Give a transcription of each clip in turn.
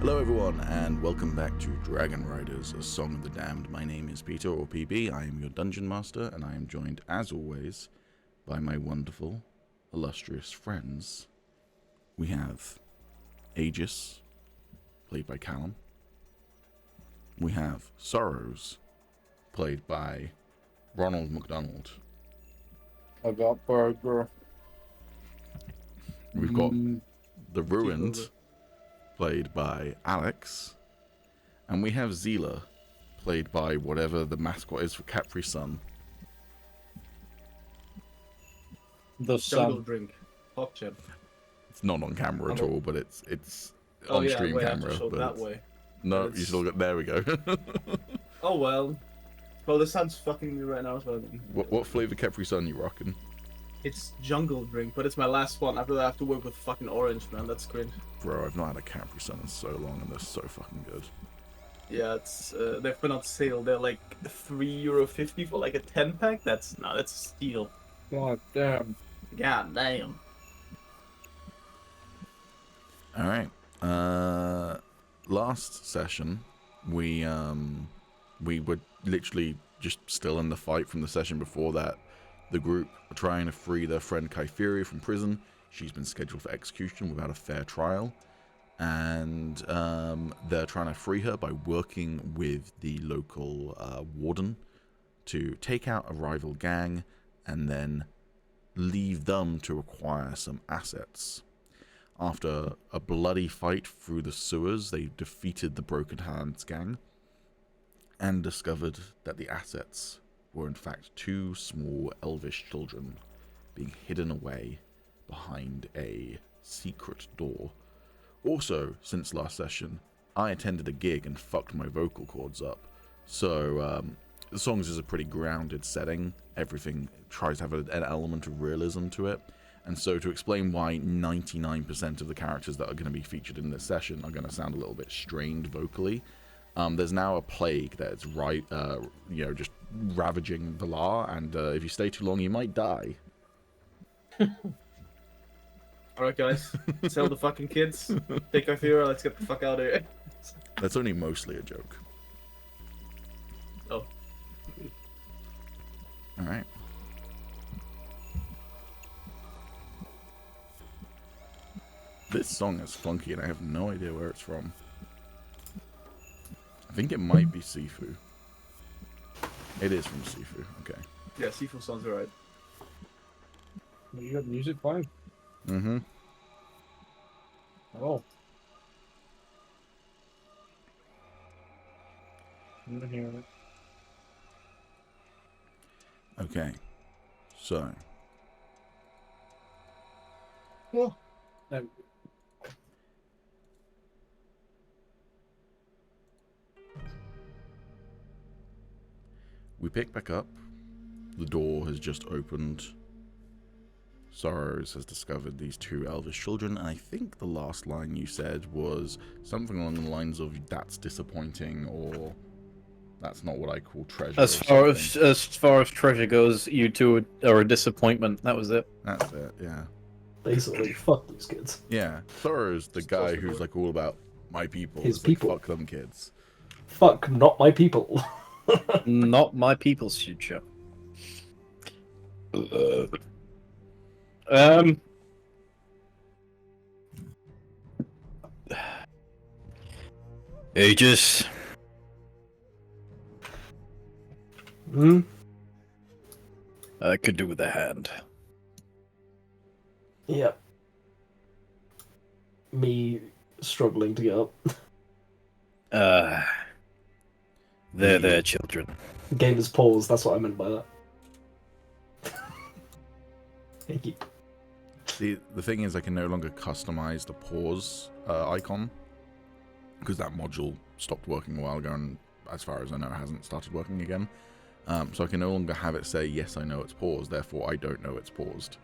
Hello everyone, and welcome back to Dragonriders, a Song of the Damned. My name is Peter, or PB. I am your Dungeon Master, and I am joined, as always, by my wonderful, illustrious friends. We have Aegis, played by Callum. We have Sorrows, played by Ronald McDonald. I got burger. We've got The Ruined, played by Alex. And we have Zila, played by whatever the mascot is for Capri Sun. The Jungle sun. drink. Pop chip. It's not on camera at all, but it's Oh on yeah, stream wait, I camera. have to show But that way. no, But you still got. There we go. Oh well. Well, the sun's fucking me right now, so what flavor Capri Sun you rocking? it's jungle drink, but it's my last one. After that, I have to work with fucking orange, man. That's cringe. Bro, I've not had a Capri Sun in so long, and they're so fucking good. Yeah, it's they've been on sale. They're like €3.50 for like a 10-pack. That's a steal. God damn. God damn. All right. Last session, we were literally just still in the fight from the session before that. The group are trying to free their friend Kytheria from prison. She's been scheduled for execution without a fair trial. And they're trying to free her by working with the local warden to take out a rival gang and then leave them to acquire some assets. After a bloody fight through the sewers, they defeated the Broken Hands gang and discovered that the assets were in fact two small elvish children being hidden away behind a secret door. Also, since last session, I attended a gig and fucked my vocal cords up. So, the songs is a pretty grounded setting. Everything tries to have an element of realism to it. And so to explain why 99% of the characters that are going to be featured in this session are going to sound a little bit strained vocally, there's now a plague that's just ravaging the law, and if you stay too long, you might die. Alright, guys. Sell the fucking kids. Take our fear. Let's get the fuck out of here. That's only mostly a joke. Oh. Alright. This song is funky and I have no idea where it's from. I think it might be Sifu. It is from Sifu, okay. Yeah, Sifu sounds alright. You got music playing? Mm-hmm. Oh. I'm gonna hear it. Okay. So. Oh. No. We pick back up. The door has just opened. Sorrows has discovered these two elvish children, and I think the last line you said was something along the lines of "that's disappointing" or "that's not what I call treasure." As far as treasure goes, you two are a disappointment. That was it. That's it, yeah. Basically, fuck these kids. Yeah, Sorrows, the guy who's like all about my people. His is like, people. fuck them kids. Fuck, not my people. Not my people's future. Aegis. Hmm? I could do with a hand. Yep. Me struggling to get up. They're their children. Game is paused, that's what I meant by that. Thank you. The thing is, I can no longer customize the pause icon because that module stopped working a while ago, and as far as I know, it hasn't started working again. So I can no longer have it say, yes, I know it's paused, therefore I don't know it's paused.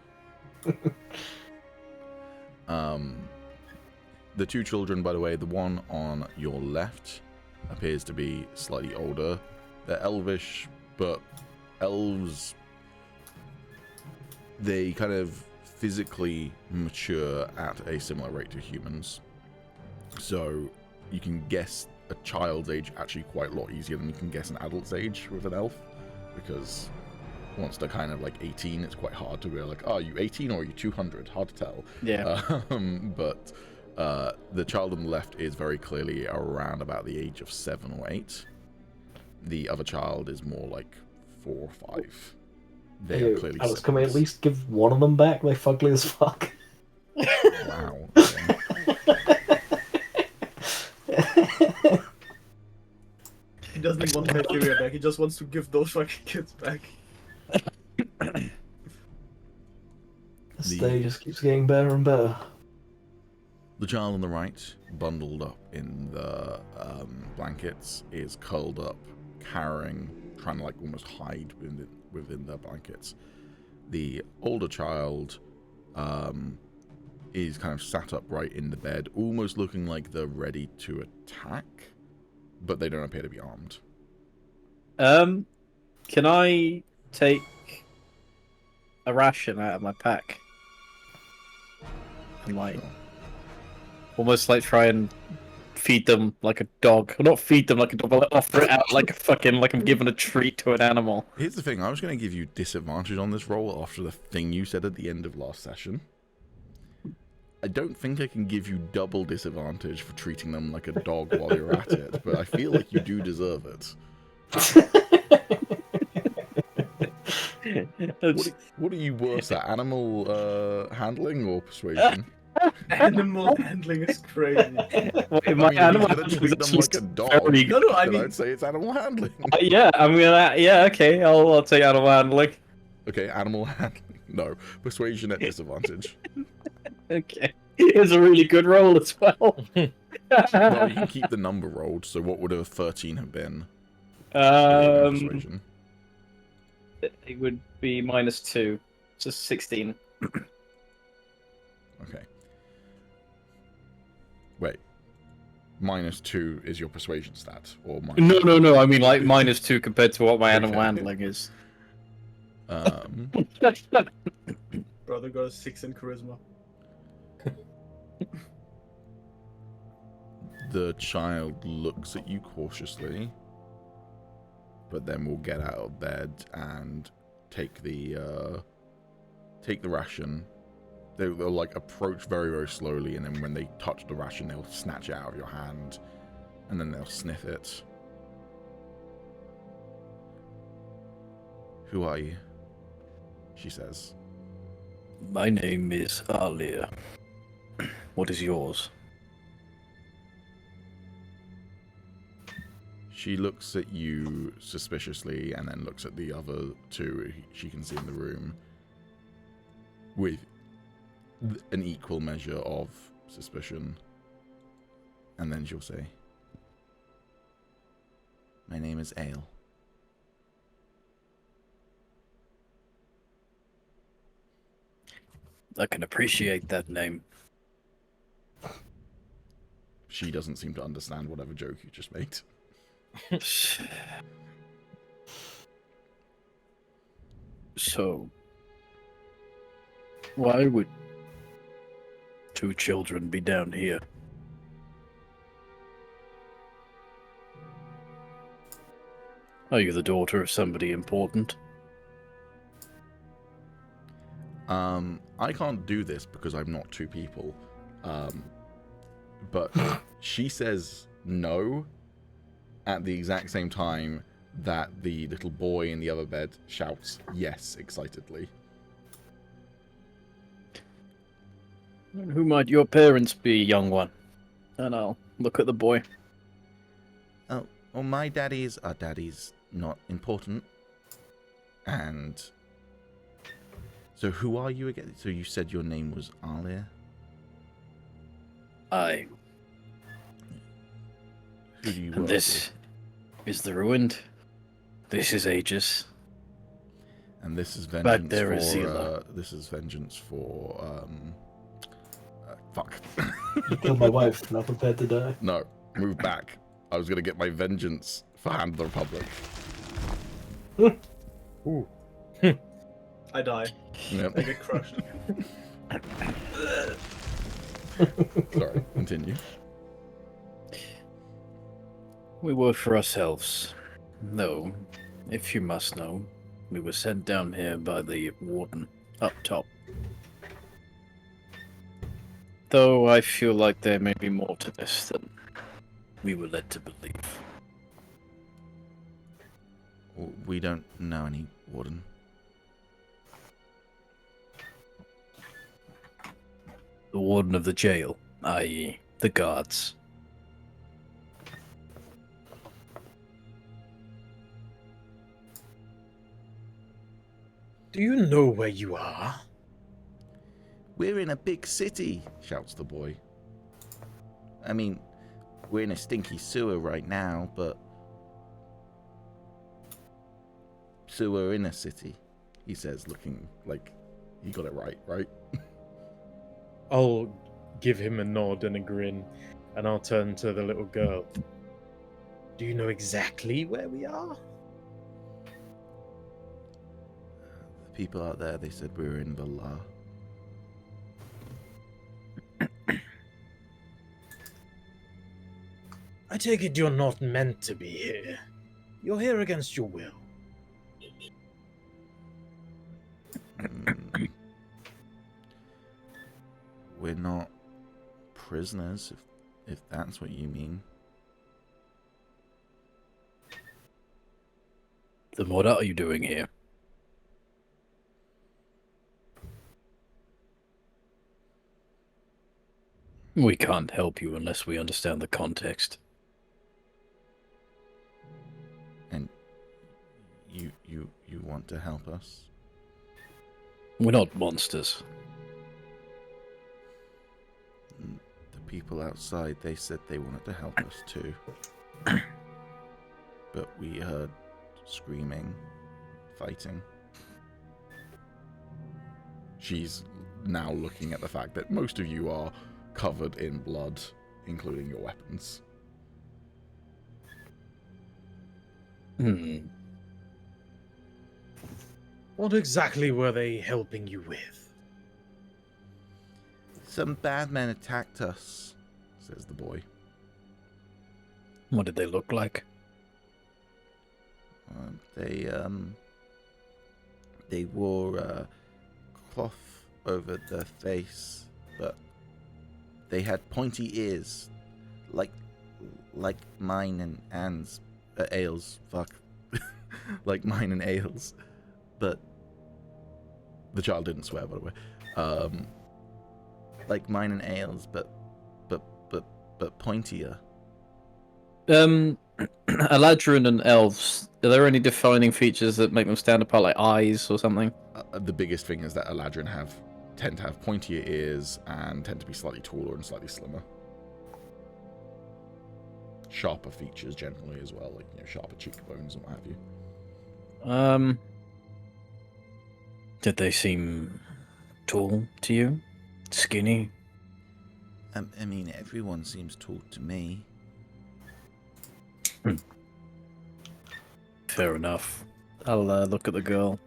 The two children, by the way, the one on your left appears to be slightly older. They're elvish, but elves, they kind of physically mature at a similar rate to humans. So you can guess a child's age actually quite a lot easier than you can guess an adult's age with an elf, because once they're kind of like 18, it's quite hard to be like, oh, are you 18 or are you 200? Hard to tell. Yeah. But the child on the left is very clearly around about the age of 7 or 8. The other child is more like 4 or 5. They are clearly Alex, can we at siblings. least give one of them back? They're fugly as fuck. Wow. Okay. He doesn't even want Kytheria back. He just wants to give those fucking kids back. This day just keeps getting better and better. The child on the right, bundled up in the blankets, is curled up, trying to like almost hide within the blankets. The older child is kind of sat upright in the bed, almost looking like they're ready to attack, but they don't appear to be armed. Can I take a ration out of my pack? And like, almost like try and feed them like a dog. Not feed them like a dog, but like offer it out like a fucking, like I'm giving a treat to an animal. Here's the thing, I was going to give you disadvantage on this roll after the thing you said at the end of last session. I don't think I can give you double disadvantage for treating them like a dog while you're at it, but I feel like you do deserve it. What are you worse at, animal handling or persuasion? Animal handling is crazy. My animal you're gonna treat them like a dog. very No, no, I Then mean, I'd say it's animal handling. Yeah, I'm gonna. Yeah, okay. I'll take animal handling. Okay, animal handling. No, persuasion at disadvantage. Okay, it's a really good roll as well. Well, you can keep the number rolled. So what would a 13 have been? Persuasion. It would be -2, so 16. Okay. Wait. -2 is your persuasion stat, or No. I mean like -2 compared to what my animal Okay. handling is. brother got a 6 in charisma. The child looks at you cautiously, but then will get out of bed and take the ration. They'll like approach very, very slowly, and then when they touch the ration, they'll snatch it out of your hand, and then they'll sniff it. Who are you? She says. My name is Alia. What is yours? She looks at you suspiciously and then looks at the other two she can see in the room with an equal measure of suspicion. And then she'll say, my name is Ale. I can appreciate that name. She doesn't seem to understand whatever joke you just made. So, why would 2 children be down here? Are you the daughter of somebody important? I can't do this because I'm not 2 people. But she says no at the exact same time that the little boy in the other bed shouts yes excitedly. Who might your parents be, young one? And I'll look at the boy. Oh, well, my daddy's not important. And so who are you again? So you said your name was Alia? Aye. Who do you work And this is the ruined. This is Aegis. with? And this is Back vengeance there for is Zila. this is vengeance for fuck. You killed my wife, not prepared to die. No, move back. I was gonna get my vengeance for Hand of the Republic. Ooh. I die. Yep. I get crushed. Sorry, continue. We work for ourselves. Though, if you must know, we were sent down here by the warden up top. Though I feel like there may be more to this than we were led to believe. We don't know any warden. The warden of the jail, i.e., the guards. Do you know where you are? We're in a big city, shouts the boy. I mean, we're in a stinky sewer right now, but sewer in a city, he says, looking like he got it right? I'll give him a nod and a grin, and I'll turn to the little girl. Do you know exactly where we are? The people out there, they said we were in Valar. I take it you're not meant to be here. You're here against your will. We're not prisoners, if that's what you mean. Then what are you doing here? We can't help you unless we understand the context. And you want to help us? We're not monsters. The people outside, they said they wanted to help us too. But we heard screaming, fighting. She's now looking at the fact that most of you are covered in blood, including your weapons. What exactly were they helping you with? Some bad men attacked us, says the boy. What did they look like? They wore a cloth over their face, but they had pointy ears, like mine and Anne's. Ailes, fuck. Like mine and Ailes. But the child didn't swear, by the way. Like mine and Ailes, but pointier. Eladrin and elves, are there any defining features that make them stand apart, like eyes or something? The biggest thing is that Eladrin tend to have pointier ears and tend to be slightly taller and slightly slimmer. Sharper features generally as well, like sharper cheekbones and what have you. Did they seem tall to you? Skinny? I mean, everyone seems tall to me. Fair enough. I'll look at the girl.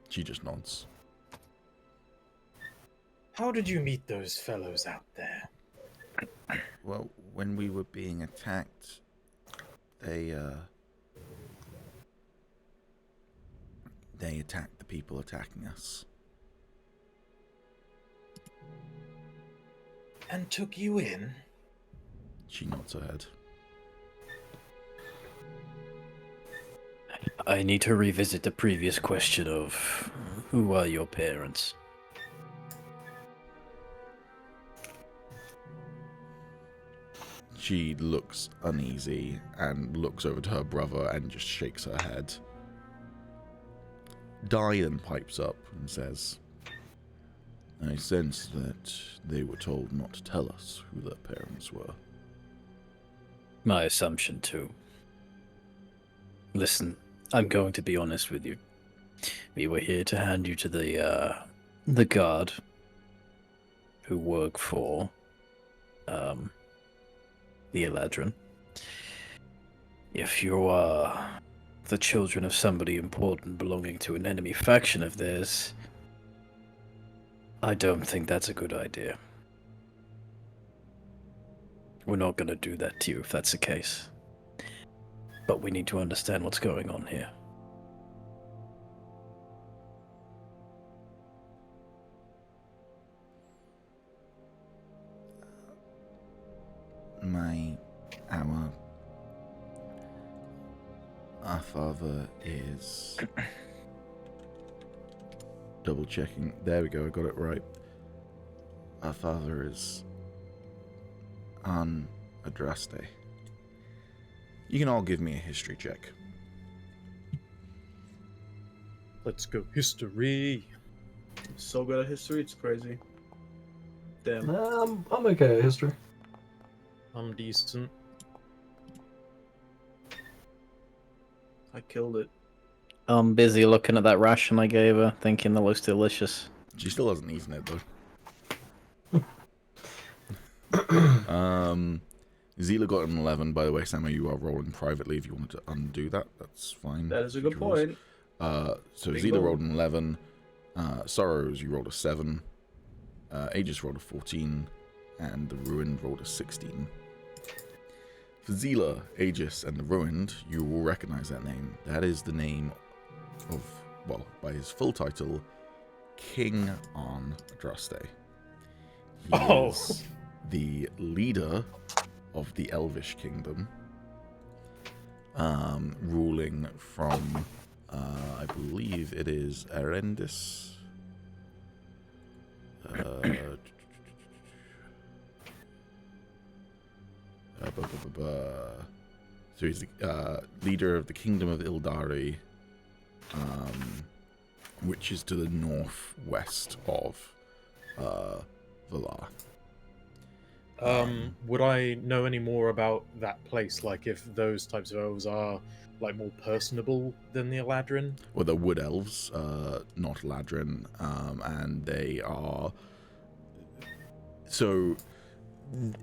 She just nods. How did you meet those fellows out there? Well, when we were being attacked, they attacked the people attacking us. And took you in? She nods her head. I need to revisit the previous question of who are your parents? She looks uneasy and looks over to her brother and just shakes her head. Dian pipes up and says, I sense that they were told not to tell us who their parents were. My assumption, too. Listen, I'm going to be honest with you. We were here to hand you to the guard who work for, the Eladrin. If you are the children of somebody important belonging to an enemy faction of theirs, I don't think that's a good idea. We're not going to do that to you if that's the case. But we need to understand what's going on here. Our father is double checking. There we go, I got it right. Our father is Andraste. You can all give me a history check. Let's go history. So good at history, it's crazy. Damn. I'm okay at history. I'm decent. I killed it. I'm busy looking at that ration I gave her, thinking that looks delicious. She still hasn't eaten it though. Zila got an 11, by the way. Samuel, you are rolling privately. If you wanted to undo that, that's fine. That is a good point. So Big Zila goal. rolled an 11. Sorrows, you rolled a 7. Aegis rolled a 14. And the Ruined rolled a 16. For Zila, Aegis, and the Ruined, you will recognize that name. That is the name of, well, by his full title, King Andraste. He is the leader of the Elvish kingdom, ruling from, I believe it is Erendis. So he's the leader of the kingdom of Ildari, which is to the northwest of Valar. Would I know any more about that place? Like, if those types of elves are like more personable than the Eladrin? Well, they're wood elves, not Ladrin, and they are. So,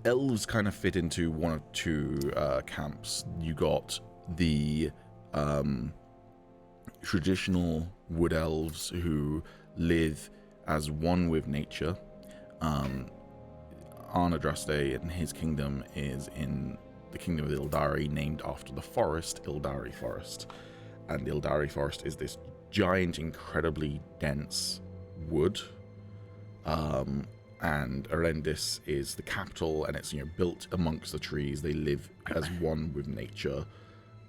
elves kind of fit into one of two camps. You got the traditional wood elves who live as one with nature. Andraste and his kingdom is in the kingdom of Ildari, named after the forest, Ildari Forest. And the Ildari Forest is this giant, incredibly dense wood. And Erendis is the capital, and it's built amongst the trees. They live as one with nature.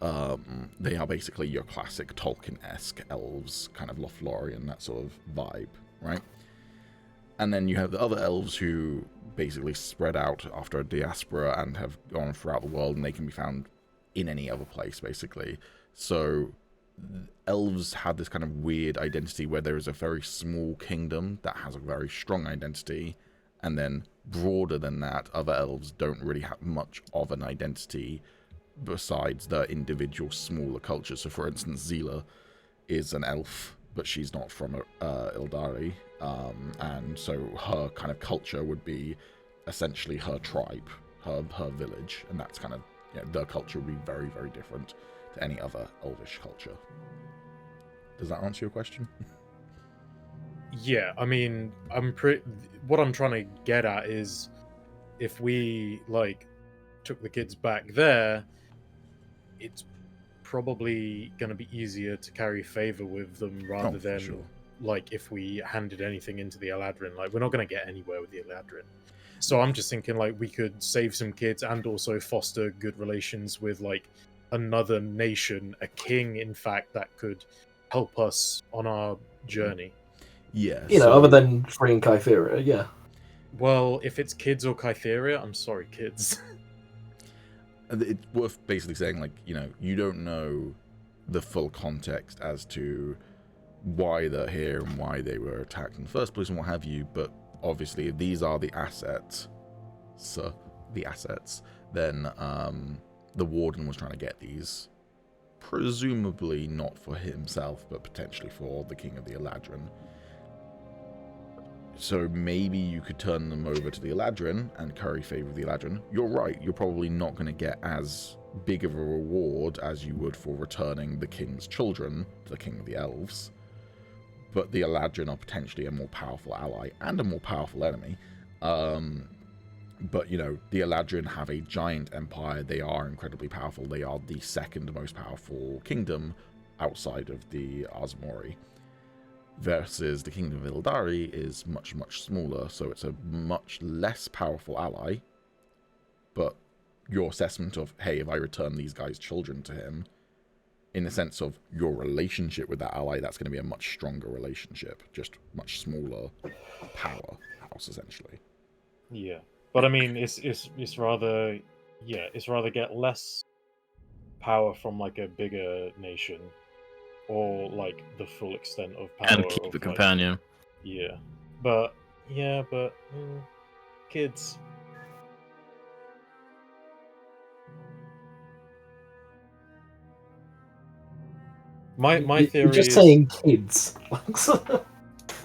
They are basically your classic Tolkien-esque elves, kind of Lothlorien, that sort of vibe, right? And then you have the other elves who basically spread out after a diaspora and have gone throughout the world, and they can be found in any other place, basically. So elves have this kind of weird identity where there is a very small kingdom that has a very strong identity, and then broader than that, other elves don't really have much of an identity besides the individual smaller cultures. So for instance, Zila is an elf, but she's not from Ildari, and so her kind of culture would be essentially her tribe, her village, and that's kind of, their culture would be very, very different to any other elvish culture. Does that answer your question? Yeah, I mean, what I'm trying to get at is, if we took the kids back there, it's probably going to be easier to carry favor with them rather than sure. if we handed anything into the Eladrin. We're not going to get anywhere with the Eladrin. So I'm just thinking we could save some kids and also foster good relations with another nation, a king, in fact, that could help us on our journey. Yeah. Other than freeing Kytheria, yeah. Well, if it's kids or Kytheria, I'm sorry, kids. It's worth basically saying, you don't know the full context as to why they're here and why they were attacked in the first place and what have you, but obviously if these are the assets, then the Warden was trying to get these, presumably not for himself, but potentially for the King of the Eladrin. So maybe you could turn them over to the Eladrin and curry favor with the Eladrin. You're right, you're probably not going to get as big of a reward as you would for returning the King's children to the King of the Elves. But the Eladrin are potentially a more powerful ally and a more powerful enemy. But, you know, the Eladrin have a giant empire. They are incredibly powerful. They are the second most powerful kingdom outside of the Azmori. Versus the kingdom of Ildari is much, much smaller. So it's a much less powerful ally. But your assessment of, hey, if I return these guys' children to him, in the sense of your relationship with that ally, that's going to be a much stronger relationship. Just much smaller powerhouse, essentially. Yeah, but I mean, it's rather it's rather get less power from like a bigger nation, or like the full extent of power And keep of a like, companion. but kids. My You're theory just is saying kids.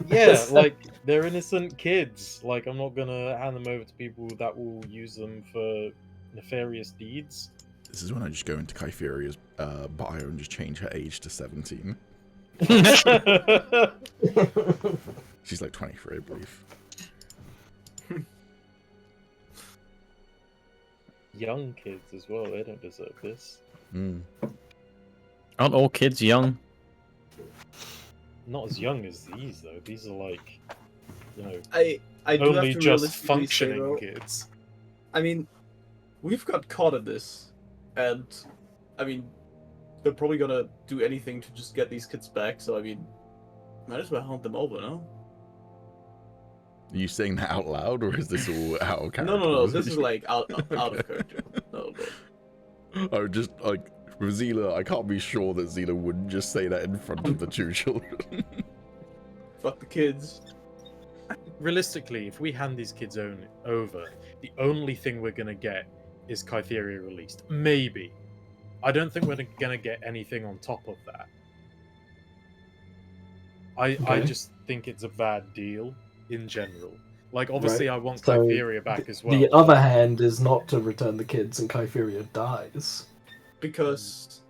yeah, like they're innocent kids. Like I'm not gonna hand them over to people that will use them for nefarious deeds. This is when I just go into Kytheria's bio and just change her age to 17. She's like 23, I believe. Young kids as well. They don't deserve this. Aren't all kids young? Not as young as these though. These are like, you know, I do only have to just realistically say, functioning though, kids. I mean, we've got caught at this, and I mean, they're probably gonna do anything to just get these kids back. So I mean, might as well hunt them over, no? Are you saying that out loud, or is this all out of character? No. This is like out of character. No, but I just like with Zila. I can't be sure that Zila wouldn't just say that in front of the two children. fuck the kids. Realistically, if we hand these kids over, the only thing we're gonna get is Kytheria released. Maybe. I don't think we're gonna get anything on top of that. I Okay. just think it's a bad deal in general. Like, obviously, Right. I want So, Kytheria back as well. The other hand is not to return the kids and Kytheria dies. Because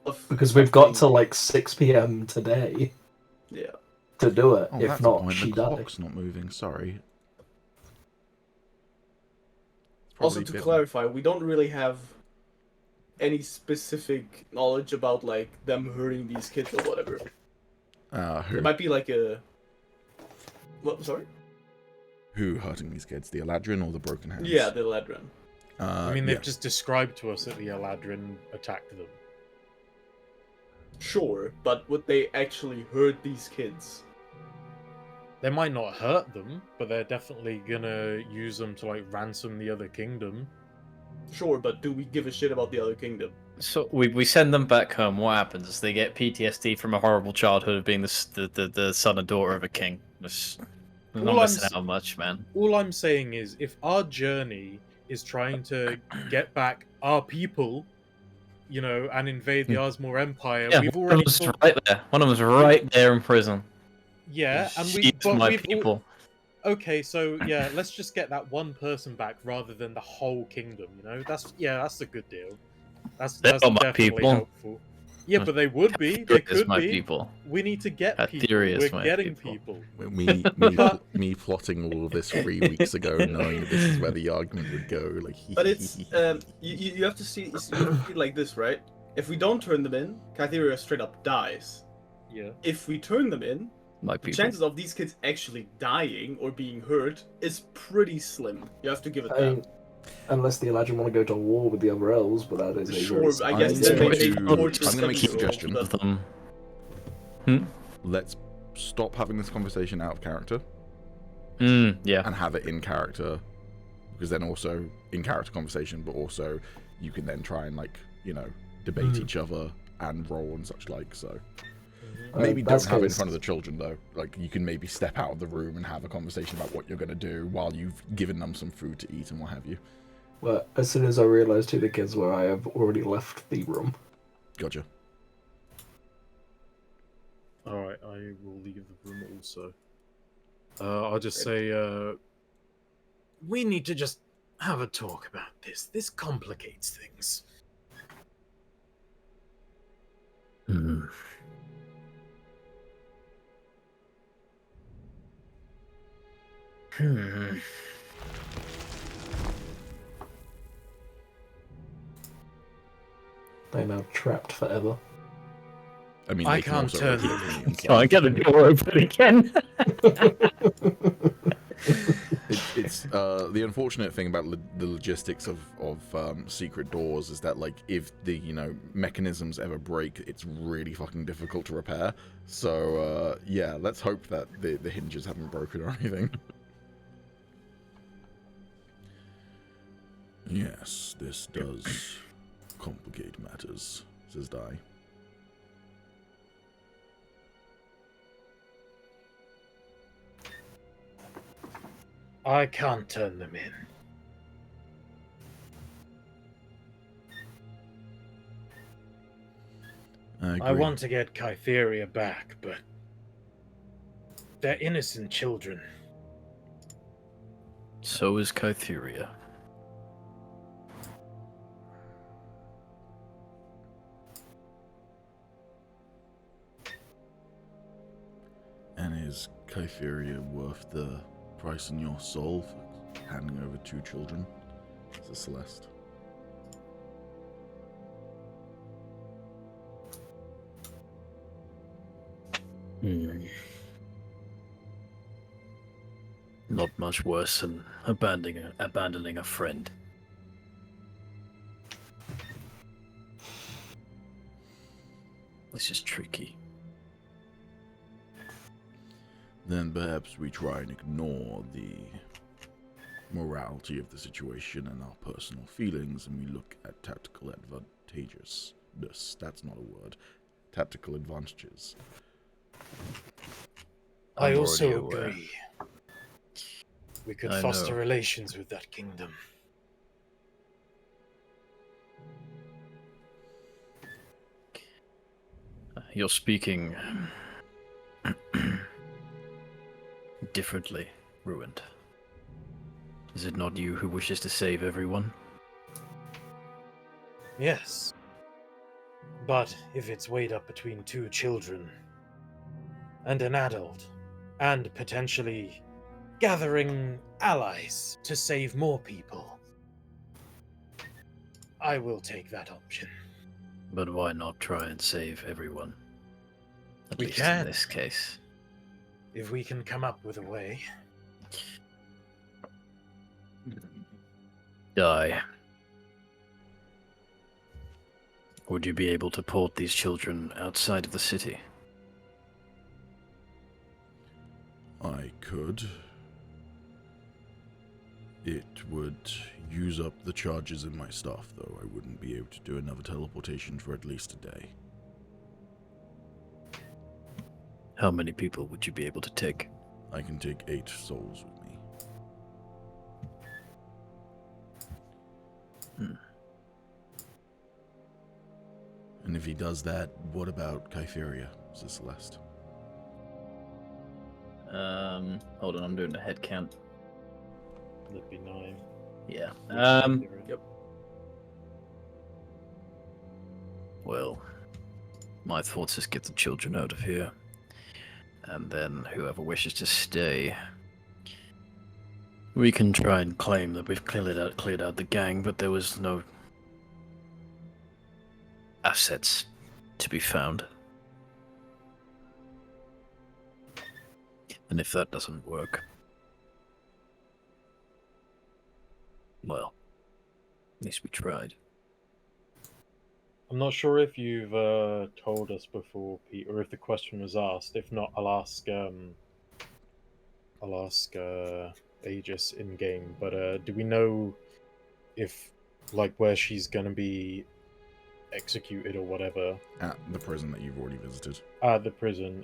of Because we've got to like 6 p.m. today yeah. to do it. Oh, if that's a not, point. she The dies. clock's not moving. Sorry. It's Also, probably to been- clarify, we don't really have any specific knowledge about like them hurting these kids or whatever. Who? It might be like a. What? Sorry. Who hurting these kids? The Eladrin or the Broken Hands? Yeah, the Ledrin. I mean, they've yeah. just described to us that the Eladrin attacked them. Sure, but would they actually hurt these kids? They might not hurt them, but they're definitely gonna use them to like ransom the other kingdom. Sure, but do we give a shit about the other kingdom? So we send them back home. What happens? They get PTSD from a horrible childhood of being the son and daughter of a king. Just not All I'm missing s- out on much, man. All I'm saying is, if our journey is trying to get back our people, you know, and invade the Ozmore Empire, Yeah, we've one of already them's fought... right there. One of them's right there in prison. Yeah, and She's my we've people. Okay, so yeah, let's just get that one person back rather than the whole kingdom. You know, that's a good deal. That's They're not my definitely people. helpful. Yeah, but they would be. They It's could my be. people. We need to get people. Kytheria is We're my getting people. people. Me plotting all of this 3 weeks ago, knowing that this is where the argument would go. Like, But it's you have to see it like this, right? If we don't turn them in, Kytheria straight up dies. Yeah. If we turn them in, My the people. chances of these kids actually dying or being hurt is pretty slim. You have to give it I that. mean, unless the Eladrin want to go to war with the other elves, but that is a Sure, very but I I'm guess going then they to- take I'm torture gonna make a 7-year-olds, suggestion. but- Them. let's stop having this conversation out of character Yeah. and have it in character, because then also in character conversation, but also you can then try and like, you know, debate each other and roll and such like. So maybe don't that's have it in case- front of the children though. Like you can maybe step out of the room and have a conversation about what you're gonna do while you've given them some food to eat and what have you. Well, as soon as I realised who the kids were, I have already left the room. Gotcha. Alright, I will leave the room also. I'll just say, we need to just have a talk about this. This complicates things. They're now trapped forever. I mean, I they can can't also turn open them. it from the Can't inside. get the door open again. It's the unfortunate thing about the logistics of secret doors is that, like, if the mechanisms ever break, it's really fucking difficult to repair. So yeah, let's hope that the hinges haven't broken or anything. Yes, this does complicate matters, says Dai. I can't turn them in. I agree. want to get Kytheria back, but they're innocent children. So is Kytheria. And is Kytheria worth the price in your soul for handing over 2 children? Says Celeste. Not much worse than abandoning a friend. This is tricky. Then perhaps we try and ignore the morality of the situation and our personal feelings, and we look at tactical advantageousness. That's not a word. Tactical advantages. I I'm also already aware. agree. We could I foster know. relations with that kingdom. You're speaking differently, Ruined. Is it not you who wishes to save everyone? Yes. But if it's weighed up between 2 children and an adult, and potentially gathering allies to save more people, I will take that option. But why not try and save everyone? At We least can. in this case. If we can come up with a way. Die. Would you be able to port these children outside of the city? I could. It would use up the charges in my stuff, though. I wouldn't be able to do another teleportation for at least a day. How many people would you be able to take? I can take 8 souls with me. And if he does that, what about Kytheria, says Celeste? Hold on, I'm doing a head count. That'd be 9. Yeah. Yep. Well, my thoughts is get the children out of here. And then whoever wishes to stay, we can try and claim that we've cleared out the gang, but there was no assets to be found. And if that doesn't work, well, at least we tried. I'm not sure if you've told us before, Pete, or if the question was asked. If not, I'll ask Aegis in game. But do we know if, like, where she's gonna be executed or whatever At the prison that you've already visited. at the prison?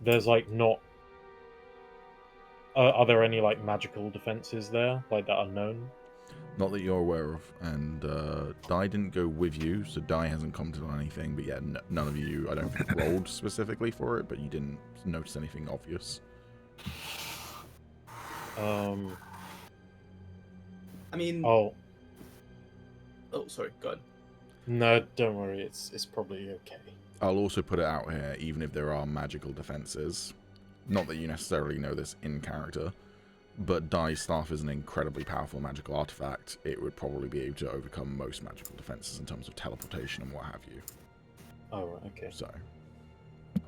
There's like not. Are there any like magical defenses there, like that are known? Not that you're aware of, and Dai didn't go with you, so Dai hasn't commented on anything, but yeah, none of you, I don't think, rolled specifically for it, but you didn't notice anything obvious. I mean, Oh sorry, go ahead. no, don't worry. It's probably okay. I'll also put it out here, even if there are magical defenses, not that you necessarily know this in character, but Dai's staff is an incredibly powerful magical artifact. It would probably be able to overcome most magical defenses in terms of teleportation and what have you. Oh, right, okay. So,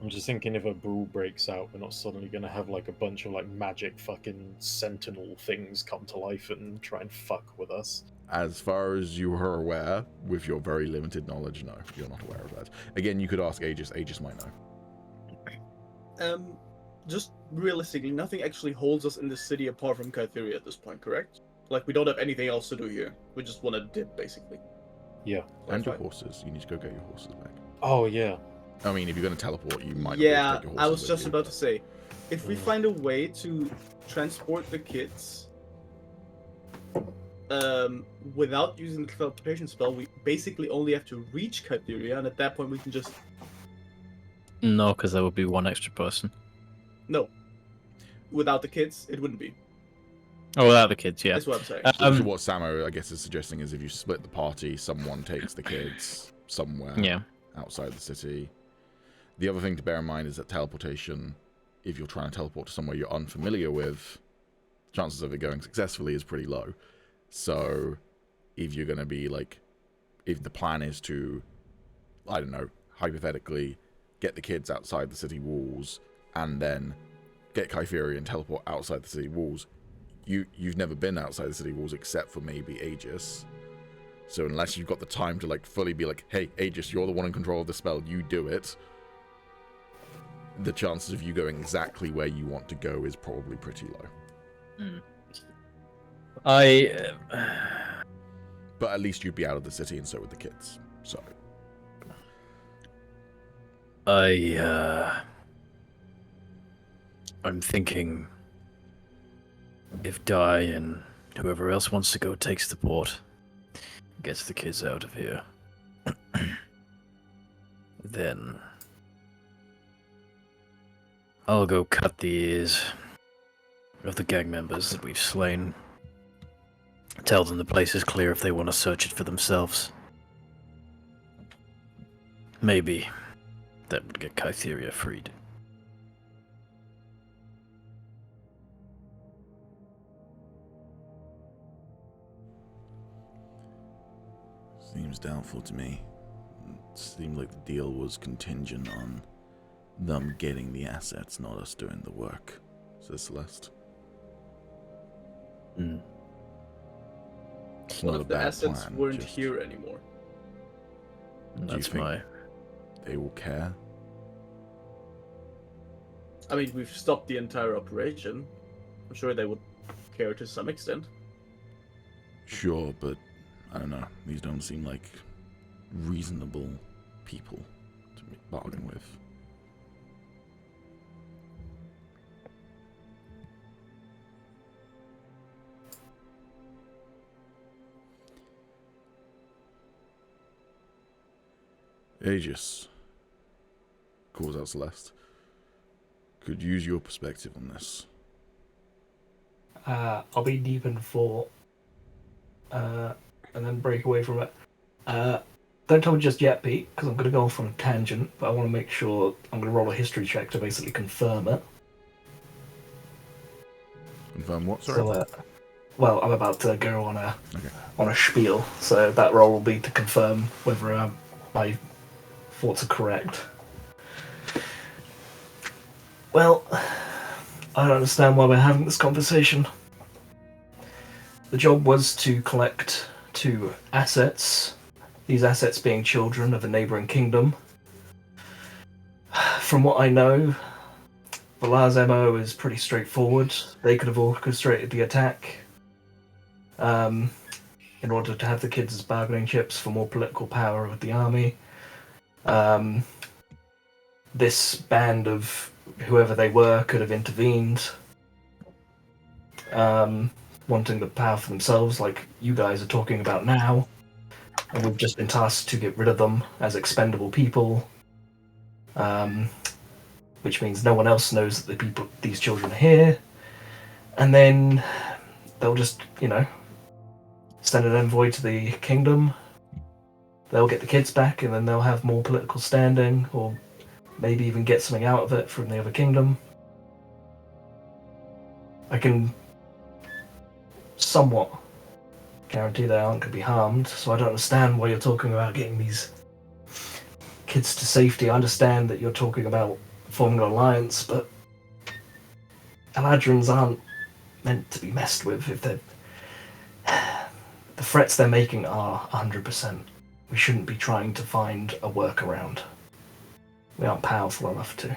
I'm just thinking if a brawl breaks out, we're not suddenly going to have like a bunch of like magic fucking sentinel things come to life and try and fuck with us. as far as you are aware, with your very limited knowledge, no, you're not aware of that. Again, you could ask Aegis. Aegis might know. Just realistically, nothing actually holds us in the city apart from Kytheria at this point, correct? Like, we don't have anything else to do here. We just want to dip, basically. Yeah. And your horses. You need to go get your horses back. Oh, yeah. I mean, if you're going to teleport, you might. Yeah, take your I horses was with just you. about to say, if we find a way to transport the kids without using the teleportation spell, we basically only have to reach Kytheria, and at that point we can just... No, because there would be one extra person. No. Without the kids, it wouldn't be. Oh, without the kids, yeah. That's what I'm saying. So what Samo, I guess, is suggesting is if you split the party, someone takes the kids somewhere Yeah. outside the city. The other thing to bear in mind is that teleportation, if you're trying to teleport to somewhere you're unfamiliar with, chances of it going successfully is pretty low. So if you're going to be like, if the plan is to, I don't know, hypothetically, get the kids outside the city walls and then get Kytheria and teleport outside the city walls, you've never been outside the city walls except for maybe Aegis. So unless you've got the time to like fully be like, hey, Aegis, you're the one in control of the spell, you do it, the chances of you going exactly where you want to go is probably pretty low. But at least you'd be out of the city, and so would the kids. So I'm thinking if Dai and whoever else wants to go takes the port, gets the kids out of here, then I'll go cut the ears of the gang members that we've slain. Tell them the place is clear if they want to search it for themselves. Maybe that would get Kytheria freed. seems doubtful to me. It seemed like the deal was contingent on them getting the assets, not us doing the work, says Celeste. It's What not a if the bad assets plan, weren't just- here anymore? That's think- my... They will care. I mean, we've stopped the entire operation. I'm sure they would care to some extent. Sure, but I don't know. These don't seem like reasonable people to bargain with. Aegis, calls out Celeste, could use your perspective on this. I'll be deep in thought, and then break away from it. Don't tell me just yet, Pete, because I'm going to go off on a tangent, but I want to make sure I'm going to roll a history check to basically confirm it. Confirm what, sorry? So, well, I'm about to go on a Okay. on a spiel, so that roll will be to confirm whether my thoughts are correct. Well, I don't understand why we're having this conversation. The job was to collect 2 assets, these assets being children of a neighbouring kingdom. From what I know, Valar's MO is pretty straightforward. They could have orchestrated the attack in order to have the kids as bargaining chips for more political power with the army. This band of whoever they were could have intervened, wanting the power for themselves, like you guys are talking about now. And we've just been tasked to get rid of them as expendable people, which means no one else knows that these children are here. And then they'll just, send an envoy to the kingdom. They'll get the kids back, and then they'll have more political standing, or maybe even get something out of it from the other kingdom. I can somewhat guarantee they aren't going to be harmed. So I don't understand why you're talking about getting these kids to safety. I understand that you're talking about forming an alliance, but Eladrins aren't meant to be messed with. If they're the threats they're making are 100%. We shouldn't be trying to find a workaround. We aren't powerful enough to.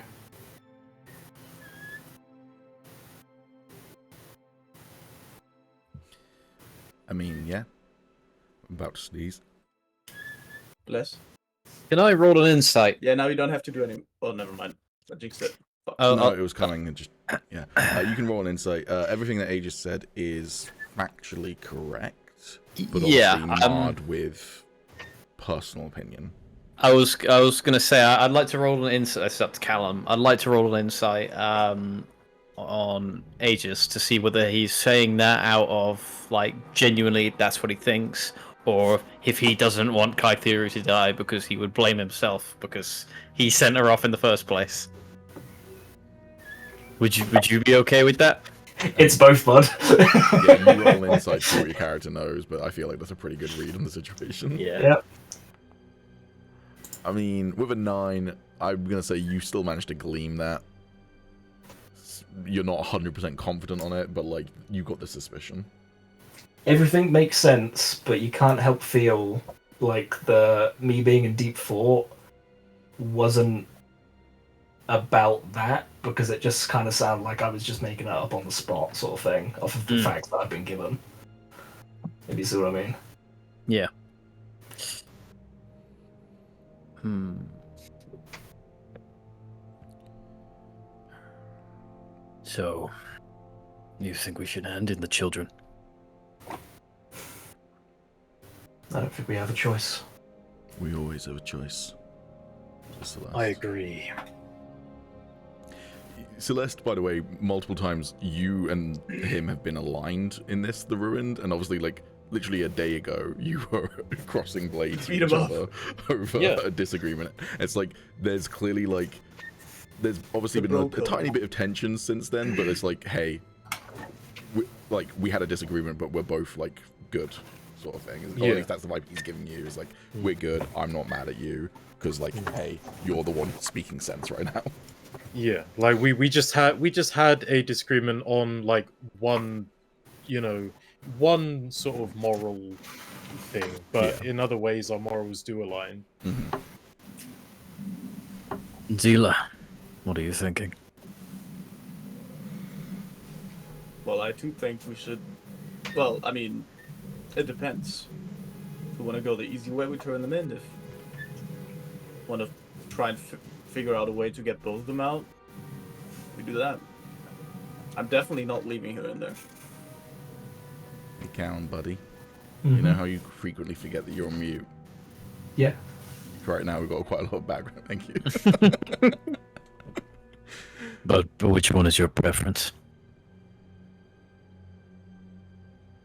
I mean, yeah. I'm about to sneeze. Bless. Can I roll an insight? Yeah, now you don't have to do any. Oh, never mind. I jinxed it. Fuck. No, it was coming and just yeah. You can roll an insight. Everything that Aegis said is factually correct, but Yeah, obviously marred with personal opinion. I was gonna say I'd like to roll an insight. It's up to Callum. I'd like to roll an insight on Aegis to see whether he's saying that out of like genuinely that's what he thinks, or if he doesn't want Kytheria to die because he would blame himself because he sent her off in the first place. Would you be okay with that? It's both, bud. Yeah, you roll an insight to see what your character knows, but I feel like that's a pretty good read on the situation. Yeah. Yep. I mean, with a 9, I'm gonna say you still managed to glean that. You're not 100% confident on it, but like you got the suspicion. Everything makes sense, but you can't help feel like me being in deep thought wasn't about that, because it just kind of sounded like I was just making it up on the spot, sort of thing, off of the facts that I've been given. If you see what I mean. Yeah. So, you think we should hand in the children? I don't think we have a choice. We always have a choice. Celeste. I agree. Celeste, by the way, multiple times you and him have been aligned in this, The Ruined, and obviously, like, literally a day ago, you were crossing blades with Beat 'em each up. other over a disagreement. It's like, there's clearly, like, there's obviously been a tiny bit of tension since then, but it's like, hey, we had a disagreement, but we're both, like, good, sort of thing. Or at least that's the vibe he's giving you, is like, we're good, I'm not mad at you, because, like, hey, you're the one speaking sense right now. Yeah, like we just had a disagreement on like one sort of moral thing, but in other ways our morals do align. Zila, what are you thinking? Well, I do think we should. Well, I mean, it depends. If we want to go the easy way, we turn them in. If we want to try and figure out a way to get both of them out, we do that. I'm definitely not leaving her in there. Hey, Callan, buddy. You know how you frequently forget that you're on mute? Yeah. Right now, we've got quite a lot of background. Thank you. But which one is your preference?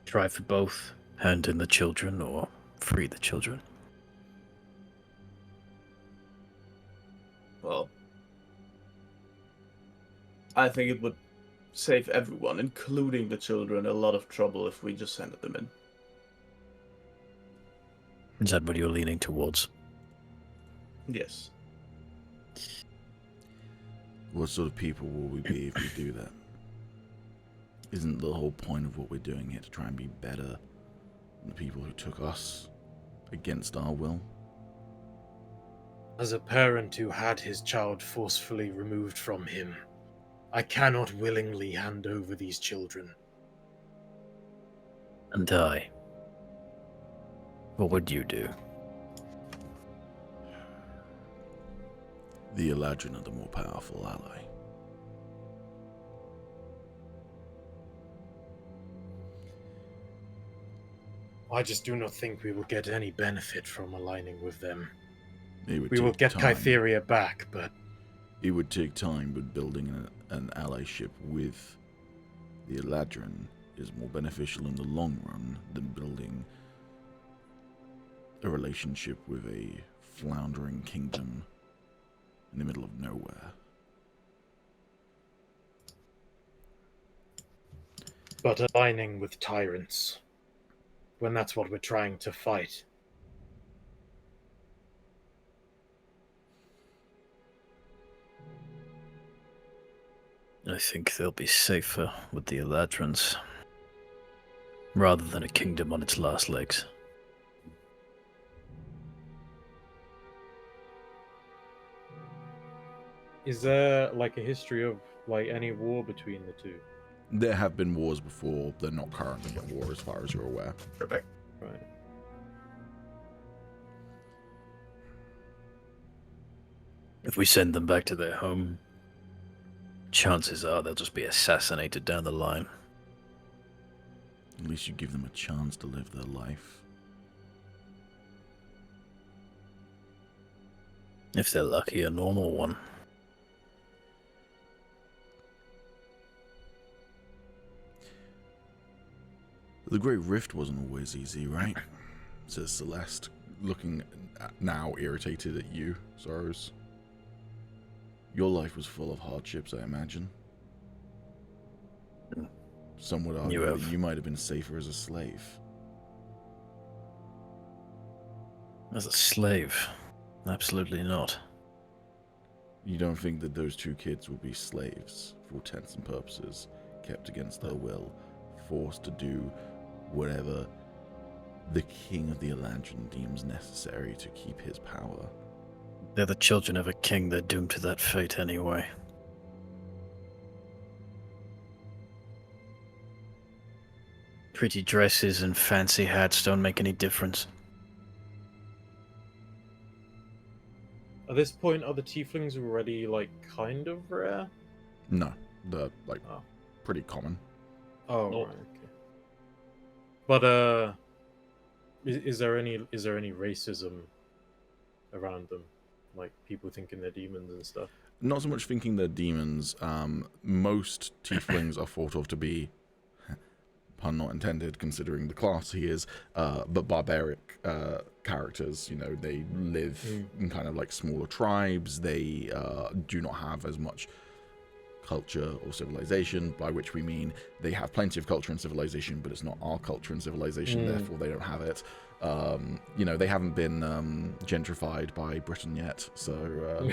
Try for both. Hand in the children or free the children? Well, I think it would save everyone, including the children, a lot of trouble if we just sent them in. Is that what you're leaning towards? Yes. What sort of people will we be if we do that? Isn't the whole point of what we're doing here to try and be better than the people who took us against our will? As a parent who had his child forcefully removed from him, I cannot willingly hand over these children. And I. What would you do? The Eladrin are the more powerful ally. I just do not think we will get any benefit from aligning with them. We will get Kytheria back, but it would take time, but building an allyship with the Eladrin is more beneficial in the long run than building a relationship with a floundering kingdom in the middle of nowhere. but aligning with tyrants, when that's what we're trying to fight. I think they'll be safer with the Eladrins, rather than a kingdom on its last legs. Is there like a history of like any war between the two? There have been wars before. They're not currently at war, as far as you're aware. Perfect. Right. If we send them back to their home, chances are they'll just be assassinated down the line. At least you give them a chance to live their life. If they're lucky, a normal one. The Great Rift wasn't always easy, right? Says Celeste, looking now irritated at you, Soros. Your life was full of hardships, I imagine. Some would argue that you might have been safer as a slave. As a slave? Absolutely not. You don't think that those two kids will be slaves, for all intents and purposes, kept against their will, forced to do whatever the king of the Eladrin deems necessary to keep his power? They're the children of a king, they're doomed to that fate anyway. Pretty dresses and fancy hats don't make any difference. At this point, are the tieflings already like kind of rare? No, they're like Oh. pretty common. Oh, No. right, okay. But is there any racism around them, like people thinking they're demons and stuff? Not so much thinking they're demons. Most tieflings are thought of to be, pun not intended, considering the class he is, but barbaric characters. You know, they live in kind of like smaller tribes. They do not have as much culture or civilization, by which we mean they have plenty of culture and civilization, but it's not our culture and civilization, therefore they don't have it. You know, they haven't been gentrified by Britain yet, so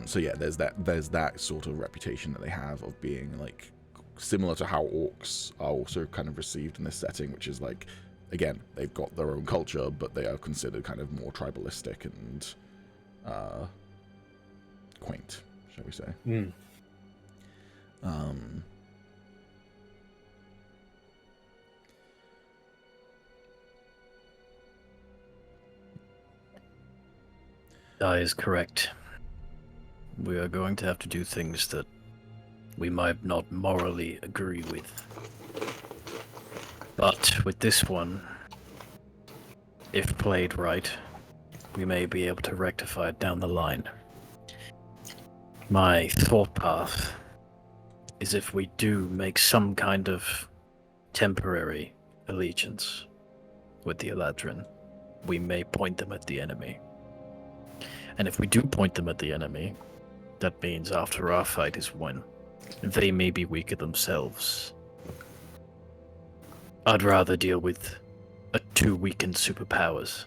so yeah, there's that sort of reputation that they have of being like similar to how orcs are also kind of received in this setting, which is like, again, they've got their own culture, but they are considered kind of more tribalistic and quaint, shall we say. That is correct. We are going to have to do things that we might not morally agree with. But with this one, if played right, we may be able to rectify it down the line. My thought path is if we do make some kind of temporary allegiance with the Eladrin, we may point them at the enemy. And if we do point them at the enemy, that means after our fight is won, they may be weaker themselves. I'd rather deal with two weakened superpowers,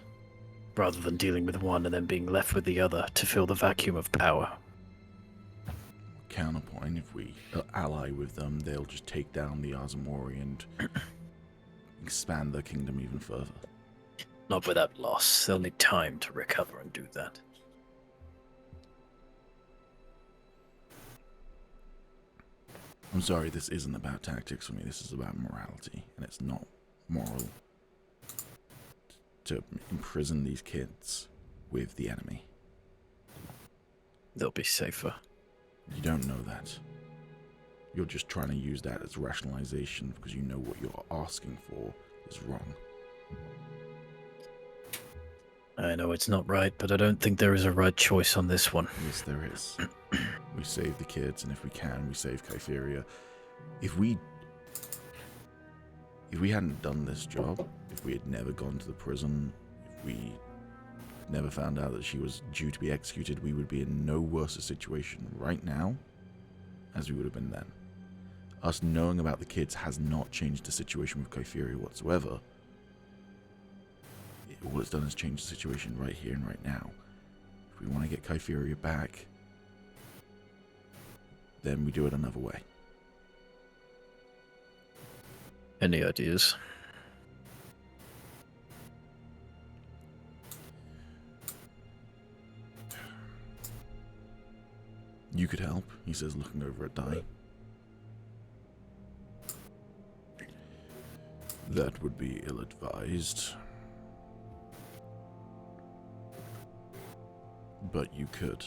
rather than dealing with one and then being left with the other to fill the vacuum of power. Counterpoint, if we ally with them, they'll just take down the Azamori and expand their kingdom even further. Not without loss. They'll need time to recover and do that. I'm sorry, this isn't about tactics for me. This is about morality, and it's not moral to imprison these kids with the enemy. They'll be safer. You don't know that. You're just trying to use that as rationalization because you know what you're asking for is wrong. I know it's not right, but I don't think there is a right choice on this one. Yes, there is. We save the kids, and if we can, we save Kytheria. If we hadn't done this job, if we had never gone to the prison, if we never found out that she was due to be executed, we would be in no worse a situation right now as we would have been then. Us knowing about the kids has not changed the situation with Kytheria whatsoever. All it's done is change the situation right here and right now. If we want to get Kytheria back, then we do it another way. Any ideas? You could help, he says, looking over at Dai. That would be ill-advised. But you could.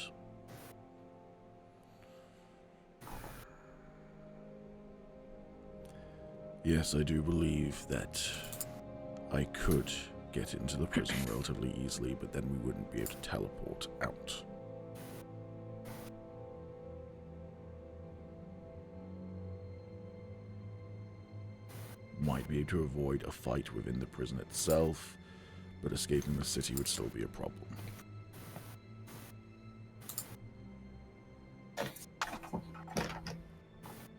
Yes, I do believe that I could get into the prison relatively easily, but then we wouldn't be able to teleport out. Might be able to avoid a fight within the prison itself, but escaping the city would still be a problem.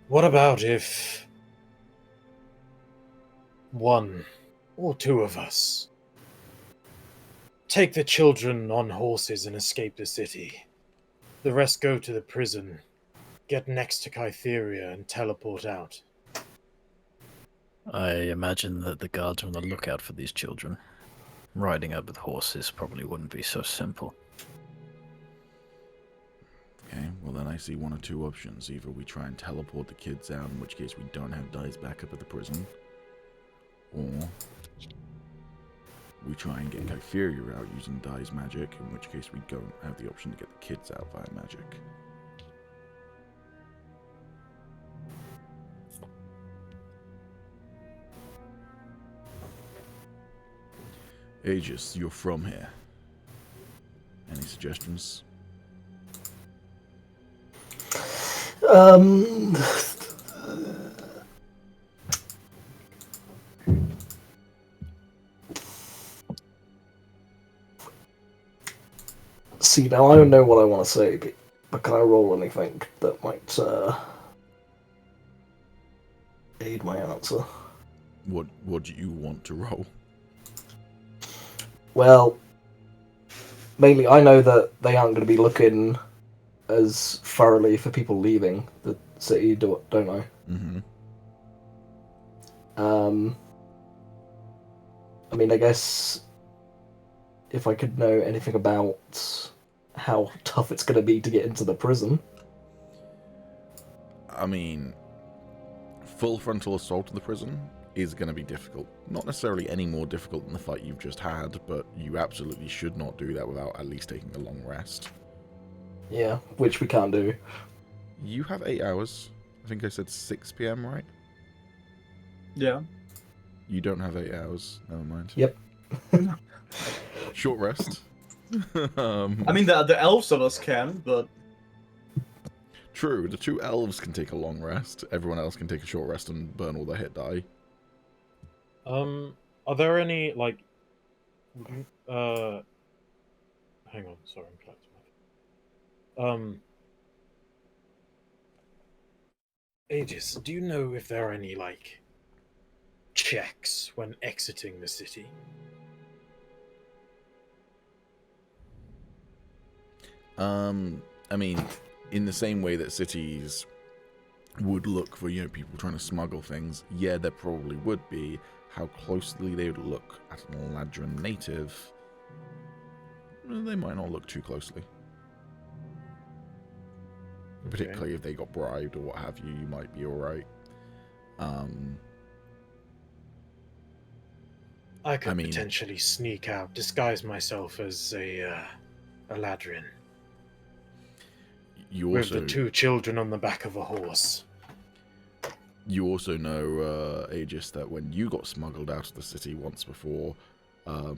What about if one or two of us take the children on horses and escape the city? The rest go to the prison, get next to Kytheria, and teleport out. I imagine that the guards are on the lookout for these children. Riding up with horses probably wouldn't be so simple. Okay, well then I see one or two options. Either we try and teleport the kids out, in which case we don't have Dai's backup at the prison, or we try and get Kytheria out using Dai's magic, in which case we don't have the option to get the kids out via magic. Aegis, you're from here. Any suggestions? See, now I don't know what I want to say, but can I roll anything that might aid my answer? What do you want to roll? Well, mainly I know that they aren't going to be looking as thoroughly for people leaving the city, don't I? Mm-hmm. I mean, I guess if I could know anything about how tough it's going to be to get into the prison. I mean, full frontal assault of the prison is going to be difficult. Not necessarily any more difficult than the fight you've just had, but you absolutely should not do that without at least taking a long rest. Yeah, which we can't do. You have 8 hours. I think I said 6 p.m., right? Yeah. You don't have 8 hours. Never mind. Yep. Short rest. I mean, the elves of us can, but... True, the 2 elves can take a long rest. Everyone else can take a short rest and burn all their hit die. Are there any, like... Hang on, sorry, I'm collecting my... Aegis, do you know if there are any, like, checks when exiting the city? I mean, in the same way that cities would look for, people trying to smuggle things, yeah, there probably would be. How closely they would look at an Eladrin native, they might not look too closely. Okay. Particularly if they got bribed or what have you, you might be alright. I could I mean- potentially sneak out, disguise myself as a Eladrin, You with also, the 2 children on the back of a horse. You also know, Aegis, that when you got smuggled out of the city once before, the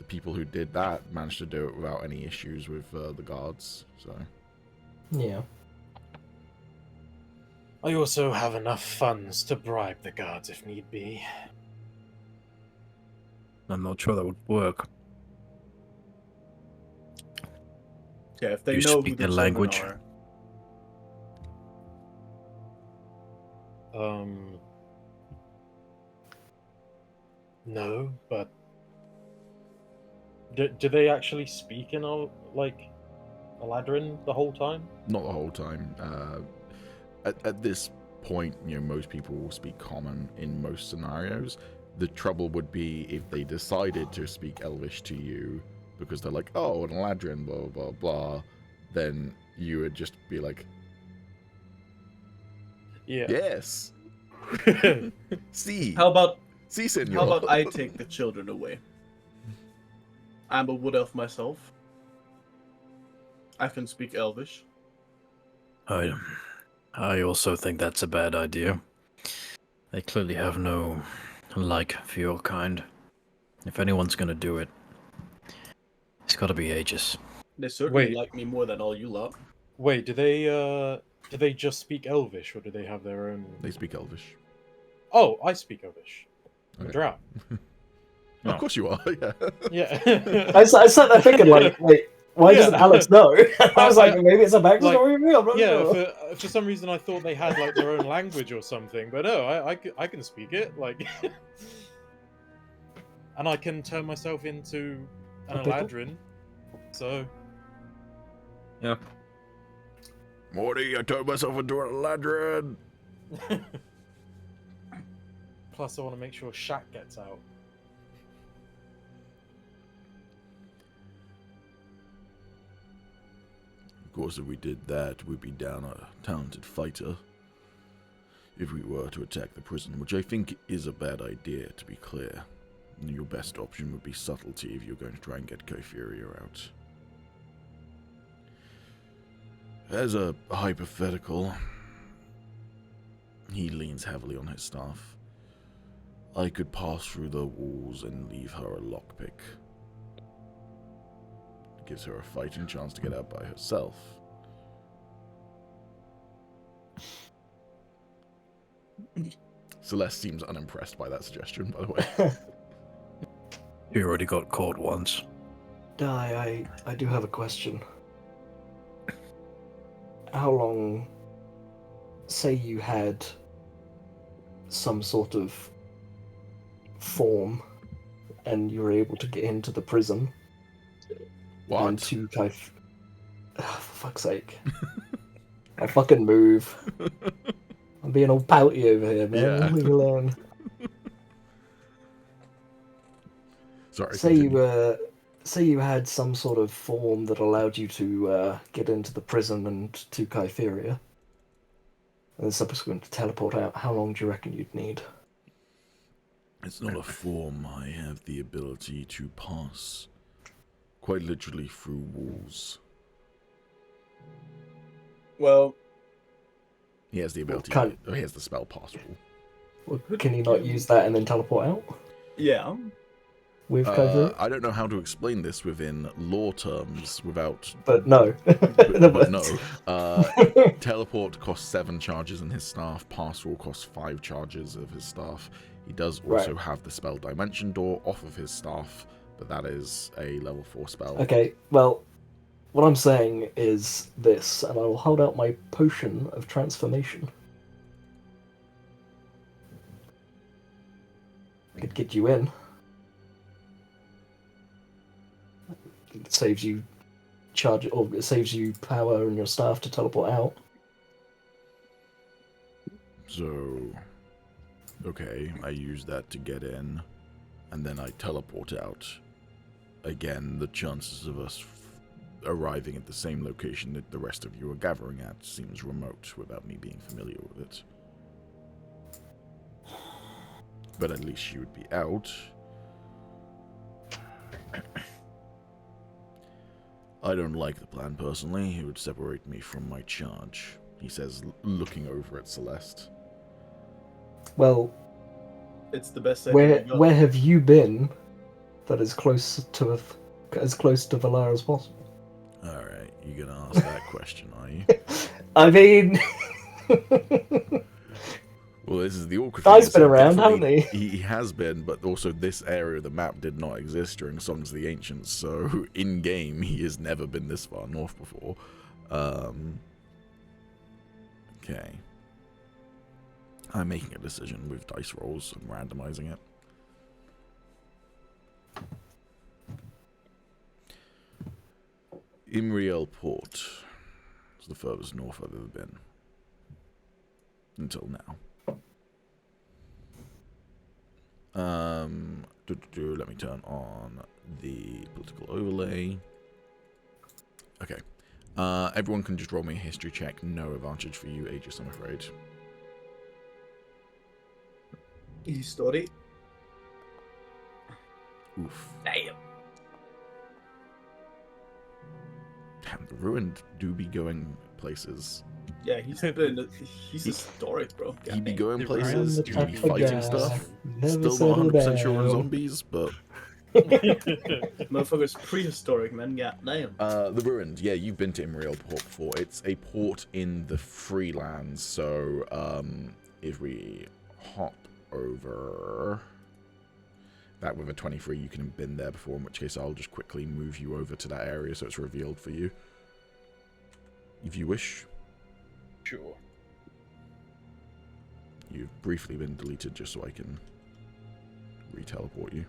people who did that managed to do it without any issues with the guards, so... Yeah. I also have enough funds to bribe the guards if need be. I'm not sure that would work. Yeah, if they You know who speak the their children language? are. No, but do they actually speak in Eladrin the whole time? Not the whole time. At this point, most people will speak common in most scenarios. The trouble would be if they decided to speak Elvish to you because they're like, oh, an Eladrin, blah, blah, blah. Then you would just be like, Yeah. yes. See. How about senor. How about I take the children away? I'm a wood elf myself. I can speak Elvish. I also think that's a bad idea. They clearly have no like for your kind. If anyone's gonna do it, it's gotta be Aegis. They certainly Wait. like me more than all you lot. Wait, do they just speak Elvish, or do they have their own? They speak Elvish. Oh, I speak Elvish. I'm a Okay. drow. Of course you are, yeah. Yeah. I sat there thinking, like, wait, why doesn't Alex know? I was like, maybe it's a backstory of me. I'm not Yeah, sure. for some reason I thought they had like their own language or something, but no, I can speak it, like, and I can turn myself into an A pickle? Eladrin. So Morty, I turned myself into an Eladrin. plus I want to make sure Shaq gets out. Of course, if we did that, we'd be down a talented fighter. If we were to attack the prison, which I think is a bad idea, to be clear. Your best option would be subtlety if you're going to try and get Kytheria out. As a hypothetical, he leans heavily on his staff. I could pass through the walls and leave her a lockpick. It gives her a fighting chance to get out by herself. Celeste seems unimpressed by that suggestion, by the way. You already got caught once. I do have a question. How long, say you had some sort of form and you were able to get into the prison and What? to for fuck's sake. I fucking move. I'm being all pouty over here, man. Yeah. Leave me alone. Sorry. Say continue. you had some sort of form that allowed you to get into the prison and to Kytheria, and then subsequently teleport out. How long do you reckon you'd need? It's not a form. I have the ability to pass quite literally through walls. Well, He has the ability. Can't- He has the spell pass wall. Well, can you not use that and then teleport out yeah. with Kytheria? I don't know how to explain this within lore terms without. But no. But no. Teleport costs 7 charges in his staff. Pass will costs 5 charges of his staff. He does also have the spell Dimension Door off of his staff, but that is a level 4 spell. Okay, well, what I'm saying is this, and I will hold out my potion of transformation. Could get you in. It saves you charge, or it saves you power and your staff to teleport out. So, okay, I use that to get in, and then I teleport out. Again, the chances of us arriving at the same location that the rest of you are gathering at seems remote without me being familiar with it. But at least you would be out. I don't like the plan personally. It would separate me from my charge, he says, looking over at Celeste. Well, It's the best idea. where have you been that is close to Valar as possible? Alright, you're gonna ask that question, are you? I mean, Well, this is the awkward Guy's thing. been is around, definitely- hasn't he? He has been, but also this area of the map did not exist during Songs of the Ancients, so in-game he has never been this far north before. Okay. I'm making a decision with dice rolls and randomizing it. Imriel Port is the furthest north I've ever been. Until now. Let me turn on the political overlay. Okay. Everyone can just roll me a history check. No advantage for you, Aegis, I'm afraid. Easy story. Oof. Damn. Damn, the ruined do be going places. Yeah, he's historic, bro. He'd be Goddamn. going The places, ruined he'd be fighting stuff. Never Still not settle 100% sure on down. zombies, but... Motherfucker's prehistoric, man. Goddamn. The Ruined, yeah, you've been to Imriel Port before. It's a port in the Freelands, so if we hop over that with a 23, you can have been there before, in which case I'll just quickly move you over to that area so it's revealed for you. If you wish. Sure. You've briefly been deleted just so I can re-teleport you.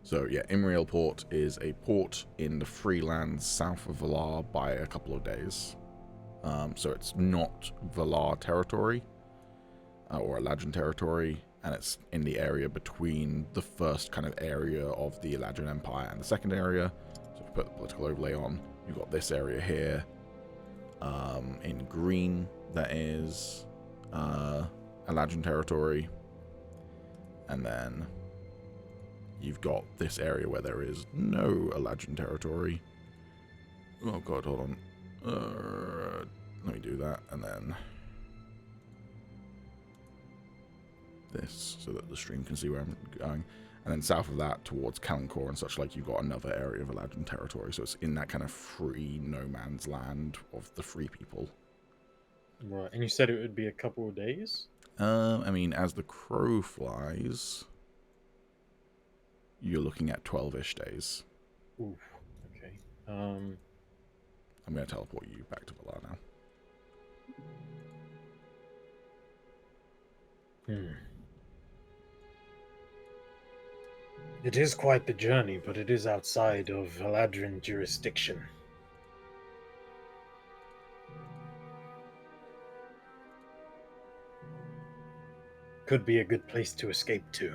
So yeah, Imriel Port is a port in the Freelands south of Valar by a couple of days. So it's not Valar territory, or Eladrin territory, and it's in the area between the first kind of area of the Eladrin Empire and the second area. So if you put the political overlay on, you've got this area here. In green, that is Eladrin territory. And then you've got this area where there is no Eladrin territory. Oh god, hold on. Let me do that, and then this, so that the stream can see where I'm going. And then south of that, towards Kalankor and such like, you've got another area of Eladrin territory. So it's in that kind of free no man's land of the free people. Right, and you said it would be a couple of days? I mean, as the crow flies, you're looking at 12-ish days. Ooh, okay. I'm going to teleport you back to Valar now. It is quite the journey, but it is outside of Eladrin jurisdiction. Could be a good place to escape to.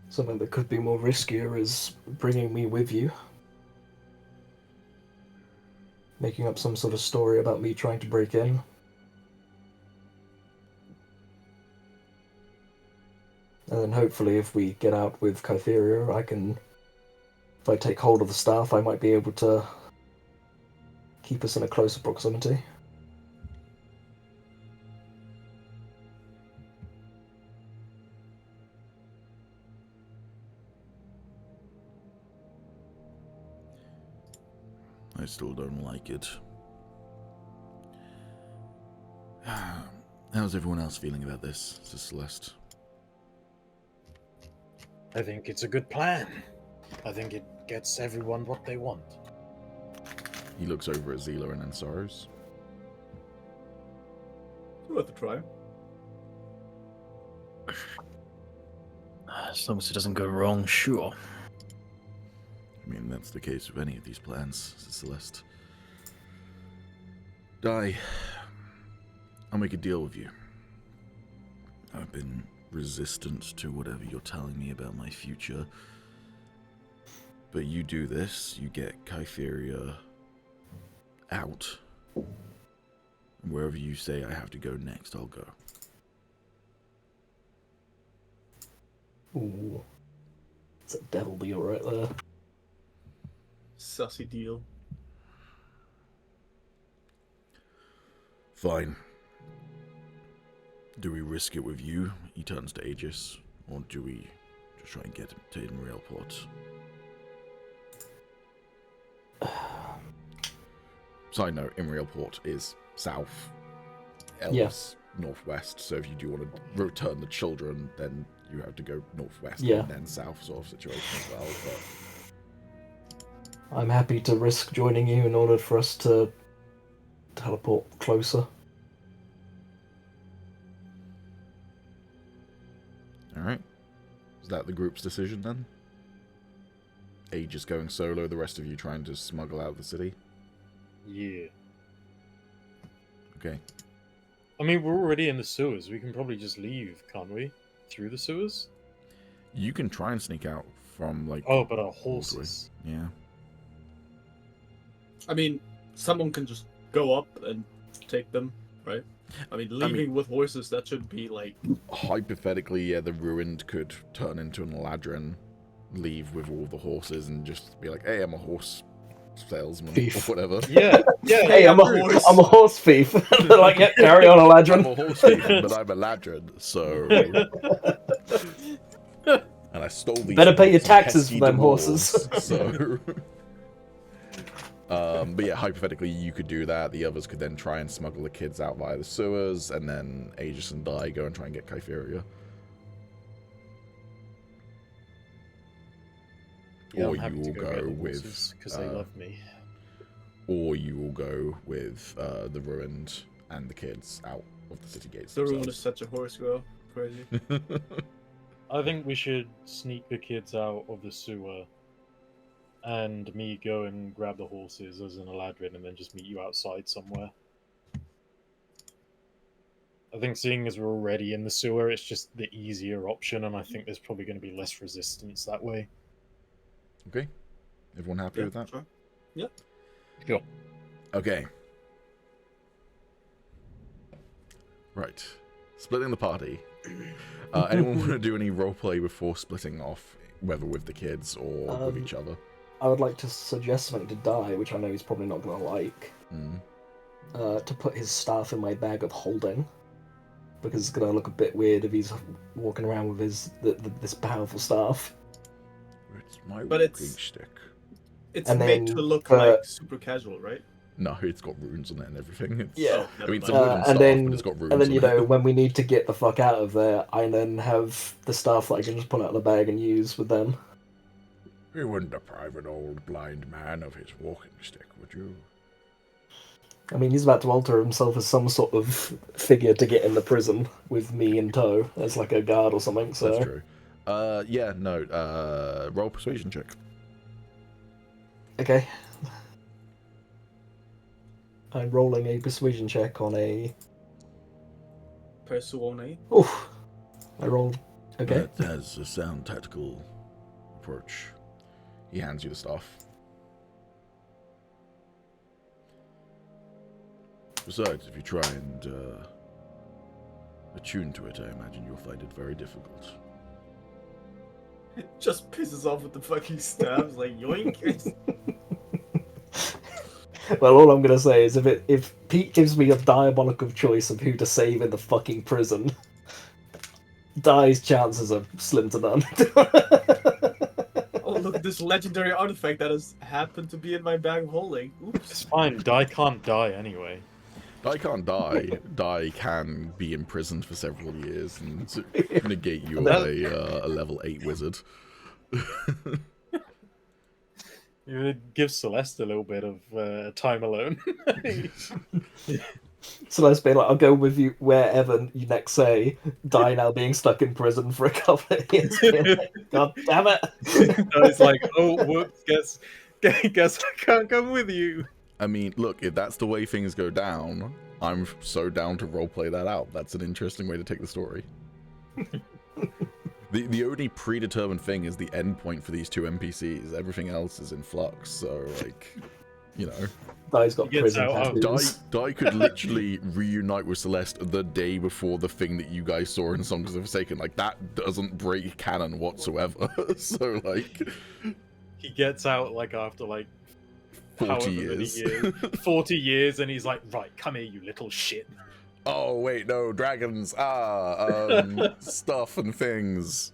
Something that could be more riskier is bringing me with you. Making up some sort of story about me trying to break in. And then hopefully if we get out with Kytheria, if I take hold of the staff, I might be able to keep us in a closer proximity. I still don't like it. How's everyone else feeling about this, Sister Celeste? I think it's a good plan. I think it gets everyone what they want. He looks over at Zila and then Soros. It's worth a try. As long as it doesn't go wrong, sure. I mean, that's the case with any of these plans, Sister Celeste. Die. I'll make a deal with you. I've been resistant to whatever you're telling me about my future. But you do this, you get Kytheria out. And wherever you say I have to go next, I'll go. Ooh. It's a devil deal right there. Sussy deal. Fine. Do we risk it with you? He turns to Aegis, or do we just try and get him to Realport? Side note: in Realport is south, Elves northwest. So if you do want to return the children, then you have to go northwest and then south, sort of situation as well. But I'm happy to risk joining you in order for us to teleport closer. Alright. Is that the group's decision then? Aegis going solo, the rest of you trying to smuggle out of the city? Yeah. Okay. I mean, we're already in the sewers. We can probably just leave, can't we? Through the sewers? You can try and sneak out from, like... Oh, but our horses. Yeah. I mean, someone can just go up and take them, right? I mean, leaving with horses, that should be like... Hypothetically, yeah, the Ruined could turn into an Eladrin, leave with all the horses, and just be like, hey, I'm a horse salesman, Thief. or whatever. Yeah, yeah. Hey, I'm a horse thief. They're like, yeah, carry on, I'm Eladrin. a horse thief, but I'm Eladrin, so... And I stole these... Better pay your from taxes pesky for them Demors, horses. So... but yeah, hypothetically, you could do that. The others could then try and smuggle the kids out via the sewers, and then Aegis and Dai go and try and get Kytheria. Yeah, Or I'm happy you to will go get go the with... horses because they love me. Or you will go with the Ruined and the kids out of the city gates. The Ruin is themselves. such a horse girl. Crazy. I think we should sneak the kids out of the sewer and me go and grab the horses as an Eladrin and then just meet you outside somewhere. I think seeing as we're already in the sewer, it's just the easier option, and I think there's probably going to be less resistance that way. Okay. Everyone happy with that? Sure. Yep. Sure. Okay. Right. Splitting the party. Anyone want to do any roleplay before splitting off, whether with the kids or with each other? I would like to suggest something to Dai, which I know he's probably not going to like. To put his staff in my bag of holding. Because it's going to look a bit weird if he's walking around with his this powerful staff. It's my But walking it's- stick. It's And made then to look for- like super casual, right? No, it's got runes on it and everything. It's, Yeah. I mean, it's a never wooden mind. staff, and then, but it's got runes and then you on it. know, when we need to get the fuck out of there, I then have the staff that I can just pull out of the bag and use with them. You wouldn't deprive an old blind man of his walking stick, would you? I mean, he's about to alter himself as some sort of figure to get in the prison with me in tow, as like a guard or something, so... That's true. Yeah, no, roll persuasion check. Okay. I'm rolling a persuasion check on a... Persuone. Oof. I rolled... Okay. That has a sound tactical approach. He hands you the staff. Besides, if you try and attune to it, I imagine you'll find it very difficult. It just pisses off with the fucking stabs, like yoink. Well, all I'm gonna say is if Pete gives me a diabolical choice of who to save in the fucking prison, Dai's chances are slim to none. Oh, look at this legendary artifact that has happened to be in my bag of holding. It's Oops. fine, Dai can't die anyway. Dai can't die. Dai can be imprisoned for several years and negate you as a level 8 wizard. You would give Celeste a little bit of time alone. So let's be like, I'll go with you wherever you next say. Dai now being stuck in prison for a couple of years. Being like, God damn it! Dai's like, oh, whoops, guess I can't come with you. I mean, look, if that's the way things go down, I'm so down to roleplay that out. That's an interesting way to take the story. The only predetermined thing is the end point for these two NPCs. Everything else is in flux, so, like, you know. Dai's got He gets prison out of- tattoos. Dai could literally reunite with Celeste the day before the thing that you guys saw in Songs of the Forsaken. Like, that doesn't break canon whatsoever. So, like... He gets out, like, after, like, 40 however many years. years. 40 years, and he's like, right, come here, you little shit. Oh wait, no, dragons. Stuff and things.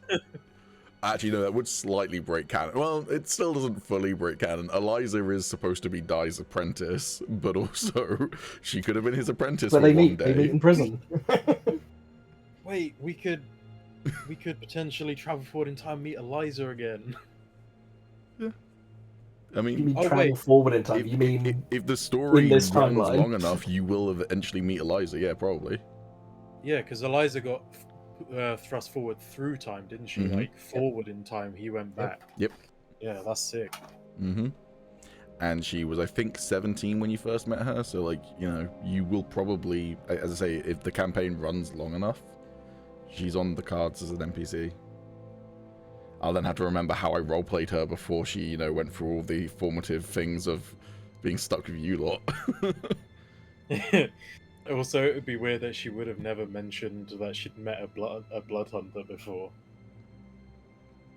Actually, no, that would slightly break canon. Well, it still doesn't fully break canon. Eliza is supposed to be Dai's apprentice, but also she could have been his apprentice But for they one meet. day. They meet in prison. Wait, we could potentially travel forward in time and meet Eliza again. I You mean, mean Oh, travel wait. forward in time? You mean if the story in this runs timeline? long enough, you will eventually meet Eliza. Yeah, probably. Yeah, because Eliza got thrust forward through time, didn't she? Mhm. Like forward in time, he went back. Yep. Yeah, that's sick. Mm-hmm. And she was, I think, 17 when you first met her. So, like, you know, you will probably, as I say, if the campaign runs long enough, she's on the cards as an NPC. I'll then have to remember how I roleplayed her before she, you know, went through all the formative things of being stuck with you lot. Also, it would be weird that she would have never mentioned that she'd met a blood hunter before.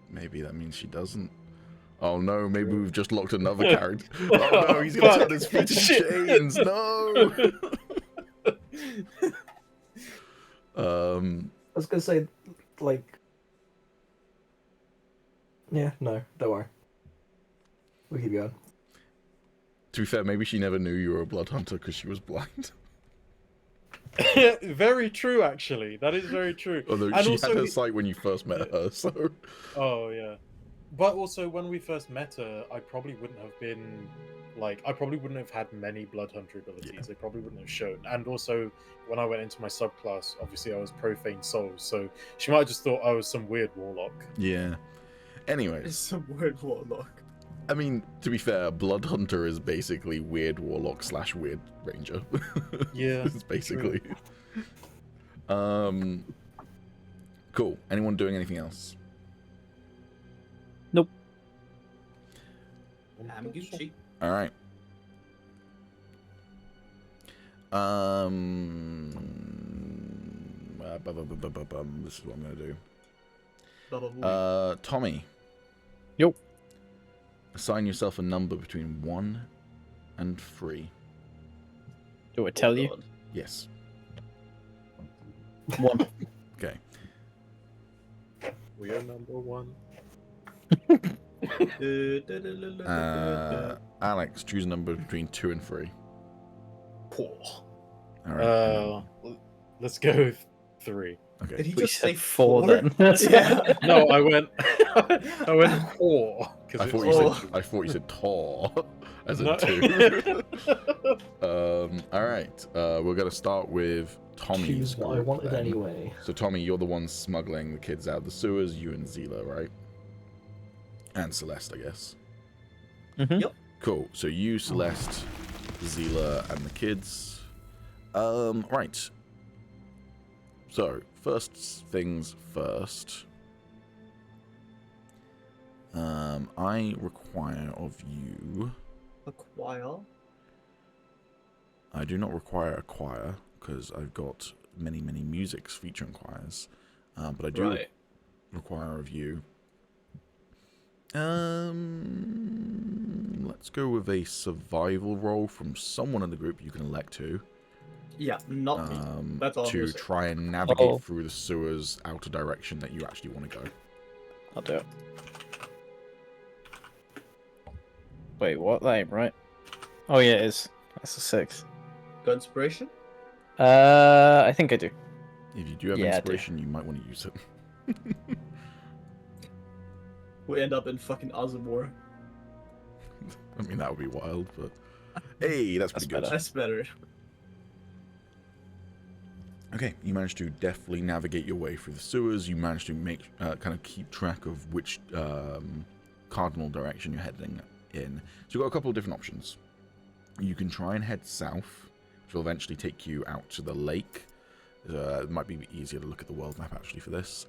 Maybe that means she doesn't. Oh no, maybe we've just locked another character. Oh no, he's gonna Fuck. turn his feet into Shit. chains. No. I was gonna say, like, yeah, no, don't worry. We'll keep going. To be fair, maybe she never knew you were a blood hunter because she was blind. Very true, actually. That is very true. Although And she also had her we- sight when you first met her, so Oh yeah, but also when we first met her, I probably wouldn't have been like I probably wouldn't have had many blood hunter abilities. Yeah. They probably wouldn't have shown. And also when I went into my subclass, obviously I was profane souls, so she might have just thought I was some weird warlock. yeah. It's Anyways, some weird warlock. I mean, to be fair, blood hunter is basically weird warlock / weird ranger. Yeah, It's basically. Cool. Anyone doing anything else? I'm Gucci. All right. This is what I'm gonna do. Tommy. Yo. Assign yourself a number between 1 and 3. Do I tell you? Yes. 1. Okay. We are number one. Alex, choose a number between 2 and 3. Poor. All right. Let's go with 3. Okay. Did he We just say said 4 then. Yeah. No, I went 4 I thought you said Tor as in No. 2. All right. We're gonna start with Tommy's Choose what I group wanted then. anyway. So Tommy, you're the one smuggling the kids out of the sewers. You and Zila, right? And Celeste, I guess. Mhm. Yep. Cool. So you, Celeste, Zila, and the kids. Right. So first things first. I require of you. Acquire. I do not require a choir because I've got many musics featuring choirs, but I do Right. require of you. Let's go with a survival roll from someone in the group you can elect to. Yeah, not me. That's all I'm to gonna say. try and navigate Oh. through the sewers out a direction that you actually want to go. I'll do it. Wait, what? That ain't right. Oh yeah, it is. That's a 6. Got inspiration? I think I do. If you do have Yeah, I do. inspiration, you might want to use it. We end up in fucking Ozamor. I mean, that would be wild, but hey, that's pretty good. better. That's better. Okay, you managed to deftly navigate your way through the sewers. You managed to make kind of keep track of which cardinal direction you're heading in. So you've got a couple of different options. You can try and head south, which will eventually take you out to the lake. It might be easier to look at the world map actually for this.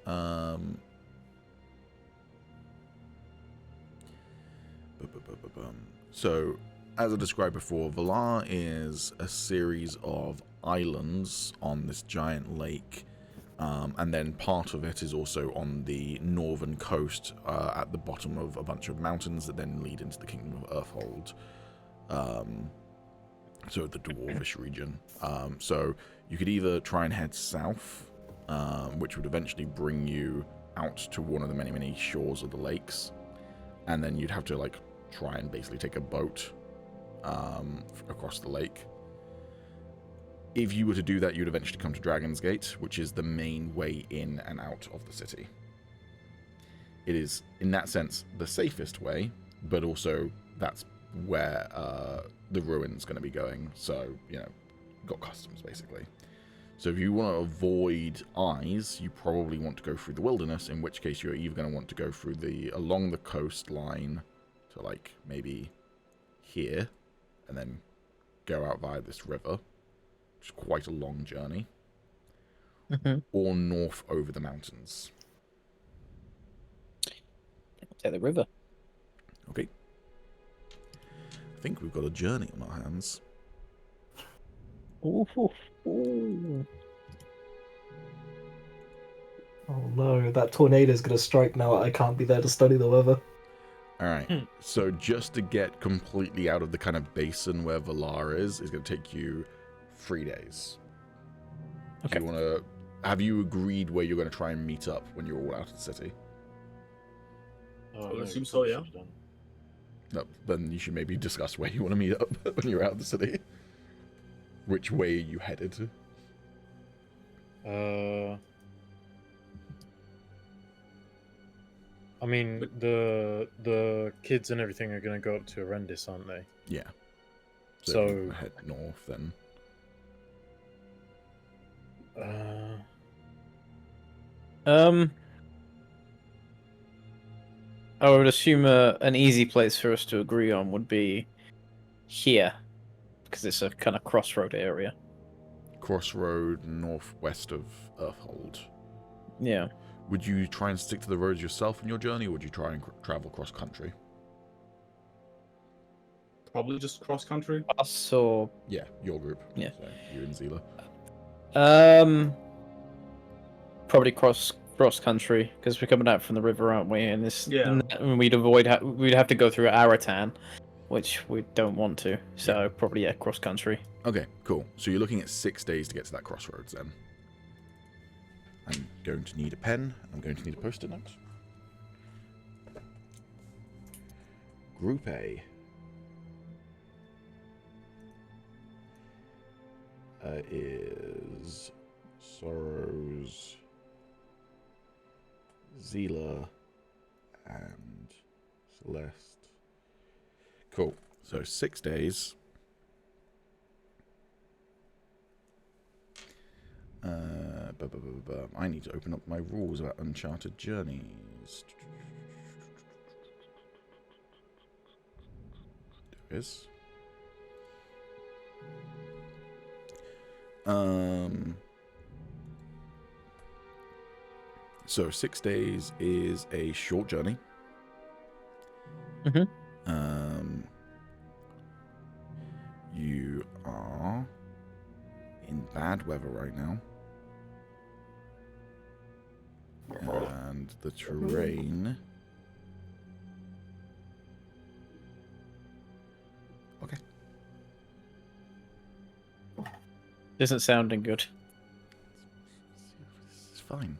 So, as I described before, Valar is a series of islands on this giant lake, and then part of it is also on the northern coast at the bottom of a bunch of mountains that then lead into the Kingdom of Earthhold. So the dwarvish region. So you could either try and head south, which would eventually bring you out to one of the many, many shores of the lakes, and then you'd have to like try and basically take a boat across the lake. If you were to do that, you'd eventually come to Dragon's Gate, which is the main way in and out of the city. It is, in that sense, the safest way, but also that's where the ruin's going to be going. So, you know, got customs, basically. So if you want to avoid eyes, you probably want to go through the wilderness, in which case you're either going to want to go through along the coastline to, like, maybe here, and then go out via this river, which is quite a long journey, or north over the mountains. Take the river. Okay. I think we've got a journey on our hands. Ooh, ooh. Oh no, that tornado's gonna strike now. I can't be there to study the weather. Alright, so just to get completely out of the kind of basin where Valar is going to take you 3 days. Okay. Do you want to... Have you agreed where you're going to try and meet up when you're all out of the city? Oh, I would no, assume we so, yeah. should've done. No, then you should maybe discuss where you want to meet up when you're out of the city. Which way are you headed? I mean, the kids and everything are going to go up to Arendis, aren't they? Yeah. So if you head north then. I would assume an easy place for us to agree on would be here, because it's a kind of crossroad area. Crossroad northwest of Earthhold. Yeah. Would you try and stick to the roads yourself in your journey, or would you try and travel cross country? Probably just cross country. Us or Yeah, your group. Yeah. So you and Zila. probably cross country, because we're coming out from the river, aren't we? And this, Yeah. and we'd we'd have to go through Aratan, which we don't want to. So probably cross country. Okay, cool. So you're looking at 6 days to get to that crossroads then. I'm going to need a pen. I'm going to need a post-it note. Group A. Is Sorrows, Zila, and Celeste. Cool. So 6 days. I need to open up my rules about Uncharted Journeys. There is. So 6 days is a short journey. You are in bad weather right now. And the terrain... Okay. Isn't sounding good. It's fine.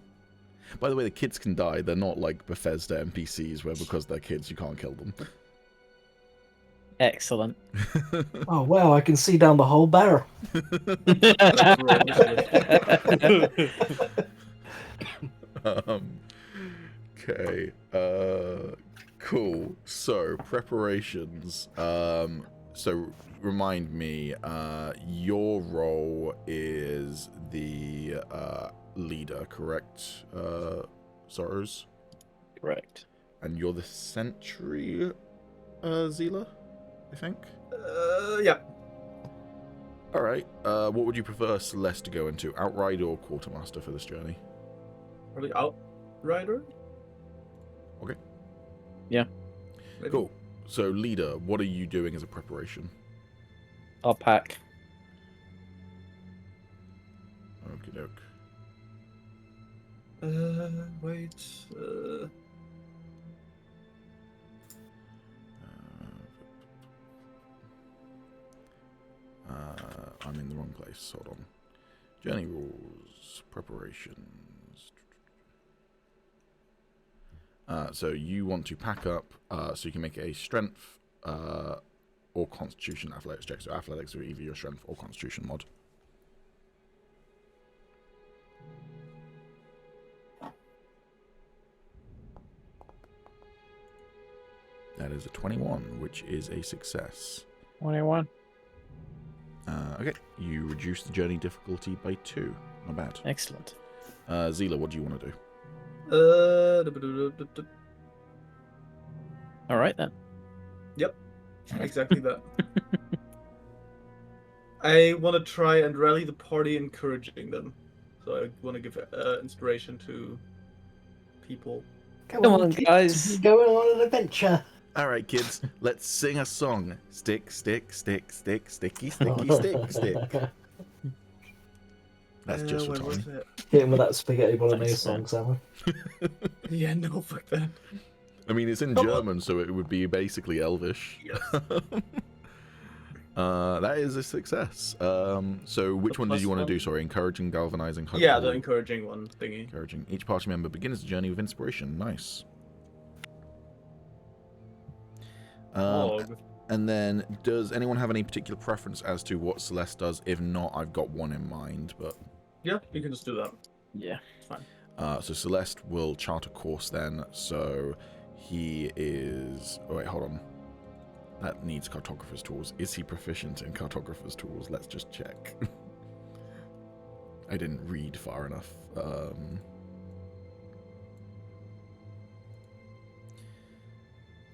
By the way, the kids can die. They're not like Bethesda NPCs where because they're kids you can't kill them. Excellent. Oh wow, I can see down the whole barrel. Okay. Cool. So preparations. So remind me. Your role is the leader, correct? Sorrows. Correct. And you're the sentry, Zila, I think. Yeah. All right. What would you prefer Celeste to go into? Outrider or Quartermaster for this journey? Probably Outrider. Okay. Yeah. Maybe. Cool. So, leader, what are you doing as a preparation? I'll pack. Okie doke. Wait. I'm in the wrong place. Hold on. Journey rules, preparations. So you want to pack up, so you can make a strength or constitution athletics check. So athletics are either your strength or constitution mod. That is a 21, which is a success. 21. Okay, you reduce the journey difficulty by 2. Not bad. Excellent. Zila, what do you want to do? All right then. Exactly that. I want to try and rally the party, encouraging them. So I want to give inspiration to people. Come on, guys. Going on an adventure. All right, kids, let's sing a song. Stick, stick, stick, stick, sticky, sticky, stick, stick. That's just for where Tommy. was it? Hit him with that spaghetti bolognese Thanks, song, Sam. Yeah, no, fuck that. I mean, it's in German, so it would be basically elvish. Yes. That is a success. So which The one did you plus want to do? one. Sorry, encouraging, galvanizing, hope. Yeah, the or encouraging one thingy. encouraging. Each party member begins the journey with inspiration. Nice. Dog. And then, does anyone have any particular preference as to what Celeste does? If not, I've got one in mind. But Yeah, you can just do that. Yeah. It's fine. so Celeste will chart a course then. So he is. Oh wait, hold on. That needs cartographer's tools. Is he proficient in cartographer's tools? Let's just check. I didn't read far enough.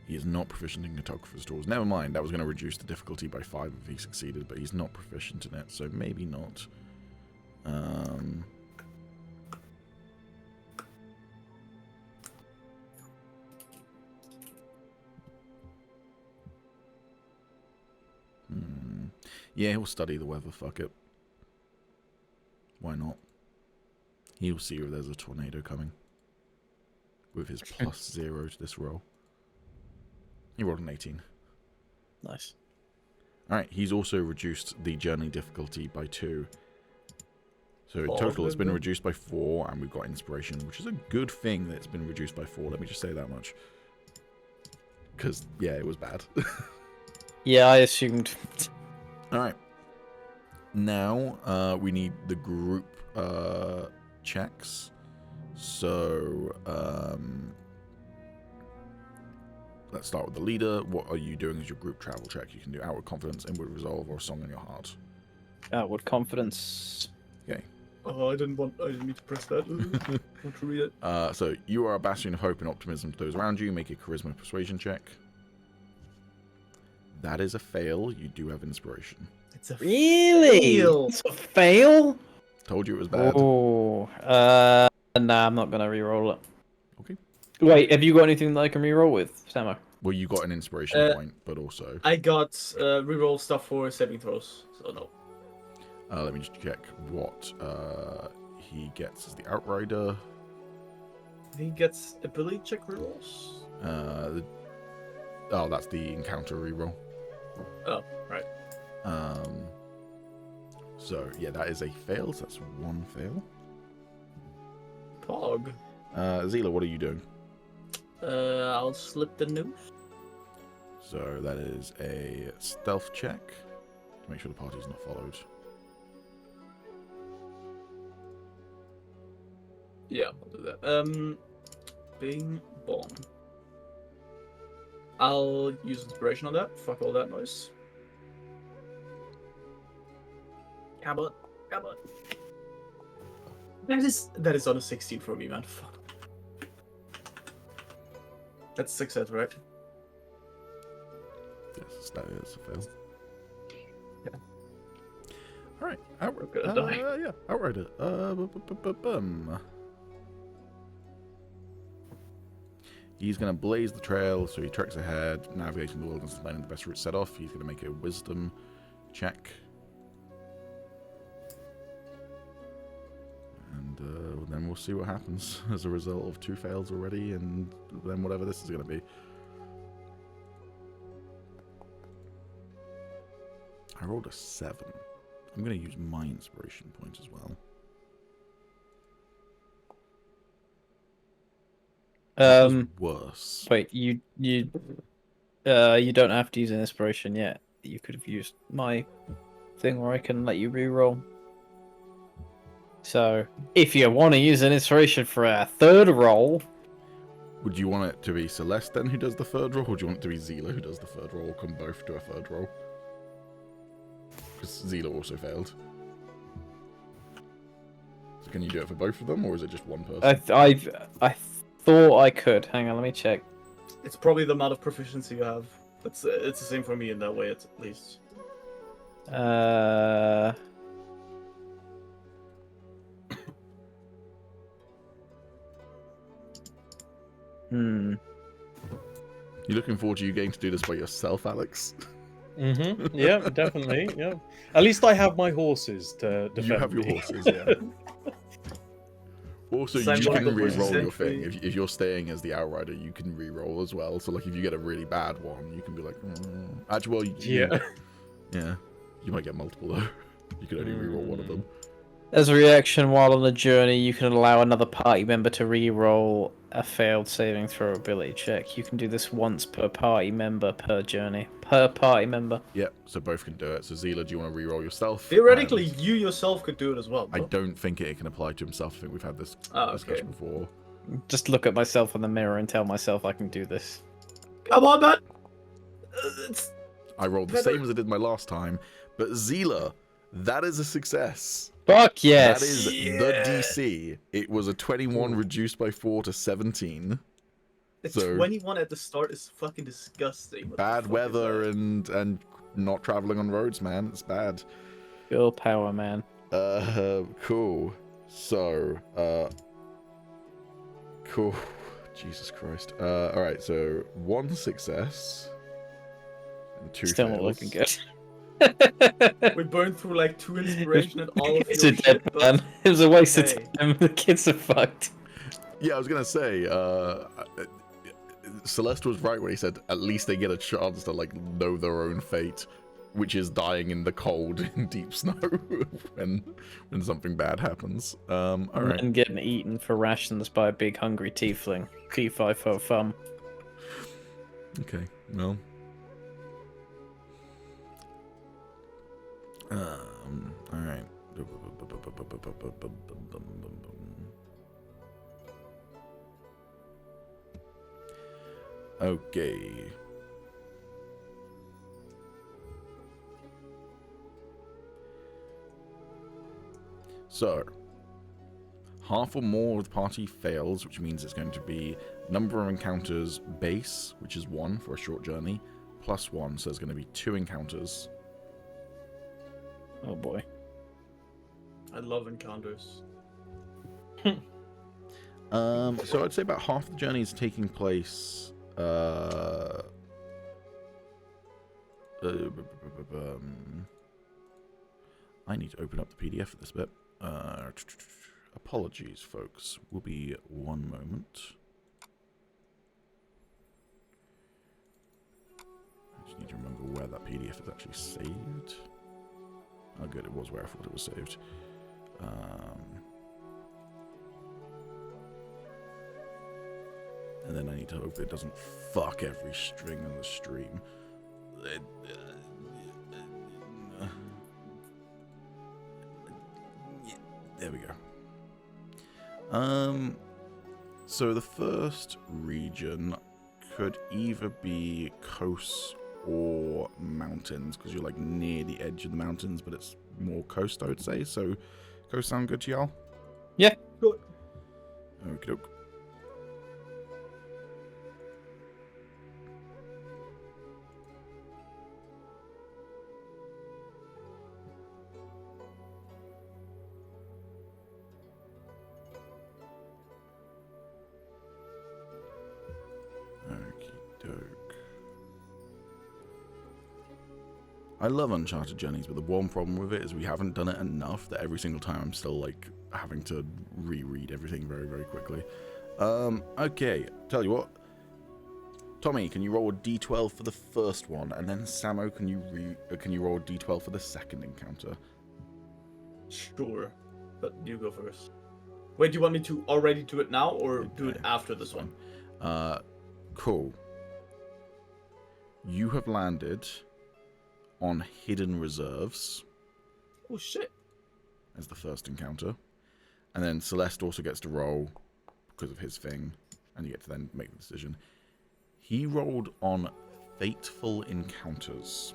He is not proficient in cartographer's tools. Never mind, that was going to reduce the difficulty by 5 if he succeeded, but he's not proficient in it, so maybe not. Yeah, he'll study the weather, fuck it. Why not? He'll see if there's a tornado coming. With his +0 to this roll. He rolled an 18. Nice. Alright, he's also reduced the journey difficulty by 2. So in Oh, total it's been good. reduced by 4, and we've got inspiration, which is a good thing that it's been reduced by 4, let me just say that much. Because, yeah, it was bad. Yeah, I assumed. Alright. Now, we need the group checks. So, let's start with the leader. What are you doing as your group travel check? You can do outward confidence, inward resolve, or song in your heart. Outward confidence. Okay. Oh, I didn't mean to press that. Want to read it? So you are a bastion of hope and optimism to those around you. Make a charisma persuasion check. That is a fail. You do have inspiration. It's a Really? fail. It's a fail? Told you it was bad. Oh. Nah, I'm not gonna re-roll it. Okay. Wait, have you got anything that I can re-roll with, Samo? Well, you got an inspiration point, but also... I got reroll stuff for saving throws, so no. let me just check what he gets as the Outrider. He gets ability check rerolls. Oh, that's the encounter reroll. Oh, right. So, yeah, that is a fail. So that's one fail. Pog. Zila, what are you doing? I'll slip the noose. So that is a stealth check to make sure the party's not followed. Yeah, I'll do that. Bing bong. I'll use inspiration on that. Fuck all that noise. Come on. That is on a 16 for me, man. Fuck. That's success, right? Yes, that is a fail. Yeah. All right. I'm gonna die. Yeah, Outrider. He's going to blaze the trail, so he treks ahead, navigating the wilderness and finding the best route set off. He's going to make a wisdom check. And then we'll see what happens as a result of 2 fails already, and then whatever this is going to be. I rolled a 7. I'm going to use my inspiration point as well. That was worse. Wait, you don't have to use an inspiration yet. You could have used my thing where I can let you reroll. So, if you want to use an inspiration for a third roll, Would you want it to be Celeste then who does the third roll, or do you want it to be Zila who does the third roll, or can both do a third roll? Because Zila also failed. So can you do it for both of them, or is it just one person? I thought I could. Hang on, let me check. It's probably the amount of proficiency you have. It's the same for me in that way, at least. Hmm. You looking forward to you getting to do this by yourself, Alex? Mm-hmm. Yeah, definitely. Yeah. At least I have my horses to defend. You have your me. horses, yeah. Also, Same you like can the re-roll British your thing. century. If you're staying as the Outrider, you can re-roll as well. So, like, if you get a really bad one, you can be like, actually, well, yeah. You might get multiple, though. You can only re-roll one of them. As a reaction while on the journey, you can allow another party member to re-roll a failed saving throw ability check. You can do this once per party member per journey. Per party member. Yeah, so both can do it. So, Zila, do you want to re-roll yourself? Theoretically, And you yourself could do it as well. I bro. don't think it can apply to himself. I think we've had this Oh, discussion okay. before. Just look at myself in the mirror and tell myself I can do this. Come on, man! It's... I rolled the same as I did my last time, but Zila, that is a success. Fuck yes! That is the DC. It was a 21 reduced by 4 to 17. It's So- 21 at the start is fucking disgusting. What the Bad fuck is weather that? and not traveling on roads, man. It's bad. Girl power, man. Cool. So, cool. Jesus Christ. All right. So 1 success and 2 Still fails. not looking good. We burned through like 2 inspiration and all of It's your a dead shit, man. but... It was a waste Hey. of time. The kids are fucked. Yeah, I was gonna say. Celeste was right when he said at least they get a chance to like know their own fate, which is dying in the cold in deep snow when something bad happens. All right. And getting eaten for rations by a big hungry tiefling. P5 for fun. Okay. Well. All right. Okay. So, half or more of the party fails, which means it's going to be number of encounters base, which is 1 for a short journey, plus 1, so there's going to be 2 encounters. Oh boy. I love encounters. So I'd say about half the journey is taking place. I need to open up the PDF for this bit. Apologies, folks. Will be 1 moment. I just need to remember where that PDF is actually saved. Oh, good. It was where I thought it was saved. And then I need to hope it doesn't fuck every string on the stream. There we go. So the first region could either be coast or mountains, because you're like near the edge of the mountains, but it's more coast, I would say. So, coast sound good to y'all? Yeah. Good. Okie doke. I love Uncharted Journeys, but the one problem with it is we haven't done it enough that every single time I'm still like having to reread everything very, very quickly. Okay, tell you what. Tommy, can you roll a d12 for the first one, and then Samo, can you roll a d12 for the second encounter? Sure, but you go first. Wait, do you want me to already do it now, or do it after this one? Cool. You have landed on hidden reserves Oh shit! as the first encounter, and then Celeste also gets to roll because of his thing, and you get to then make the decision. He rolled on fateful encounters.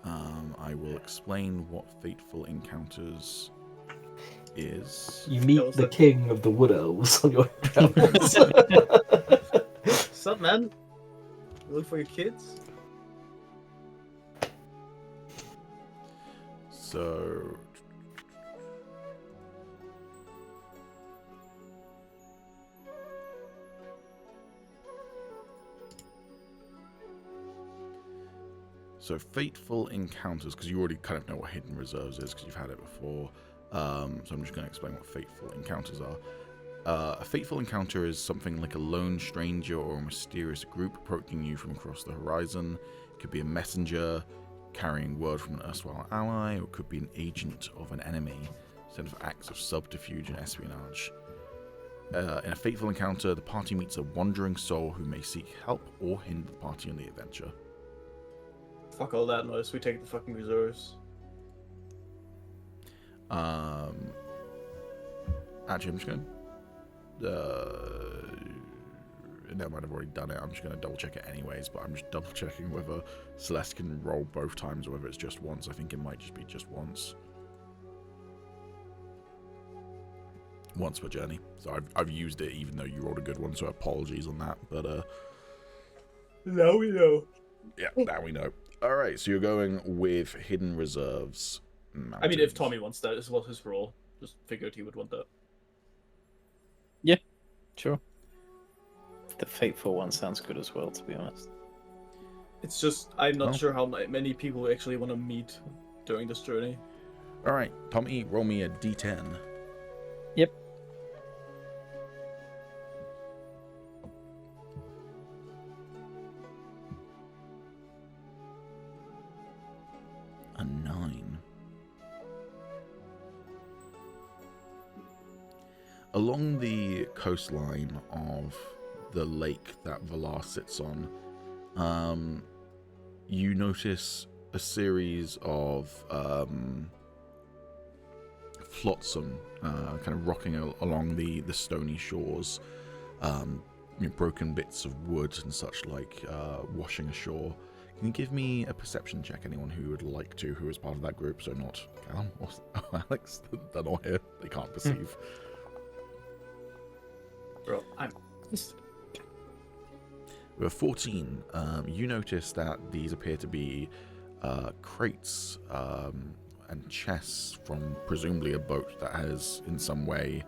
I will explain what fateful encounters is. You meet the king of the wood elves on your travels. What's up, man? You look for your kids? So, fateful encounters, because you already kind of know what hidden reserves is because you've had it before. So I'm just going to explain what fateful encounters are. A fateful encounter is something like a lone stranger or a mysterious group approaching you from across the horizon. It could be a messenger carrying word from an erstwhile ally, or it could be an agent of an enemy, sent for acts of subterfuge and espionage. In a fateful encounter, the party meets a wandering soul who may seek help or hinder the party on the adventure. Fuck all that noise. We take the fucking reserves. Actually, I'm just going to... Never mind, I've already done it. I'm just going to double check it anyways, but I'm just double checking whether Celeste can roll both times or whether it's just once. I think it might just be just once. Once per journey. So I've used it even though you rolled a good one, so apologies on that. But now we know. Yeah, now we know. Alright, so you're going with hidden reserves. Mountains. I mean, if Tommy wants that, this was his role. Just figured he would want that. Sure. The fateful one sounds good as well, to be honest. It's just, I'm not sure how many people actually want to meet during this journey. Alright, Tommy, roll me a d10. Yep. A 9. Along the coastline of the lake that Valar sits on, you notice a series of flotsam kind of rocking along the stony shores, broken bits of wood and such like washing ashore. Can you give me a perception check, anyone who would like to, who is part of that group, so not Callum or Alex? They're not here. They can't perceive. Bro, I'm... With 14, you notice that these appear to be crates and chests from presumably a boat that has in some way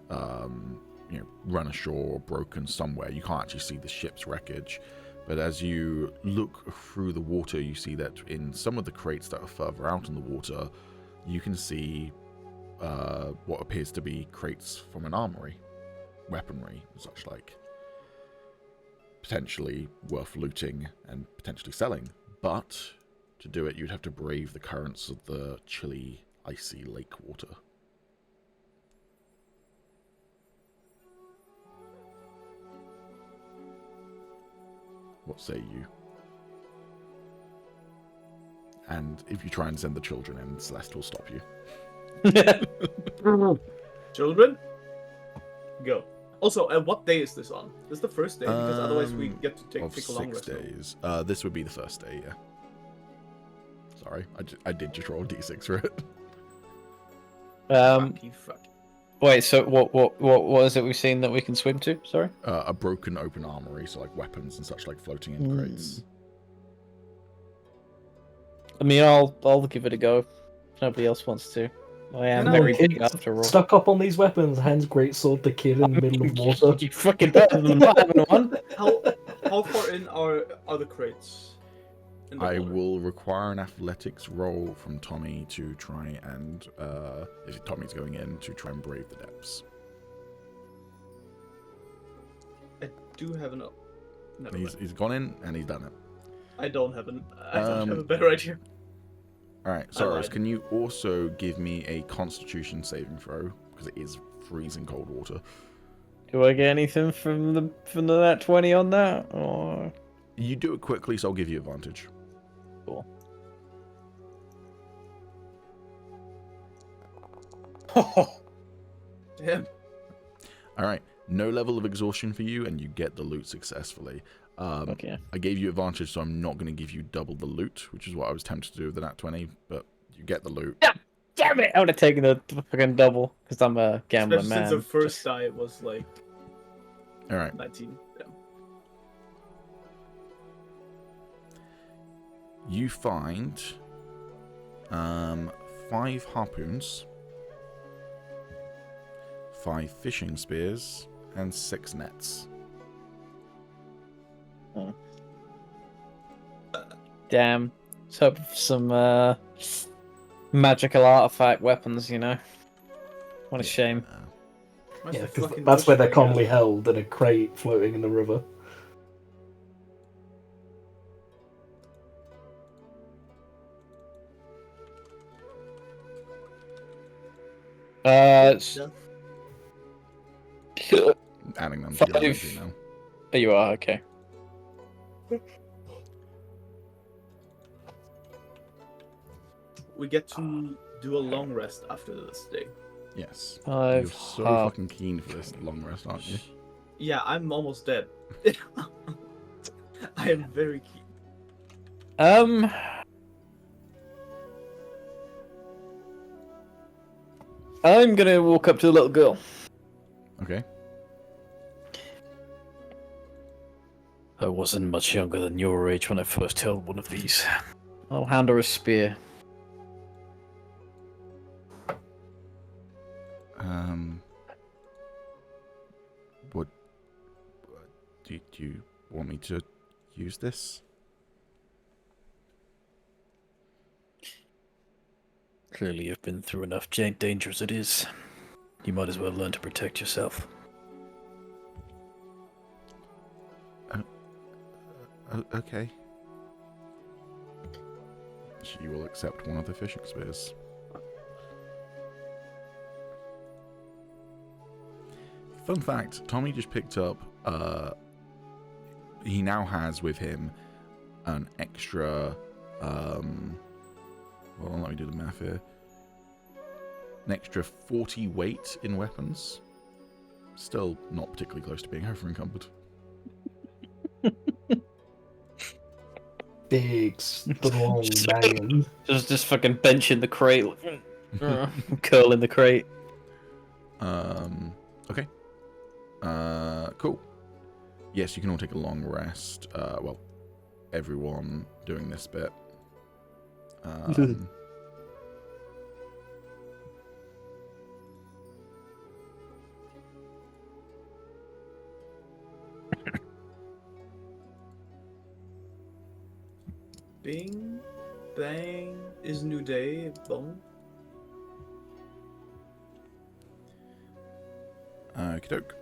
run ashore or broken somewhere. You can't actually see the ship's wreckage. But as you look through the water, you see that in some of the crates that are further out in the water, you can see what appears to be crates from an armory, weaponry, and such like. Potentially worth looting and potentially selling. But to do it, you'd have to brave the currents of the chilly, icy lake water. What say you? And if you try and send the children in, Celeste will stop you. Children? Go. Also, what day is this on? This is the first day, because otherwise we get to take a long rest. 6 days. This would be the first day, yeah. Sorry, I did just roll a d6 for it. Fuck. Wait, so what is it we've seen that we can swim to? Sorry? A broken open armory, so like weapons and such like floating in crates. I mean, I'll give it a go. If nobody else wants to. I am very big after all. Stuck up on these weapons, hands greatsword, the kid in the middle of water. You fucking better than not having one. How far in are the crates? I will require an athletics roll from Tommy to try and, if Tommy's going in, to try and brave the depths. do have an. Never mind. He's gone in and he's done it. I don't have a better idea. All right, I Soros, lied. can you also give me a Constitution saving throw because it is freezing cold water? Do I get anything from the nat 20 on that? Or You do it quickly, so I'll give you advantage. cool. Damn. All right, no level of exhaustion for you, and you get the loot successfully. Okay. I gave you advantage, so I'm not going to give you double the loot, which is what I was tempted to do with the nat 20, but you get the loot. Yeah. Damn it! I would have taken the fucking double because I'm a gambler Especially man. since the first Just- die was like All right, 19. Yeah. you find 5 harpoons, 5 fishing spears, and 6 nets. Damn. Let's hope for some magical artifact weapons, you know. What a shame. Where's Yeah, the because fucking that's where they're bushwhacker? commonly held in a crate floating in the river. It's- Adding them to your 5. inventory now. There you are. Okay. We get to do a long rest after this day. Yes. 5. You're so harp- fucking keen for this long rest, aren't you? Yeah, I'm almost dead. I am very keen. I'm gonna walk up to the little girl. Okay. I wasn't much younger than your age when I first held one of these. I'll hand her a spear. What do you want me to use this? Clearly, you've been through enough danger as it is. You might as well learn to protect yourself. Okay. She will accept one of the fishing spears. Fun fact, Tommy just picked up, he now has with him an extra, hold on, let me do the math here. An extra 40 weight in weapons. Still not particularly close to being over-encumbered. Big, strong banging. Just fucking bench in the crate. Curl in the crate. Okay. Cool. Yes, you can all take a long rest. Well, everyone doing this bit. Bing, bang, is new day, bone. Okey-doke.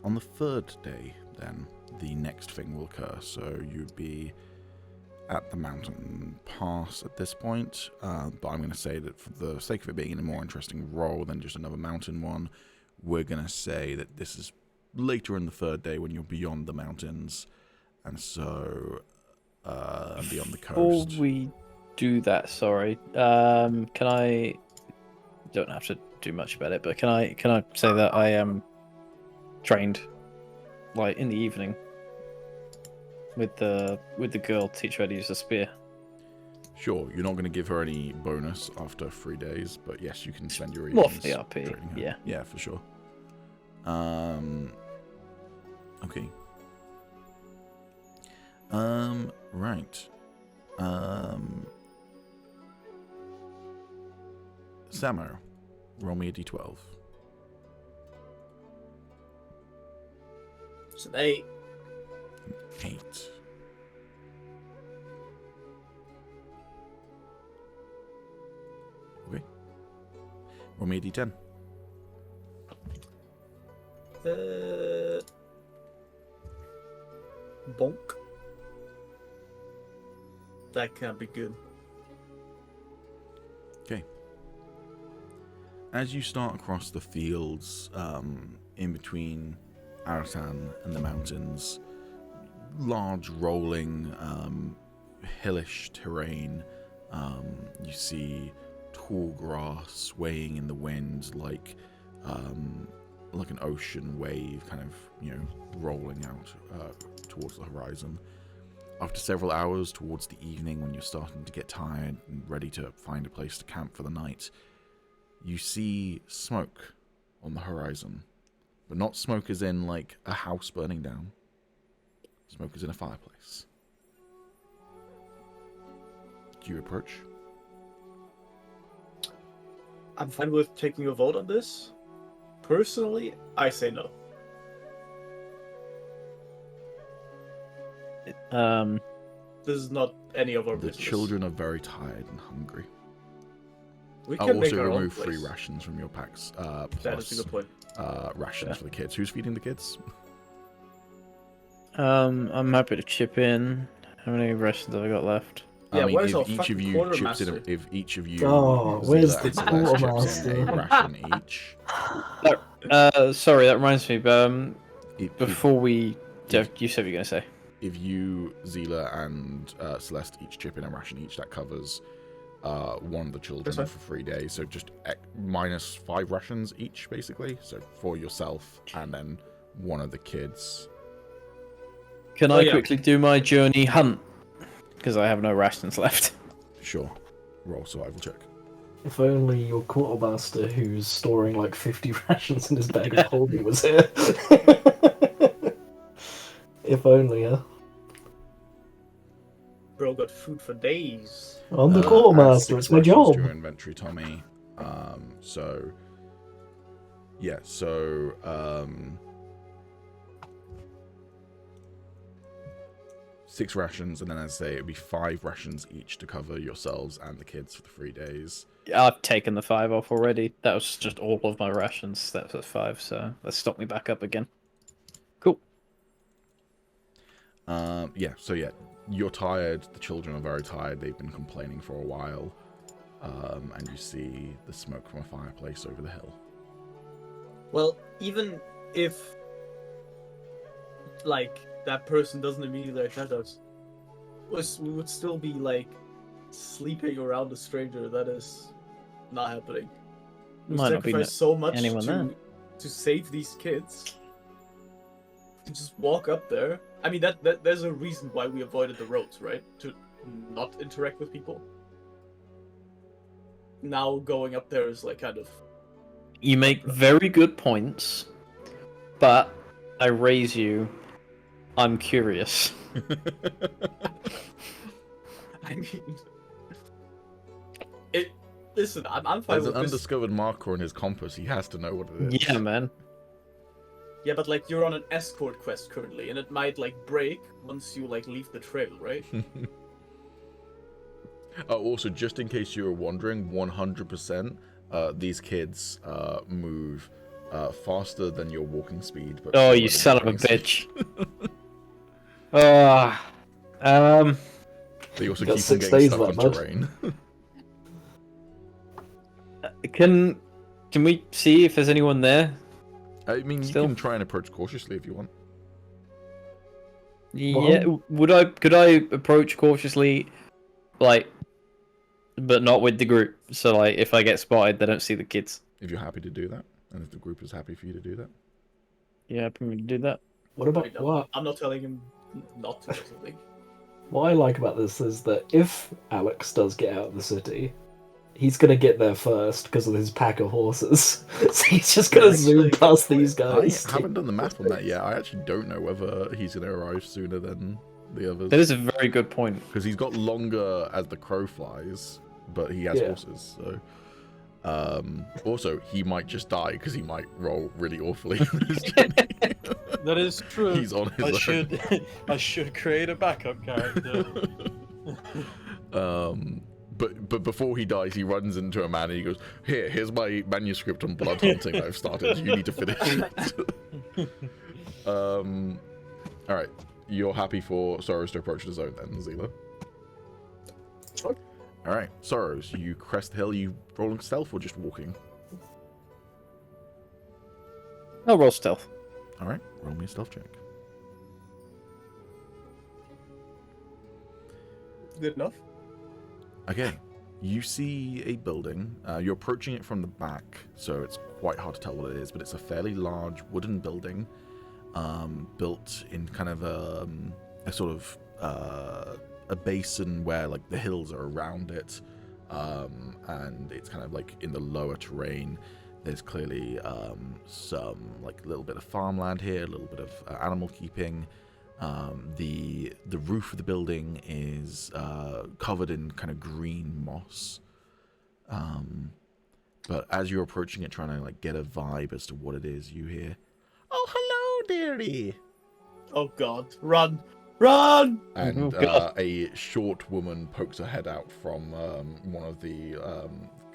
On the 3rd day, then, the next thing will occur. So you'd be at the mountain pass at this point, but I'm going to say that for the sake of it being in a more interesting role than just another mountain one, we're going to say that this is later in the 3rd day when you're beyond the mountains, and so beyond the Before coast. we do that, sorry, can I? Don't have to do much about it, but can I say that I am trained, like in the evening, with the girl, teach her how to use the spear. Sure, you're not going to give her any bonus after 3 days, but yes, you can spend your More evenings for the RP, training her. yeah. Yeah, for sure. Okay. Right. Samo, roll me a d12. It's an 8. 8. Okay. Roll me a d10. Bonk. That can't be good. Okay. As you start across the fields, in between Aratan and the mountains, large rolling, hillish terrain, you see tall grass swaying in the wind like an ocean wave, kind of, rolling out towards the horizon. After several hours, towards the evening, when you're starting to get tired and ready to find a place to camp for the night, you see smoke on the horizon. But not smoke as in, like, a house burning down. Smoke as in a fireplace. Do you approach? I'm fine with taking a vote on this. Personally, I say no. This is not any of our The business. children are very tired and hungry. We I'll can make also our own remove place. 3 rations from your packs. That Plus, is a good point. rations for the kids. Who's feeding the kids? I'm happy to chip in. How many rations have I got left? Yeah, where's our if each fucking of you chips in, quartermaster? if each of you, Oh, where's Zila the and Celeste chips in a quartermaster? ration each. Sorry, that reminds me. But If, before we, you said you were gonna say. if you, Zila, and Celeste each chip in a ration each, that covers one of the children That's fine. for 3 days. So just minus 5 rations each, basically. So for yourself and then one of the kids. Can Oh, I yeah. quickly do my journey hunt? Because I have no rations left. Sure. Roll survival check. If only your quartermaster, who's storing like 50 rations in his bag of holding, was here. If only, huh? Bro got food for days. I'm the Add quartermaster, 6 it's my rations job. to your inventory, Tommy. So 6 rations, and then as I say, it'd be 5 rations each to cover yourselves and the kids for the 3 days. I've taken the 5 off already. That was just all of my rations. That was at 5, so let's stock me back up again. Cool. You're tired. The children are very tired. They've been complaining for a while. And you see the smoke from a fireplace over the hill. Well, even if like that person doesn't immediately attack us, we would still be like sleeping around a stranger. That is not happening. We Might not be sacrifice so much anyone there. to save these kids. To just walk up there. I mean, that there's a reason why we avoided the roads, right? To not interact with people. Now going up there is like kind of. You make very good points, but I raise you. I'm curious. I mean, it. Listen, I'm fine There's with an this. undiscovered marker on his compass. He has to know what it is. Yeah, man. Yeah, but like you're on an escort quest currently, and it might like break once you like leave the trail, right? Also, just in case you were wondering, 100%, these kids move faster than your walking speed. But Oh, slower you than son your of a running bitch. speed. They also Got keep on 6 getting days stuck left, on bud. terrain. Can we see if there's anyone there? I mean, Still? you can try and approach cautiously if you want. Yeah. Could I approach cautiously, like, but not with the group? So like, if I get spotted, they don't see the kids. If you're happy to do that, and if the group is happy for you to do that. Yeah, I'm going to do that. What about what? I'm not telling him not to or something. What I like about this is that if Alex does get out of the city, he's gonna get there first because of his pack of horses. So he's just gonna zoom Actually, past these I guys. haven't done the math on that yet. I actually don't know whether he's going to arrive sooner than the others. That is a very good point. Because he's got longer as the crow flies, but he has Yeah. horses, so... also, he might just die because he might roll really awfully on his journey. That is true. He's on his own. I should create a backup character. But before he dies, he runs into a man and he goes, here's my manuscript on blood hunting I've started. You need to finish it. All right. You're happy for Soros to approach the zone then, Zila? Sure. All right, Soros, you crest the hill. You rolling stealth or just walking? I'll roll stealth. All right, roll me a stealth check. Good enough. Okay, you see a building. You're approaching it from the back, so it's quite hard to tell what it is, but it's a fairly large wooden building, built in kind of a sort of a basin where like the hills are around it, and it's kind of like in the lower terrain. There's clearly some like a little bit of farmland here, a little bit of animal keeping. The roof of the building is covered in kind of green moss. But as you're approaching it, trying to like get a vibe as to what it is, you hear, "Oh, hello, dearie!" Oh God, run, run! And God. a short woman pokes her head out from one of the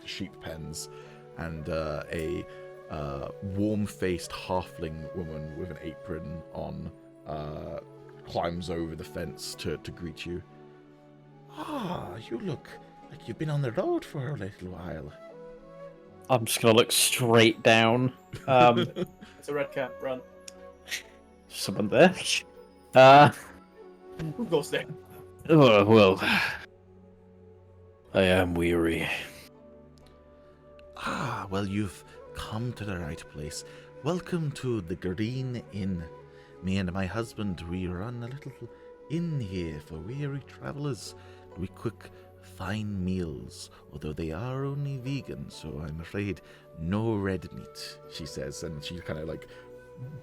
sheep pens, and a warm-faced halfling woman with an apron on climbs over the fence to greet you. "Ah, you look like you've been on the road for a little while." I'm just gonna look straight down. It's a red cap, run. Someone there. Who goes there? Oh, well, I am weary. "Ah, well, you've come to the right place. Welcome to the Green Inn. Me and my husband, we run a little inn here for weary travelers. We cook fine meals, although they are only vegan, so I'm afraid no red meat," she says, and she kind of like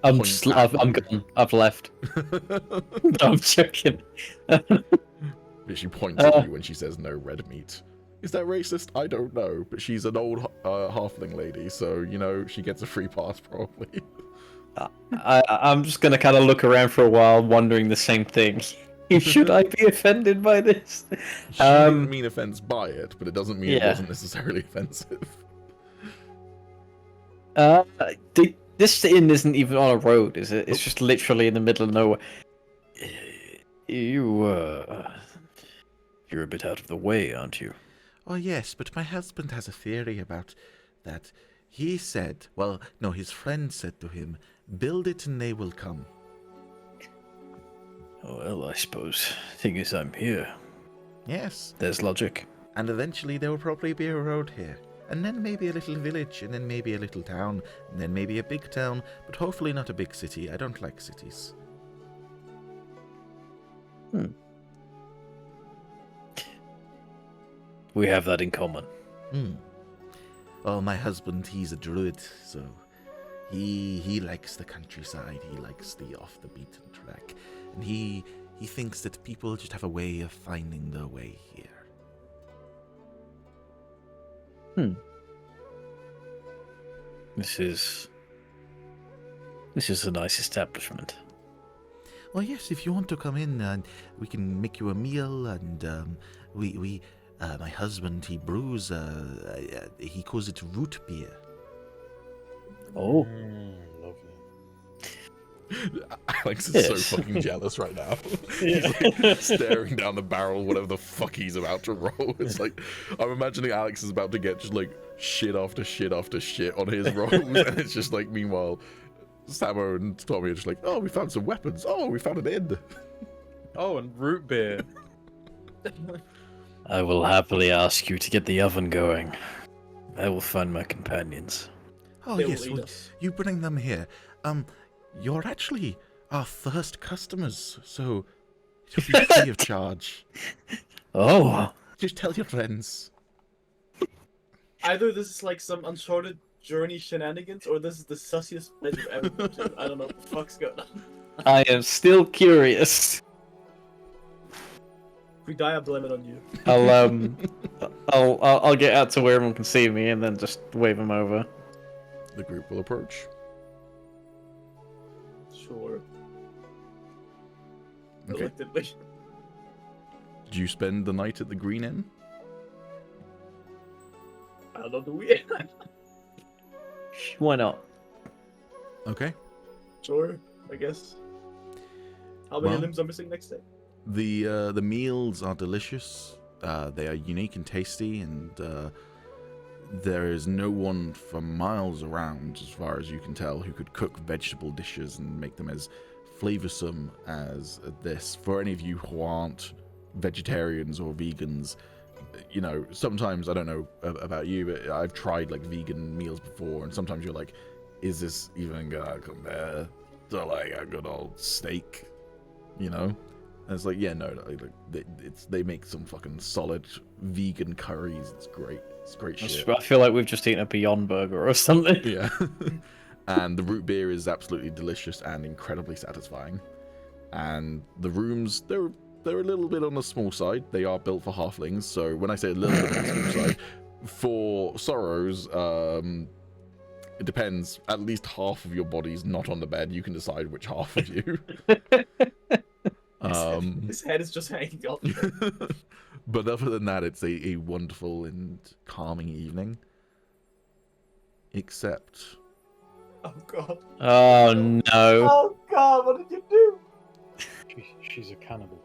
I'm points at I'm you. gone. I've left. I'm joking. But she points at you when she says no red meat. Is that racist? I don't know, but she's an old halfling lady, so, you know, she gets a free pass probably. I'm just gonna kind of look around for a while, wondering the same thing. Should I be offended by this? She didn't mean offense by it, but it doesn't mean it yeah. wasn't necessarily offensive. This inn isn't even on a road, is it? It's just literally in the middle of nowhere. You're a bit out of the way, aren't you? Oh, yes, but my husband has a theory about that. He said, well, no, his friend said to him, "Build it and they will come." Well, I suppose. Thing is, I'm here. Yes, There's logic. and eventually there will probably be a road here. And then maybe a little village, and then maybe a little town, and then maybe a big town, but hopefully not a big city. I don't like cities. We have that in common. Oh, my husband, he's a druid, so he likes the countryside. He likes the off the beaten track, and he thinks that people just have a way of finding their way here. This is a nice establishment. Well, yes, if you want to come in, we can make you a meal, and my husband, he brews, he calls it root beer. Oh. Lovely. Alex is Yes. so fucking jealous right now. He's like staring down the barrel, whatever the fuck he's about to roll. It's like, I'm imagining Alex is about to get just like shit after shit after shit on his rolls, and it's just like, meanwhile, Samo and Tommy are just like, "Oh, we found some weapons. Oh, we found an inn." Oh, and root beer. I will happily ask you to get the oven going. I will find my companions. Oh, They will yes, eat well, us. you bring them here. You're actually our first customers, so it'll be free of charge. Oh, Just tell your friends. Either this is like some Uncharted Journey shenanigans, or this is the sussiest place you've ever been to. I don't know what the fuck's going on. I am still curious. If we die, I blame it on you. I'll get out to where everyone can see me and then just wave them over. The group will approach. Sure. Okay. Reluctantly. Did you spend the night at the Green Inn? I don't know, do we? Why not? Okay. Sure, I guess. How many Well- limbs are missing next day? The meals are delicious. They are unique and tasty, and there is no one for miles around, as far as you can tell, who could cook vegetable dishes and make them as flavoursome as this. For any of you who aren't vegetarians or vegans, you know, sometimes, I don't know about you, but I've tried like vegan meals before, and sometimes you're like, is this even gonna compare to like a good old steak? You know? And it's like, yeah, no, they make some fucking solid vegan curries. It's great. It's great shit. I feel like we've just eaten a Beyond Burger or something. Yeah. And the root beer is absolutely delicious and incredibly satisfying. And the rooms, they're a little bit on the small side. They are built for halflings, so when I say a little bit on the small side, for Sorrows, it depends. At least half of your body's not on the bed. You can decide which half of you. His head is just hanging off. But other than that, it's a wonderful and calming evening. Except... Oh god. Oh no. Oh god, what did you do? She's a cannibal.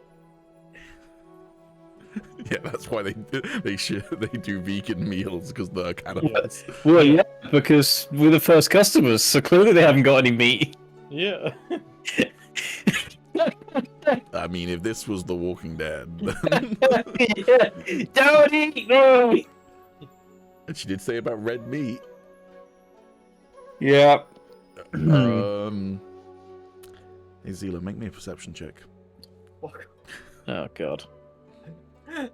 Yeah, that's why they do vegan meals, because they're cannibals. Well, yeah, because we're the first customers, so clearly they haven't got any meat. Yeah. I mean, if this was The Walking Dead, then... Yeah. Don't eat me! And she did say about red meat. Yeah. Hey, Zila, make me a perception check. Fuck. Oh god.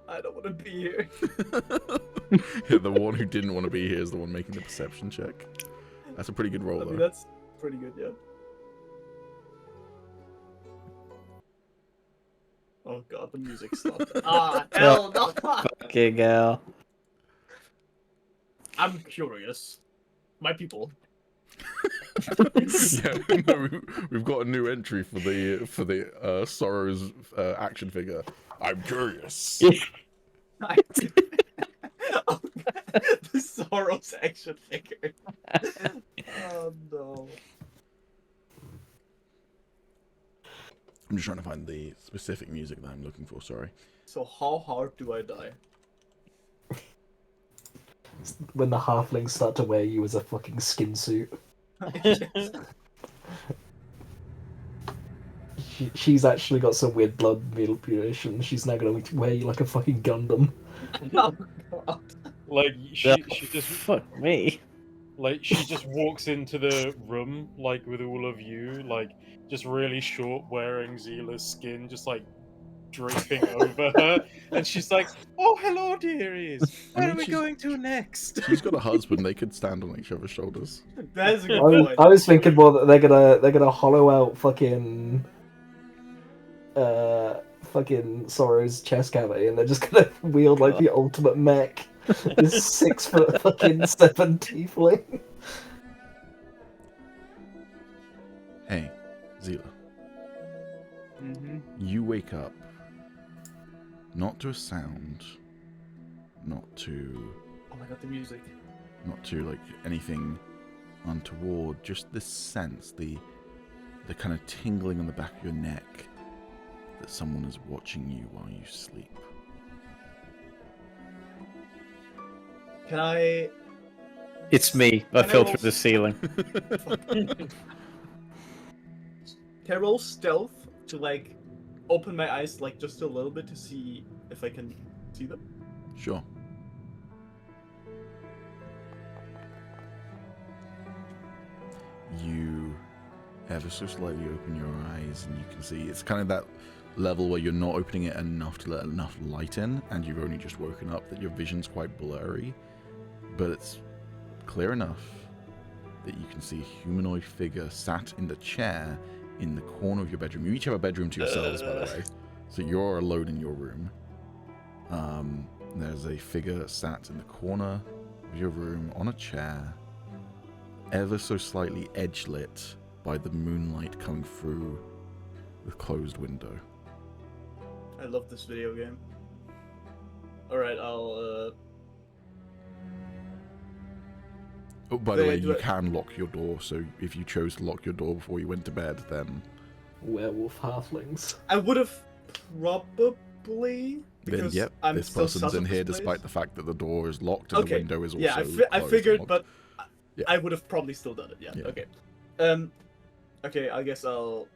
I don't want to be here. Yeah, the one who didn't want to be here is the one making the perception check. That's a pretty good roll, I mean, though. that's pretty good, yeah. Oh god, the music stopped. Ah, hell no! Fucking hell. I'm curious. My people. Yeah, no, we've got a new entry for the Sorrows action figure. I'm curious. Oh, the Sorrows action figure. Oh no. I'm just trying to find the specific music that I'm looking for. Sorry. So how hard do I die? When the halflings start to wear you as a fucking skin suit. She's actually got some weird blood manipulation. She's now gonna wear you like a fucking Gundam. Oh god. Like she just Fuck me. like she just walks into the room like with all of you, like just really short, wearing Zila's skin, just like draping over her, and she's like, "Oh, hello, dearies. Where are we going to next?" She's got a husband. They could stand on each other's shoulders. That is a good point. I was thinking more that they're gonna hollow out fucking Sorrow's chest cavity, and they're just gonna wield like the ultimate mech. This 6 foot fucking 7 tiefling. Hey, Zila. Mm-hmm. You wake up. Not to a sound. Not to Oh my god, the music. like anything untoward. Just this sense, the kind of tingling on the back of your neck that someone is watching you while you sleep. Can I... It's me. I Can I fell roll through the ceiling. Can I roll stealth to like open my eyes like just a little bit to see if I can see them? Sure. You ever so slightly open your eyes and you can see it's kind of that level where you're not opening it enough to let enough light in, and you've only just woken up, that your vision's quite blurry, but it's clear enough that you can see a humanoid figure sat in the chair in the corner of your bedroom. You each have a bedroom to yourselves, by the way, so you're alone in your room. There's a figure sat in the corner of your room on a chair, ever so slightly edge-lit by the moonlight coming through the closed window. I love this video game. Alright, I'll Oh, by the Do I- way, do you I- can lock your door, so if you chose to lock your door before you went to bed, then Werewolf halflings. I would have probably because yep, I'm this still person's sus in of here this despite place. the fact that the door is locked and the Okay. window is also Yeah, I closed figured, and but locked. Yeah. I would have probably still done it. Yeah. Yeah. Okay. Okay. I guess I'll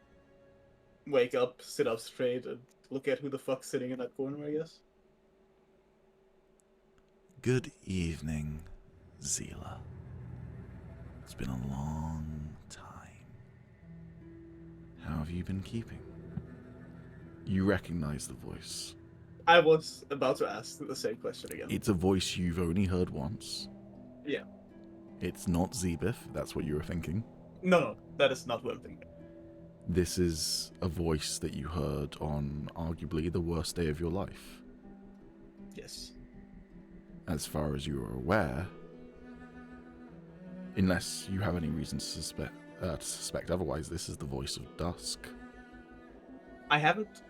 wake up, sit up straight, and look at who the fuck's sitting in that corner. I guess. Good evening, Zila. It's been a long time. How have you been keeping? You recognize the voice. I was about to ask the same question again. It's a voice you've only heard once. Yeah. It's not Zebeth, if that's what you were thinking. No, that is not what I'm thinking. This is a voice that you heard on arguably the worst day of your life. Yes. As far as you are aware, unless you have any reason to suspect otherwise, this is the voice of Dusk. I haven't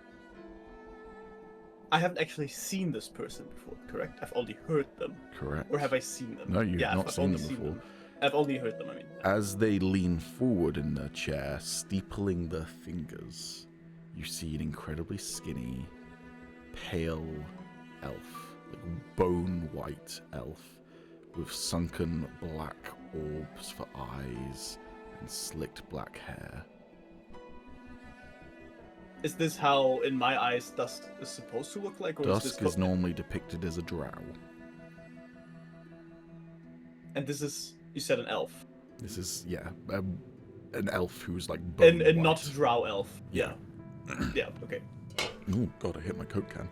actually seen this person before, correct? I've only heard them. Correct. Or have I seen them? No, you've yeah, not I've seen only them before. I've only heard them, I mean. As they lean forward in their chair, steepling their fingers, you see an incredibly skinny, pale elf, like bone-white elf, with sunken black orbs for eyes and slicked black hair. Is this how, in my eyes, Dusk is supposed to look like? Or Dusk is is normally depicted as a drow. And this is, you said an elf. This is, an elf who's like bone And not white. drow elf. Yeah. Yeah, okay. Oh god, I hit my Coke can.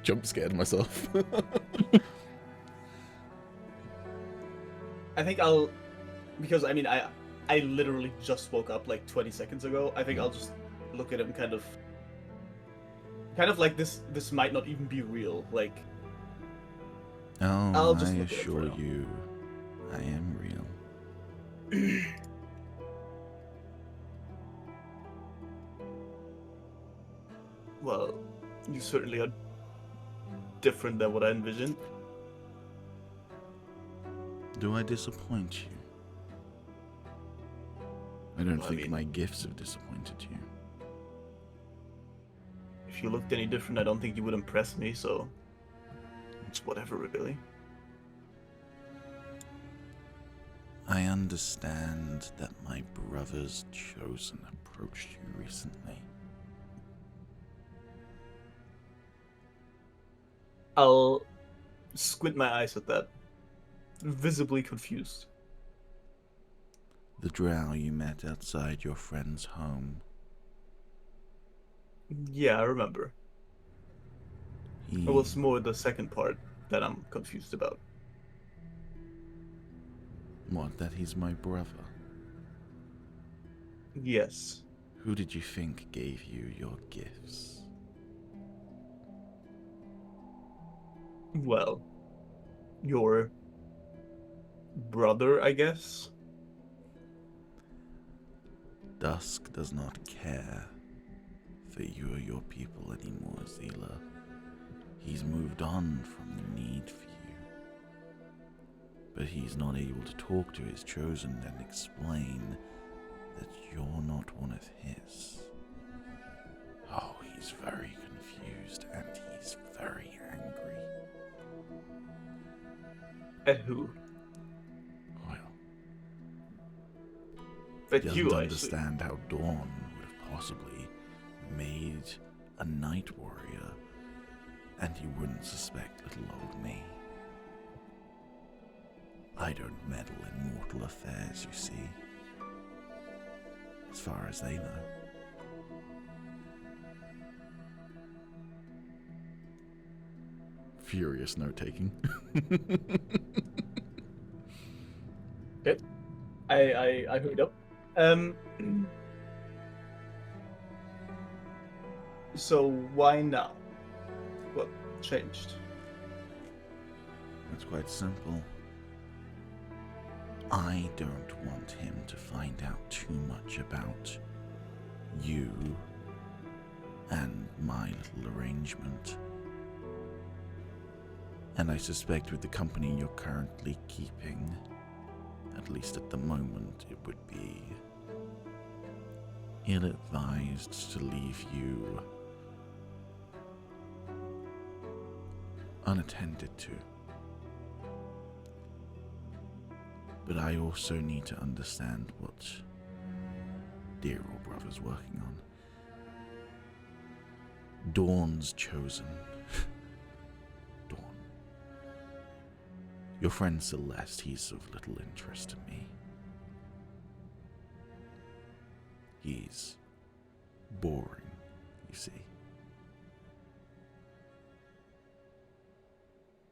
Jump scared myself. I think I'll, because I mean, I literally just woke up like 20 seconds ago. I think I'll just look at him kind of like this might not even be real. Like, Oh, I'll just I look at it for assure now. you, I am real. well, you certainly are different than what I envisioned. Do I disappoint you? I don't Well, I think mean- my gifts have disappointed you. If you looked any different, I don't think you would impress me, so it's whatever, really. I understand that my brother's chosen approached you recently. I'll squint my eyes at that, visibly confused. The drow you met outside your friend's home. Yeah, I remember. He, It was more the second part that I'm confused about. What, that he's my brother? Yes. Who did you think gave you your gifts? Well, your brother, I guess? Dusk does not care for you or your people anymore, Zila. He's moved on from the need for you. But he's not able to talk to his chosen and explain that you're not one of his. Oh, he's very confused and he's very angry. At who? Well, At he you, doesn't I see. understand how Dawn would have possibly made a night warrior, and he wouldn't suspect little old me. I don't meddle in mortal affairs, you see. As far as they know. Furious note-taking. I heard up. So why now? What changed? It's quite simple. I don't want him to find out too much about you and my little arrangement. And I suspect with the company you're currently keeping, at least at the moment, it would be ill-advised to leave you unattended to. But I also need to understand what dear old brother's working on. Dawn's chosen. Dawn. Your friend Celeste, he's of little interest to me. He's boring, you see.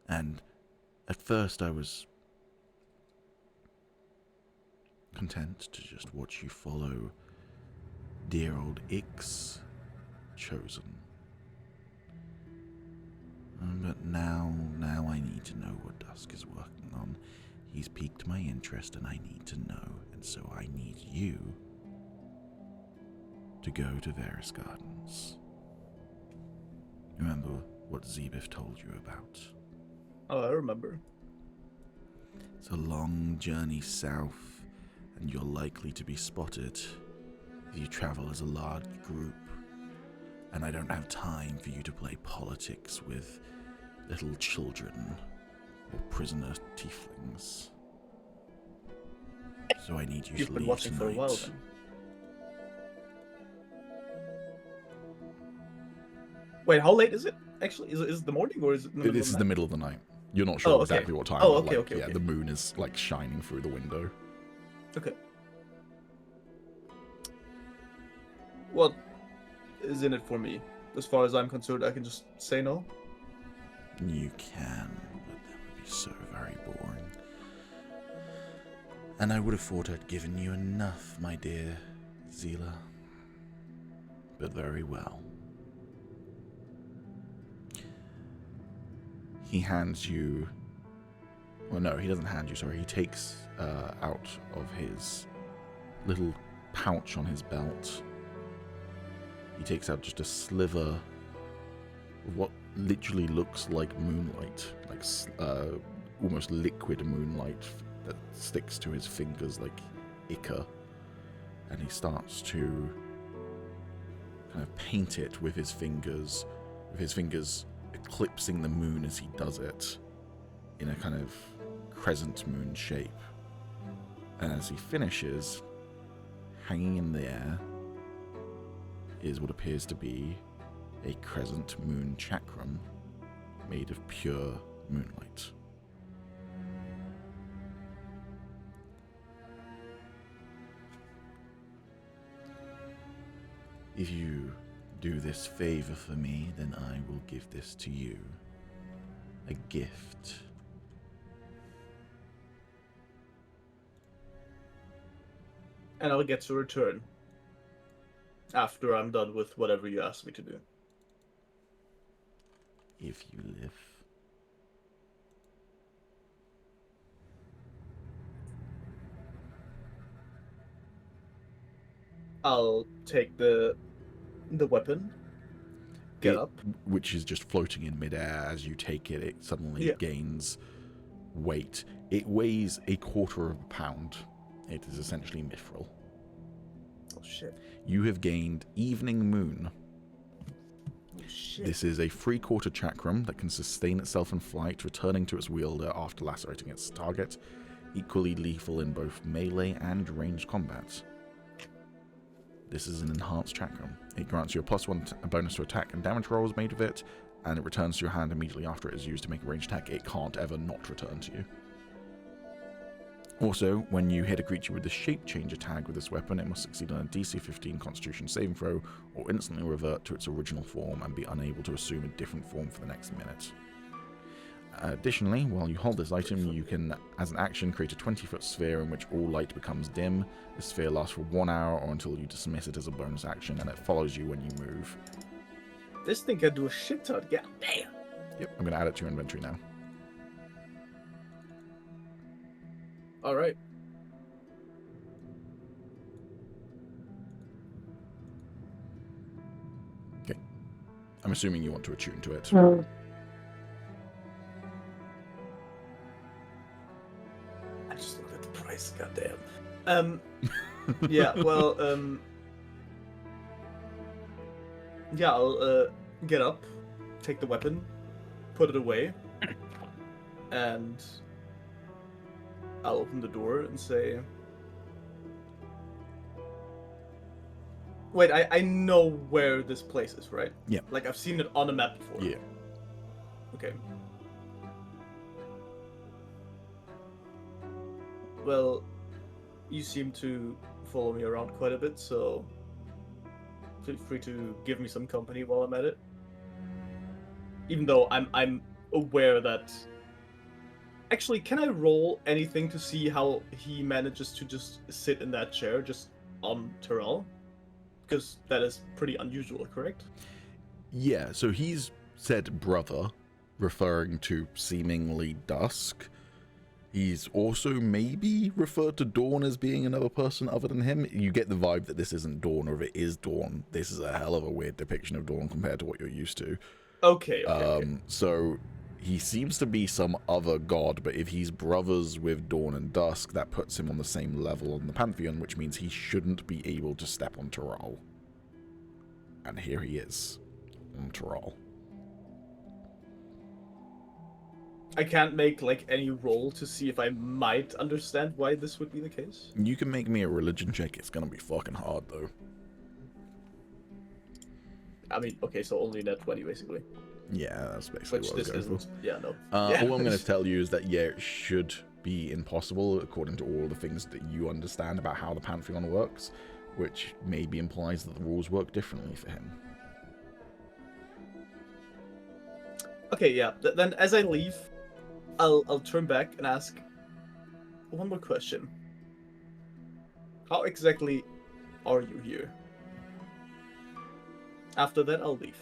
And at first I was content to just watch you follow dear old Ix chosen. But now I need to know what Dusk is working on. He's piqued my interest and I need to know, and so I need you to go to Varus Gardens. Remember what Zebif told you about? Oh, I remember. It's a long journey south, and you're likely to be spotted if you travel as a large group. And I don't have time for you to play politics with little children or prisoner tieflings. So I need you You've to been leave watching tonight. for a while then. Wait, how late is it? Actually, is it the morning or is it in the middle This of is the the night? middle of the night. You're not sure Oh, okay. exactly what time. Oh, but, okay, like, okay, yeah, okay. the moon is like shining through the window. Okay. What is in it for me? As far as I'm concerned, I can just say no. You can, but that would be so very boring. And I would have thought I'd given you enough, my dear Zila. But very well. He hands you... Well, no, he doesn't hand you, sorry. He takes out of his little pouch on his belt. He takes out just a sliver of what literally looks like moonlight. Like almost liquid moonlight that sticks to his fingers like ichor. And he starts to kind of paint it with his fingers eclipsing the moon as he does it in a kind of crescent moon shape. And as he finishes, hanging in the air is what appears to be a crescent moon chakram made of pure moonlight. If you do this favor for me, then I will give this to you. A gift. And I'll get to return after I'm done with whatever you asked me to do. If you live. I'll take the weapon. Get up. Which is just floating in midair. As you take it, it suddenly gains weight. It weighs 1/4 of a pound. It is essentially mithril. Oh shit. You have gained Evening Moon. Oh shit. This is a 3/4 chakram that can sustain itself in flight, returning to its wielder after lacerating its target. Equally lethal in both melee and ranged combat. This is an enhanced chakram. It grants you a +1 bonus to attack and damage rolls made with it, and it returns to your hand immediately after it is used to make a ranged attack. It can't ever not return to you. Also, when you hit a creature with the Shape Changer tag with this weapon, it must succeed on a DC 15 Constitution saving throw, or instantly revert to its original form and be unable to assume a different form for the next minute. Additionally, while you hold this item, you can, as an action, create a 20-foot sphere in which all light becomes dim. The sphere lasts for 1 hour or until you dismiss it as a bonus action, and it follows you when you move. This thing can do a shit ton. God damn. Yep, I'm going to add it to your inventory now. All right. Okay. I'm assuming you want to attune to it. I just looked at the price. God Yeah, well, yeah, I'll get up, take the weapon, put it away, and I'll open the door and say, wait, I know where this place is, right? Yeah. Like, I've seen it on a map before. Yeah. Okay. Well, you seem to follow me around quite a bit, so feel free to give me some company while I'm at it. Even though I'm aware that... Actually, can I roll anything to see how he manages to just sit in that chair just on Terral? Because that is pretty unusual, correct? Yeah, so he's said brother, referring to seemingly Dusk. He's also maybe referred to Dawn as being another person other than him. You get the vibe that this isn't Dawn, or if it is Dawn, this is a hell of a weird depiction of Dawn compared to what you're used to. Okay, okay. So he seems to be some other god, but if he's brothers with Dawn and Dusk, that puts him on the same level on the Pantheon, which means he shouldn't be able to step on Terral. And here he is, on Terral. I can't make, like, any roll to see if I might understand why this would be the case. You can make me a religion check, it's gonna be fucking hard, though. I mean, okay, so only net 20, basically. Yeah, that's basically Which what I was this going for. isn't. Yeah, no. All I'm going to tell you is that, yeah, it should be impossible according to all the things that you understand about how the Pantheon works, which maybe implies that the rules work differently for him. Okay, yeah. Then as I leave, I'll turn back and ask one more question. How exactly are you here? After that, I'll leave.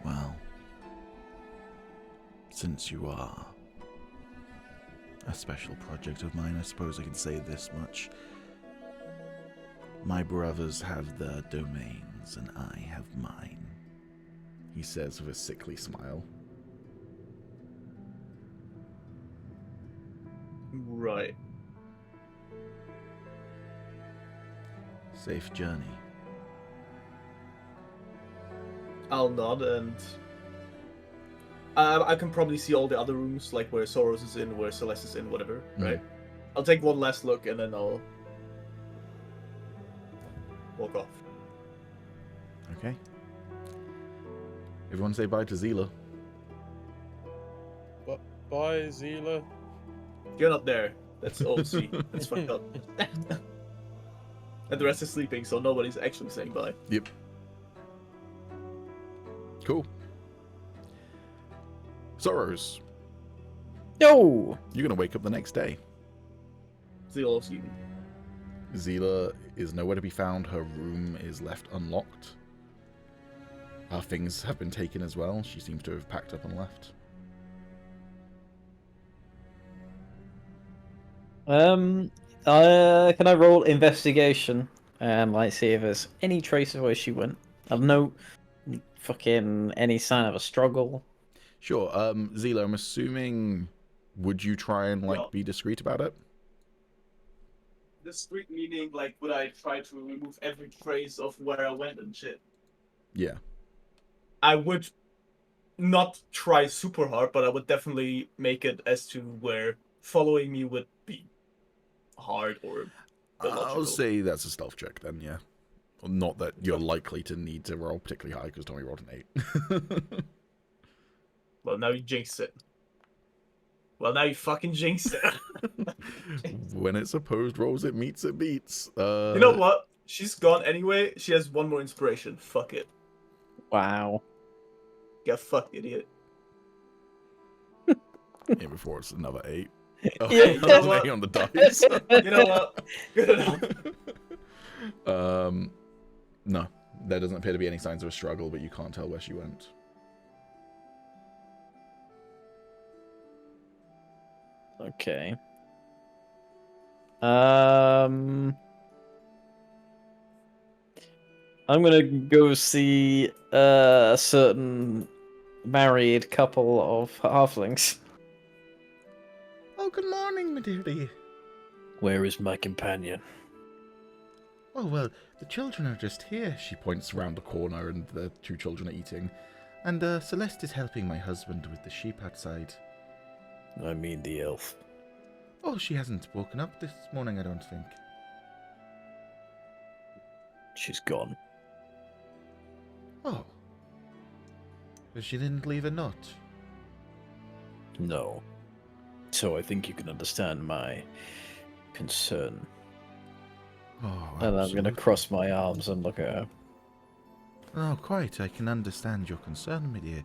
Well, since you are a special project of mine, I suppose I can say this much. My brothers have their domains, and I have mine, he says with a sickly smile. Right. Safe journey. I'll nod, and I can probably see all the other rooms, like where Soros is in, where Celeste is in, whatever, right? I'll take one last look, and then I'll walk off. Okay. Everyone say bye to Zila. Bye, Zila. You're not there. That's OC. That's fucked up. And the rest is sleeping, so nobody's actually saying bye. Yep. Cool. Sorrows, Yo! you're gonna wake up the next day. Zero sleeping. Zila is nowhere to be found. Her room is left unlocked. Her things have been taken as well. She seems to have packed up and left. Can I roll investigation and like see if there's any trace of where she went? I've no fucking any sign of a struggle. Sure. Zila, I'm assuming, would you try and like Well- be discreet about it? Discreet meaning, like, would I try to remove every trace of where I went and shit? Yeah. I would not try super hard, but I would definitely make it as to where following me would be hard or illogical. I'll say that's a stealth check then, yeah. Not that you're likely to need to roll particularly high because Tommy rolled an 8. Well, now you jinxed it. Well, now you fucking jinxed it. When it's opposed rolls, it meets, it beats. You know what? She's gone anyway. She has one more inspiration. Fuck it. Wow. Yeah, fuck, idiot. Yeah, before it's another 8. Oh, Yeah, you know what? 8 on the dice. You know what? Good enough. No, there doesn't appear to be any signs of a struggle, but you can't tell where she went. Okay. I'm gonna go see a certain married couple of halflings. Oh, good morning, my dearie. Where is my companion? Oh, well, the children are just here. She points around the corner and the two children are eating. And Celeste is helping my husband with the sheep outside. I mean the elf. Oh, she hasn't woken up this morning, I don't think. She's gone. Oh. But she didn't leave a note. No. So I think you can understand my concern. Oh, And I'm absolutely. going to cross my arms and look at her. Oh, quite. I can understand your concern, my dear.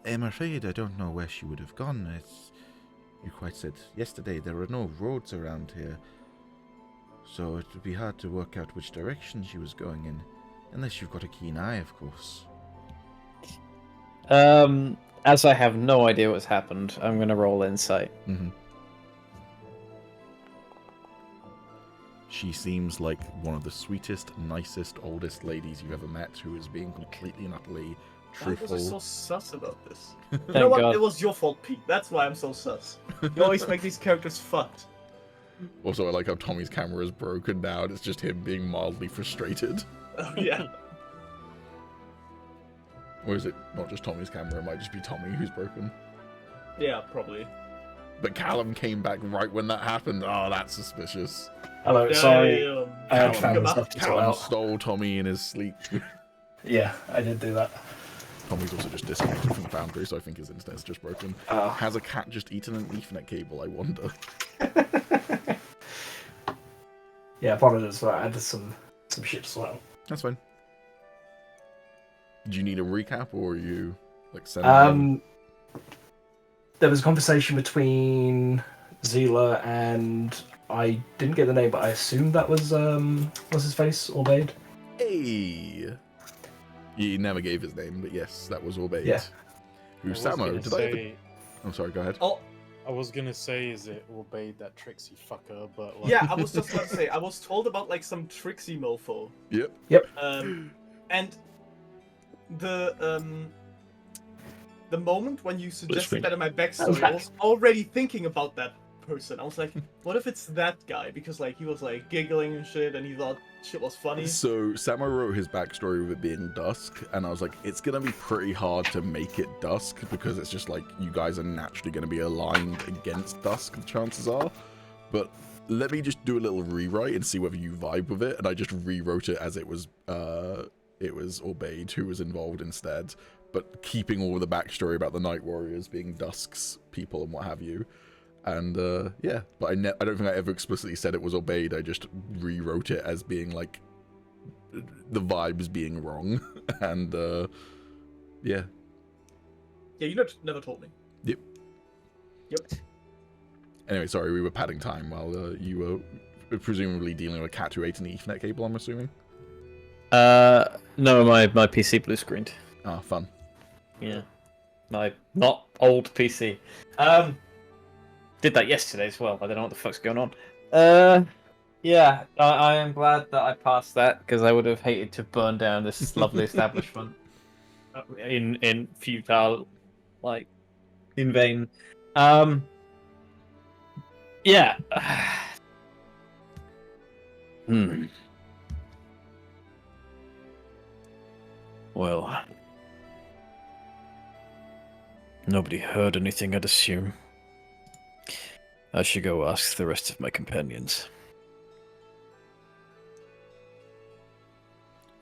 I'm afraid I don't know where she would have gone. You quite said yesterday there are no roads around here. So it would be hard to work out which direction she was going in. Unless you've got a keen eye, of course. As I have no idea what's happened, I'm gonna roll insight. Mm-hmm. She seems like one of the sweetest, nicest, oldest ladies you've ever met, who is being completely and utterly Why was I so truthful. sus about this? Thank You know what? God. It was your fault, Pete. That's why I'm so sus. You always make these characters fucked. Also, I like how Tommy's camera is broken now, and it's just him being mildly frustrated. Oh, yeah. Or is it not just Tommy's camera? It might just be Tommy who's broken. Yeah, probably. But Callum came back right when that happened. Oh, that's suspicious. Hello, sorry. Damn. I had Callum- family stuff to sort Callum out. stole Tommy in his sleep. Yeah, I did do that. Tommy's also just disconnected from the foundry, so I think his internet's just broken. Oh. Has a cat just eaten an Ethernet cable, I wonder? Yeah, apologies for that. I did some shit as well. That's fine. Do you need a recap, or are you, like, sending There was a conversation between Zila and I didn't get the name, but I assumed that was what's his face, Orbaid. Hey! He never gave his name, but yes, that was Orbaid. Yeah. Who's I was Samo? gonna Did I ever... say, Oh, sorry, go ahead. Oh, I was gonna say, is it Obeyed that Trixie fucker? But like, yeah, I was just about to say, I was told about, like, some Trixie mofo. Yep. And the moment when you suggested that in my backstory, I was already thinking about that person. I was like, what if it's that guy? Because, like, he was, like, giggling and shit, and he thought shit was funny. So, Samo wrote his backstory with it being dusk, and I was like, it's gonna be pretty hard to make it dusk, because it's just like, you guys are naturally gonna be aligned against dusk, the chances are. But let me just do a little rewrite and see whether you vibe with it, and I just rewrote it as it was Orbaid who was involved instead, but keeping all of the backstory about the Night Warriors being Dusk's people and what have you. And yeah, but I don't think I ever explicitly said it was Orbaid. I just rewrote it as being like the vibes being wrong. And yeah. Yeah, you never told me. Yep. Yep. Anyway, sorry, we were padding time while you were presumably dealing with a cat who ate an Ethernet cable, I'm assuming. No, my PC blue screened. Ah, fun. Yeah, my not old PC. Did that yesterday as well. I don't know what the fuck's going on. Yeah, I am glad that I passed that because I would have hated to burn down this lovely establishment in futile, like, in vain. Yeah. Well, nobody heard anything, I'd assume. I should go ask the rest of my companions.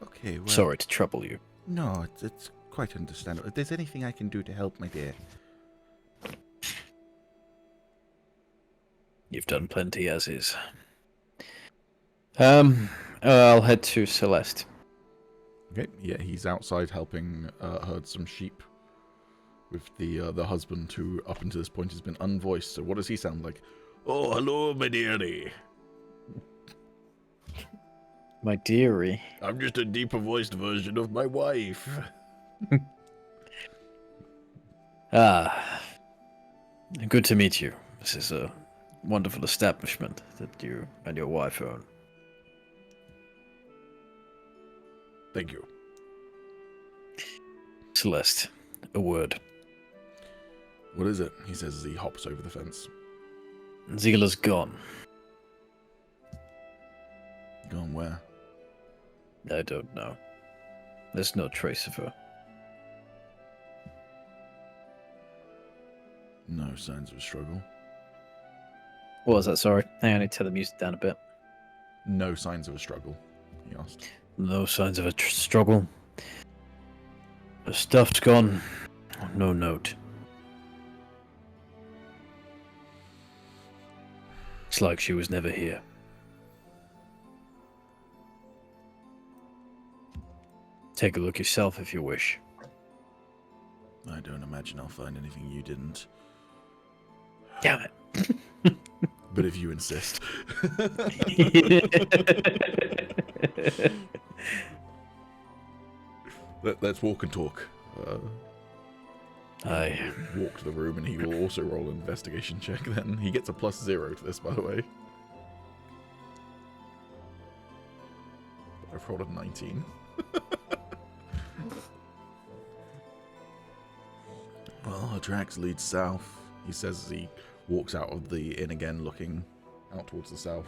Okay, well... Sorry to trouble you. No, it's quite understandable. If there's anything I can do to help, my dear. You've done plenty as is. I'll head to Celeste. Okay, yeah, he's outside helping herd some sheep with the husband who, up until this point, has been unvoiced. So what does he sound like? Oh, hello, my dearie. My dearie. I'm just a deeper-voiced version of my wife. Ah. Good to meet you. This is a wonderful establishment that you and your wife own. Thank you. Celeste, a word. What is it? He says as he hops over the fence. Zila's gone. Gone where? I don't know. There's no trace of her. No signs of a struggle. What was that? Sorry. Hang on, I need to turn the music down a bit. No signs of a struggle, he asked. No signs of a struggle. Her stuff's gone. No note. It's like she was never here. Take a look yourself if you wish. I don't imagine I'll find anything you didn't. Damn it. But if you insist. Let's walk and talk. Aye. Walk to the room and he will also roll an investigation check then. He gets a +0 to this, by the way. I've rolled a 19. Well, Drax leads south, he says as he walks out of the inn again, looking out towards the south.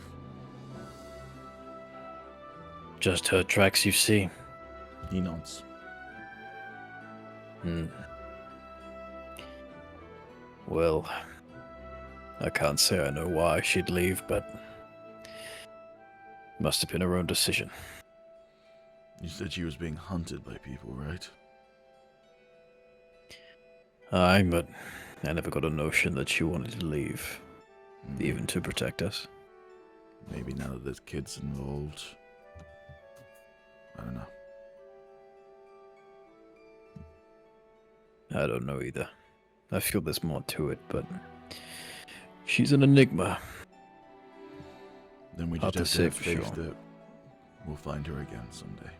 Just her tracks, you see. He nods. Well, I can't say I know why she'd leave, but must have been her own decision. You said she was being hunted by people, right? Aye, but I never got a notion that she wanted to leave, even to protect us. Maybe now that there's kids involved. I don't know. I don't know either. I feel there's more to it, but she's an enigma. Then we Hard just to have say to have for faith sure. that we'll find her again someday.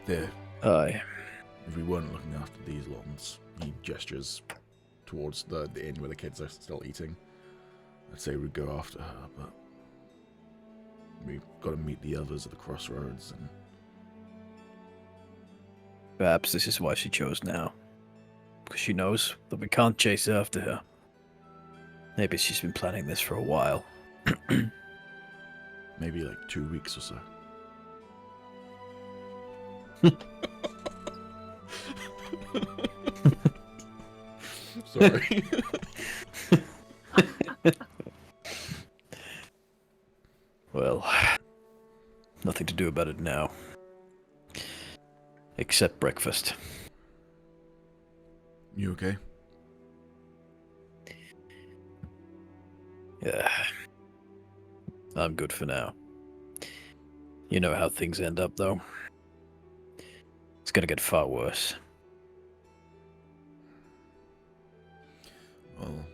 There. Aye. If we weren't looking after these lots, he gestures towards the inn where the kids are still eating. I'd say we'd go after her, but we've got to meet the others at the crossroads. And Perhaps this is why she chose now. Because she knows that we can't chase after her. Maybe she's been planning this for a while. maybe like 2 weeks or so. Sorry. Well, nothing to do about it now. Except breakfast. You okay? Yeah. I'm good for now. You know how things end up, though. It's gonna get far worse. Well,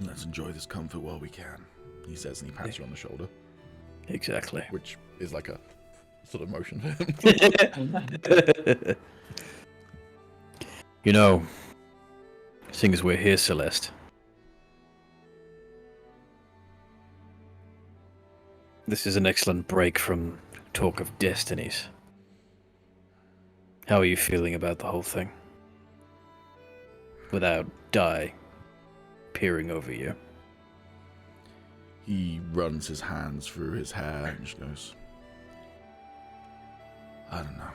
let's enjoy this comfort while we can, he says, and he pats you on the shoulder, Exactly. which is like a sort of motion for him. You know, seeing as we're here, Celeste, this is an excellent break from talk of destinies. How are you feeling about the whole thing? Without Dai peering over you. He runs his hands through his hair and just goes, I don't know.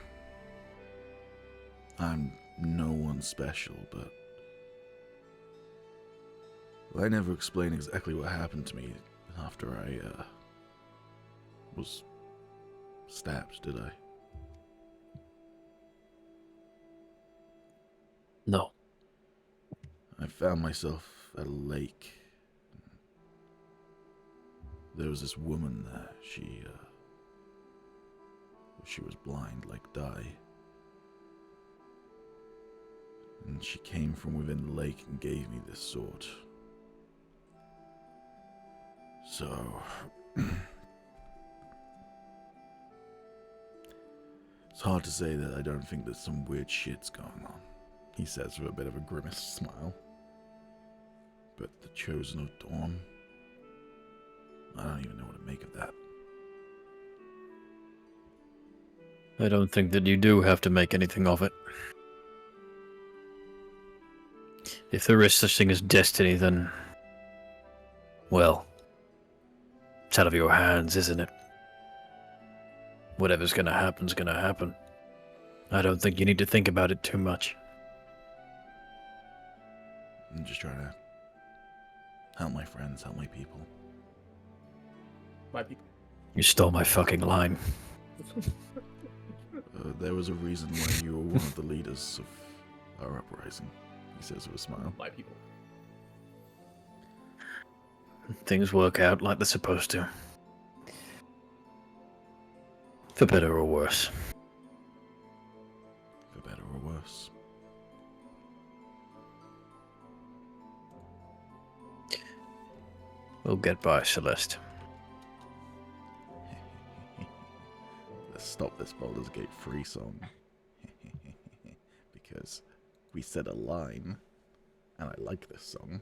I'm no one special, but well, I never explained exactly what happened to me after I was stabbed, did I? No. I found myself at a lake. There was this woman there. She was blind like Dai. And she came from within the lake and gave me this sword. So it's hard to say that I don't think that some weird shit's going on, he says with a bit of a grimace smile. But the Chosen of Dawn, I don't even know what to make of that. I don't think that you do have to make anything of it. If there is such thing as destiny, then... well... it's out of your hands, isn't it? Whatever's gonna happen's gonna happen. I don't think you need to think about it too much. I'm just trying to help my friends, help my people. My people. You stole my fucking line. There was a reason why you were one of the leaders of our uprising, he says with a smile. My people. Things work out like they're supposed to. For better or worse. For better or worse. We'll get by, Celeste. Let's stop this Baldur's Gate 3 song. Because we said a line, and I like this song.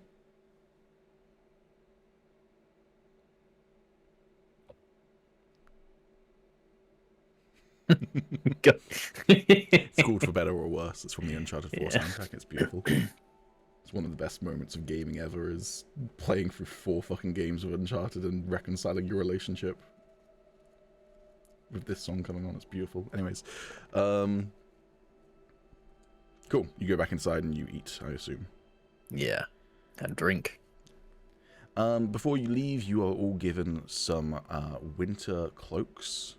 It's called For Better or Worse. It's from the Uncharted 4 soundtrack. It's beautiful. It's one of the best moments of gaming ever, is playing through 4 fucking games of Uncharted and reconciling your relationship with this song coming on. It's beautiful. Anyways, cool. You go back inside and you eat, I assume. Yeah. And drink. Before you leave, you are all given some winter cloaks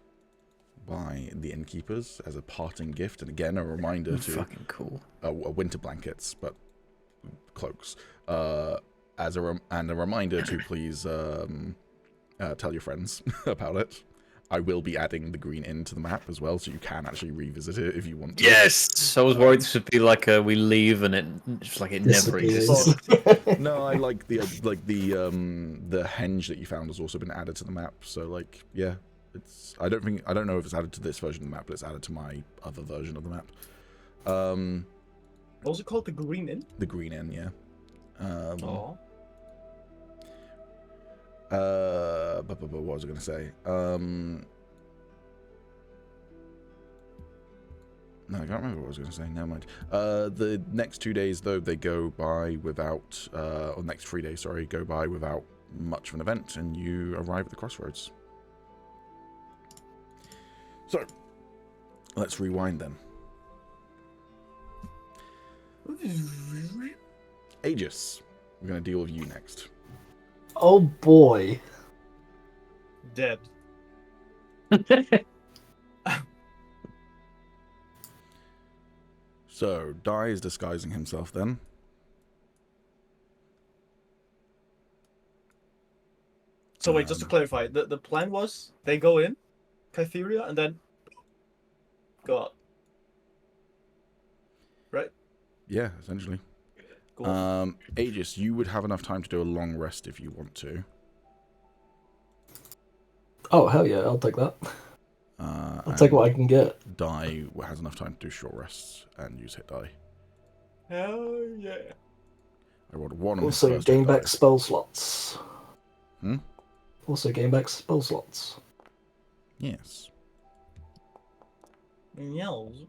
by the innkeepers as a parting gift, and again a reminder to Fucking cool. winter blankets, but cloaks. And a reminder to please tell your friends about it. I will be adding the Green Inn to the map as well, so you can actually revisit it if you want to. Yes! I was worried this would be like we leave and it just like it never Disappears. exists. No, I like the henge that you found has also been added to the map. So like, yeah, it's I don't know if it's added to this version of the map, but it's added to my other version of the map. What was it called? The Green Inn? The Green Inn, yeah. But what was I going to say? No, I can't remember what I was going to say. Never mind. The next 2 days, though, they go by without, or next 3 days, sorry, go by without much of an event, and you arrive at the crossroads. So, let's rewind then. Aegis, we're going to deal with you next. Oh boy. Dead. So, Dai is disguising himself then. So wait, just to clarify, the plan was they go in, Kytheria, and then go out. Right? Yeah, essentially. Cool. Aegis, you would have enough time to do a long rest if you want to. Oh hell yeah, I'll take that. I'll take what I can get. Dai has enough time to do short rests and use hit die. Hell yeah. I rolled a 1 on his Also first gain hit back die. spell slots. Hmm? Also gain back spell slots. Yes. Yells.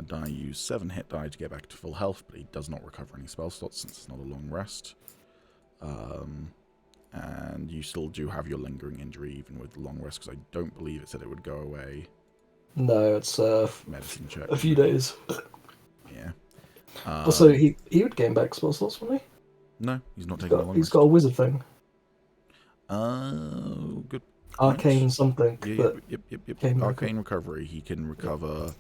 Dai used 7 hit die to get back to full health, but he does not recover any spell slots since it's not a long rest. And you still do have your lingering injury even with long rest, because I don't believe it said it would go away. No, it's Medicine check. a few days. Yeah. Also, he would gain back spell slots, wouldn't he? No, he's not taking a long He's rest. got a wizard thing. Oh, good. Arcane something. Yeah, But yep. Arcane Arcane recovery. He can recover.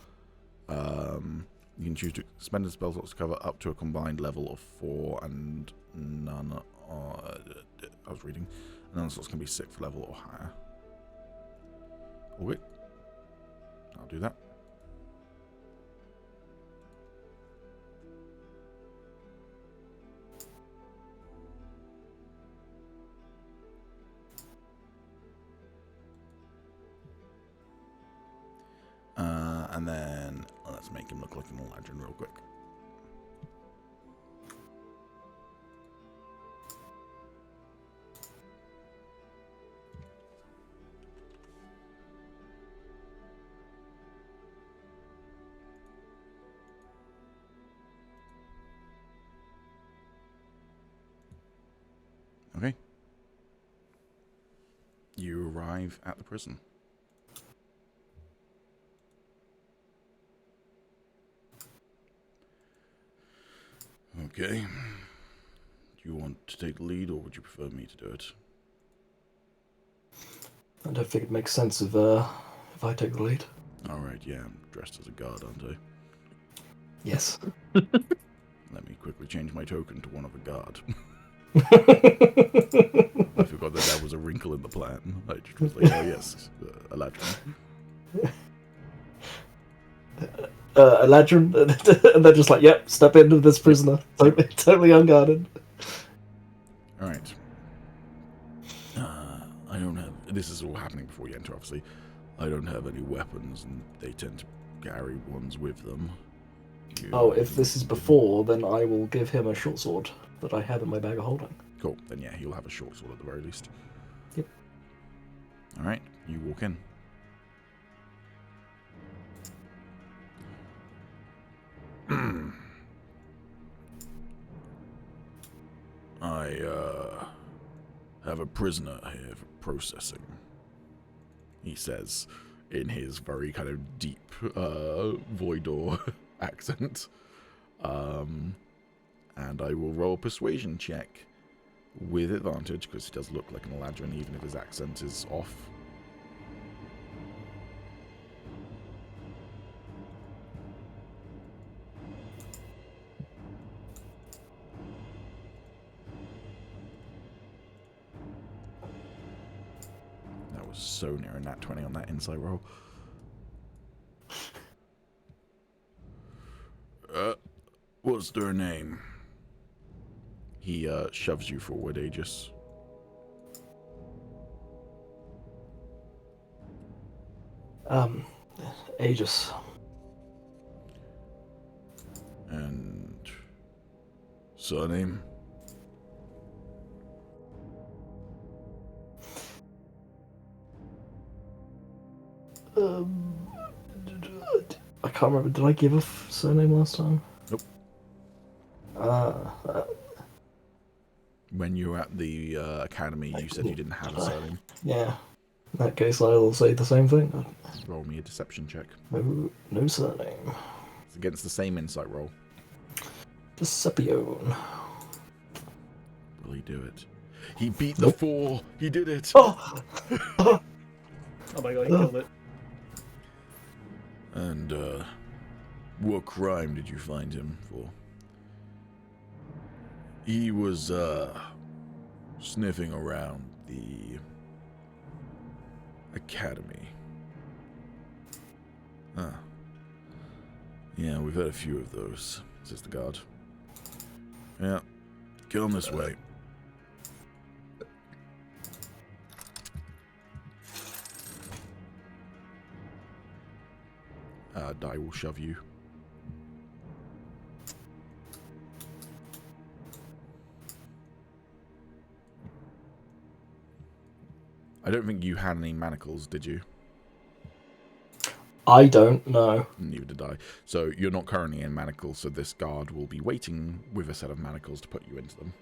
You can choose to spend his spell slots to cover up to a combined level of 4, and none. I was reading. None slots can be 6th level or higher. Okay. I'll do that. And then let's make him look like an Eladrin real quick. arrive at the prison. Okay. Do you want to take the lead, or would you prefer me to do it? I don't think it makes sense if I take the lead. Alright, yeah, I'm dressed as a guard, aren't I? Yes. Let me quickly change my token to one of a guard. I forgot that was a wrinkle in the plan. I just was like, oh yes, Eladrin. Eladrin, and they're just like, yep, step into this prisoner. Totally unguarded. Alright. I don't have... This is all happening before you enter, obviously. I don't have any weapons, and they tend to carry ones with them. Oh, if this is before, then I will give him a short sword that I have in my bag of holding. Cool, then yeah, he'll have a short sword at the very least. Yep. Alright, you walk in. I have a prisoner here for processing, he says in his very kind of deep Voidor accent. And I will roll a persuasion check with advantage, because he does look like an Eladrin, even if his accent is off. That was so near a nat 20 on that insight roll. What's their name? He shoves you forward, Aegis. Aegis. And surname? I can't remember. Did I give a surname last time? Nope. When you were at the academy, you said you didn't have a surname. Yeah. In that case, I'll say the same thing. Roll me a deception check. No surname. It's against the same insight roll. Deception. Will he do it? He beat the 4! He did it! Oh! Oh my god, he killed it. And, what crime did you find him for? He was, sniffing around the academy. Ah. Yeah, we've had a few of those, says the guard. Yeah, get on this way. Die will shove you. I don't think you had any manacles, did you? I don't know. Neither did I. So you're not currently in manacles, so this guard will be waiting with a set of manacles to put you into them.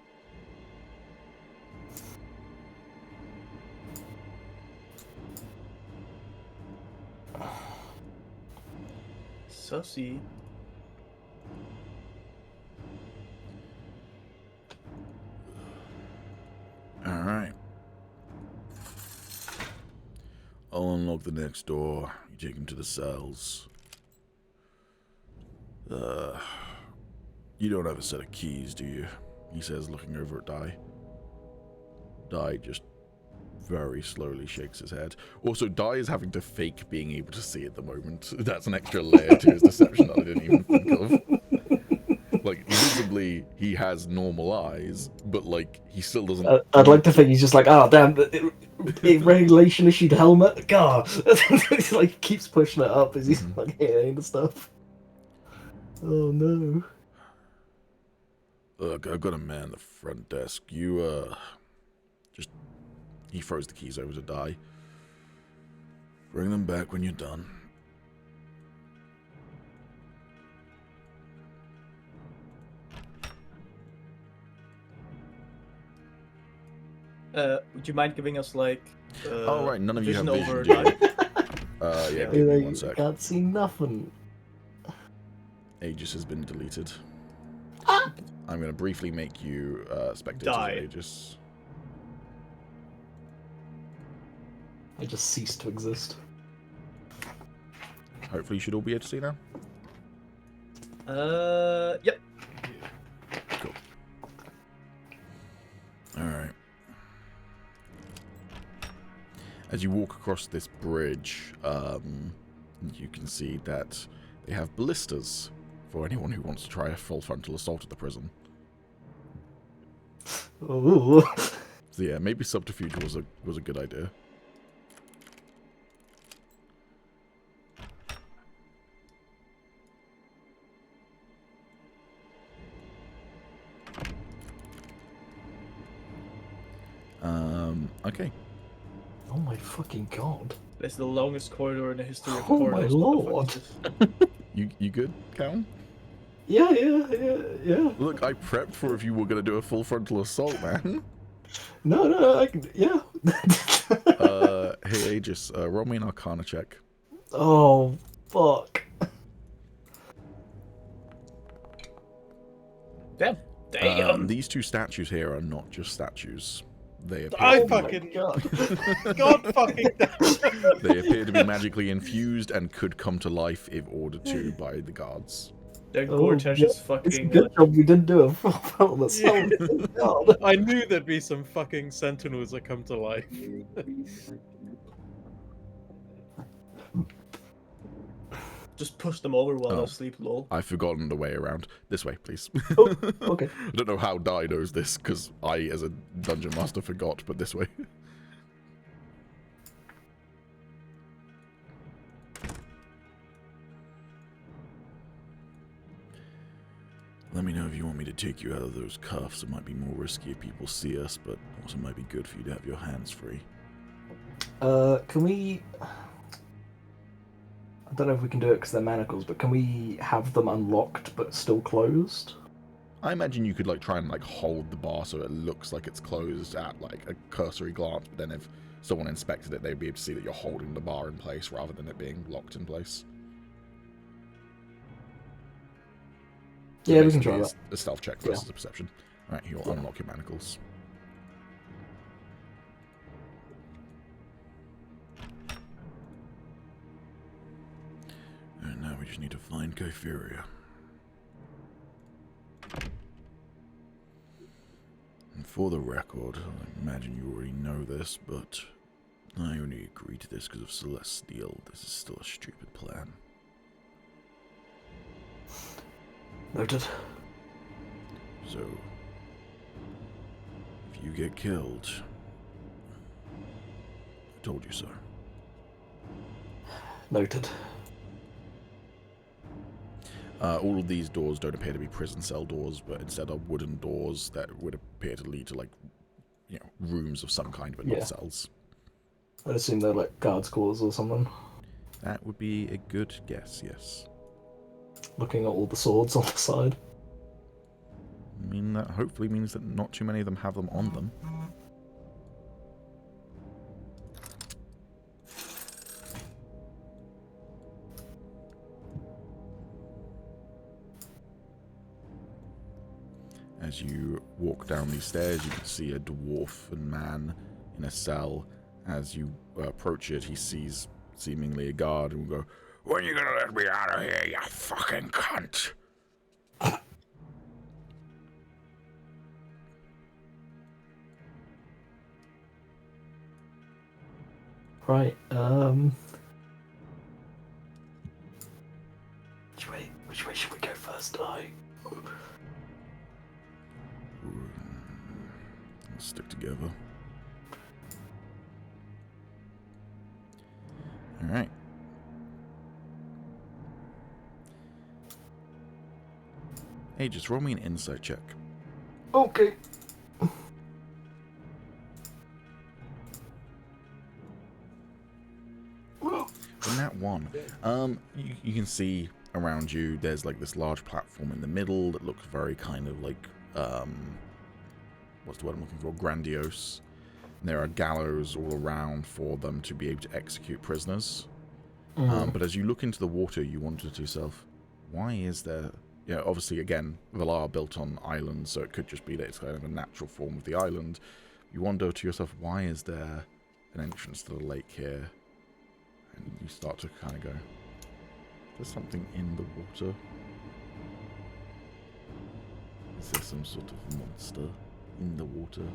Sussy. Alright. I'll unlock the next door. You take him to the cells. You don't have a set of keys, do you? He says, looking over at Dai. Dai just very slowly shakes his head. Also, Dai is having to fake being able to see at the moment. That's an extra layer to his deception that I didn't even think of. Like, visibly, he has normal eyes, but, like, he still doesn't... I'd like to think he's just like, oh, damn, regulation issued helmet. God. He, like, keeps pushing it up as he's, like, hitting the stuff. Oh, no. Look, I've got a man at the front desk. You, just... He throws the keys over to Dai. Bring them back when you're done. Would you mind giving us like? Oh right, none of you have vision vision, over do you? night? Yeah, Yeah. give me You 1 sec. can't see nothing. Aegis has been deleted. Ah! I'm going to briefly make you spectators Die. of Aegis. I just ceased to exist. Hopefully you should all be able to see now. Yep. Cool. Alright. As you walk across this bridge, you can see that they have ballistas for anyone who wants to try a full frontal assault at the prison. Ooh. So yeah, maybe subterfuge was a good idea. Okay. Oh my fucking god. This is the longest corridor in the history of Oh my corridors. lord. You good, Calum? Yeah, yeah. Look, I prepped for if you were going to do a full frontal assault, man. No, I can, yeah. Hey, Aegis, roll me an Arcana check. Oh, fuck. Damn. These two statues here are not just statues. They appear, I Oh my fucking god. God fucking damn. they appear to be magically infused and could come to life if ordered to by the guards. They're Oh, gorgeous yeah, as It's a fucking. good job we didn't do a full assault. God. I knew there'd be some fucking sentinels that come to life. Just push them over while Oh. they're asleep, lol. I've forgotten the way around. This way, please. Oh, okay. I don't know how Dai knows this, because I, as a dungeon master, forgot, but this way. Let me know if you want me to take you out of those cuffs. It might be more risky if people see us, but also might be good for you to have your hands free. Can we... I don't know if we can do it because they're manacles, but can we have them unlocked but still closed? I imagine you could try and hold the bar so it looks like it's closed at a cursory glance, but then if someone inspected it, they'd be able to see that you're holding the bar in place rather than it being locked in place. So Yeah, we can try basically that. it's a stealth check versus a perception. Alright, you'll unlock your manacles. And now we just need to find Kytheria. And for the record, I imagine you already know this, but I only agreed to this because of Celestial. This is still a stupid plan. Noted. So, if you get killed, I told you so. Noted. All of these doors don't appear to be prison cell doors, but instead are wooden doors that would appear to lead to, rooms of some kind, but Yeah. not cells. I'd assume they're like guards' quarters or something. That would be a good guess, yes. Looking at all the swords on the side. I mean, that hopefully means that not too many of them have them on them. As you walk down these stairs, you can see a dwarf and man in a cell. As you approach it, he sees seemingly a guard and will go, "When are you gonna let me out of here, you fucking cunt?" Right, Which way should we go first, Let's stick together. Alright. Hey, just roll me an insight check. Okay. In that one, you can see around you, there's this large platform in the middle that looks very kind of what's the word I'm looking for? Grandiose. There are gallows all around for them to be able to execute prisoners. But as you look into the water, you wonder to yourself, why is there... obviously, again, Valar built on islands, so it could just be that it's kind of a natural form of the island. You wonder to yourself, why is there an entrance to the lake here? And you start to kind of go, there's something in the water. Is there some sort of monster in the water?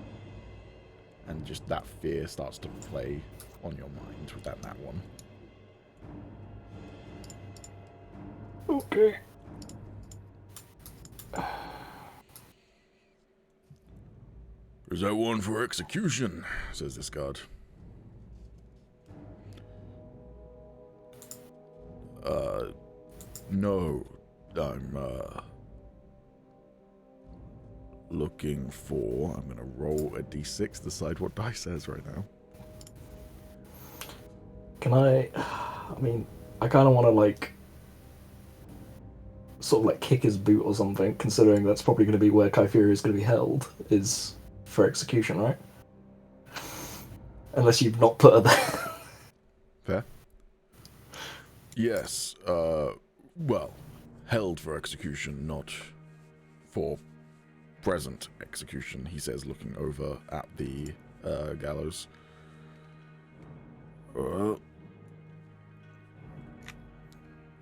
And just that fear starts to play on your mind with that one. Okay. Is that one for execution? Says this guard. No. I'm, looking for... I'm gonna roll a d6, decide what die says right now. Can I mean, I kind of want to, like, sort of, like, kick his boot or something, considering that's probably going to be where Kytheria is going to be held, is for execution, right? Unless you've not put her there. Fair. Yes, well, held for execution, not for present execution, he says, looking over at the gallows.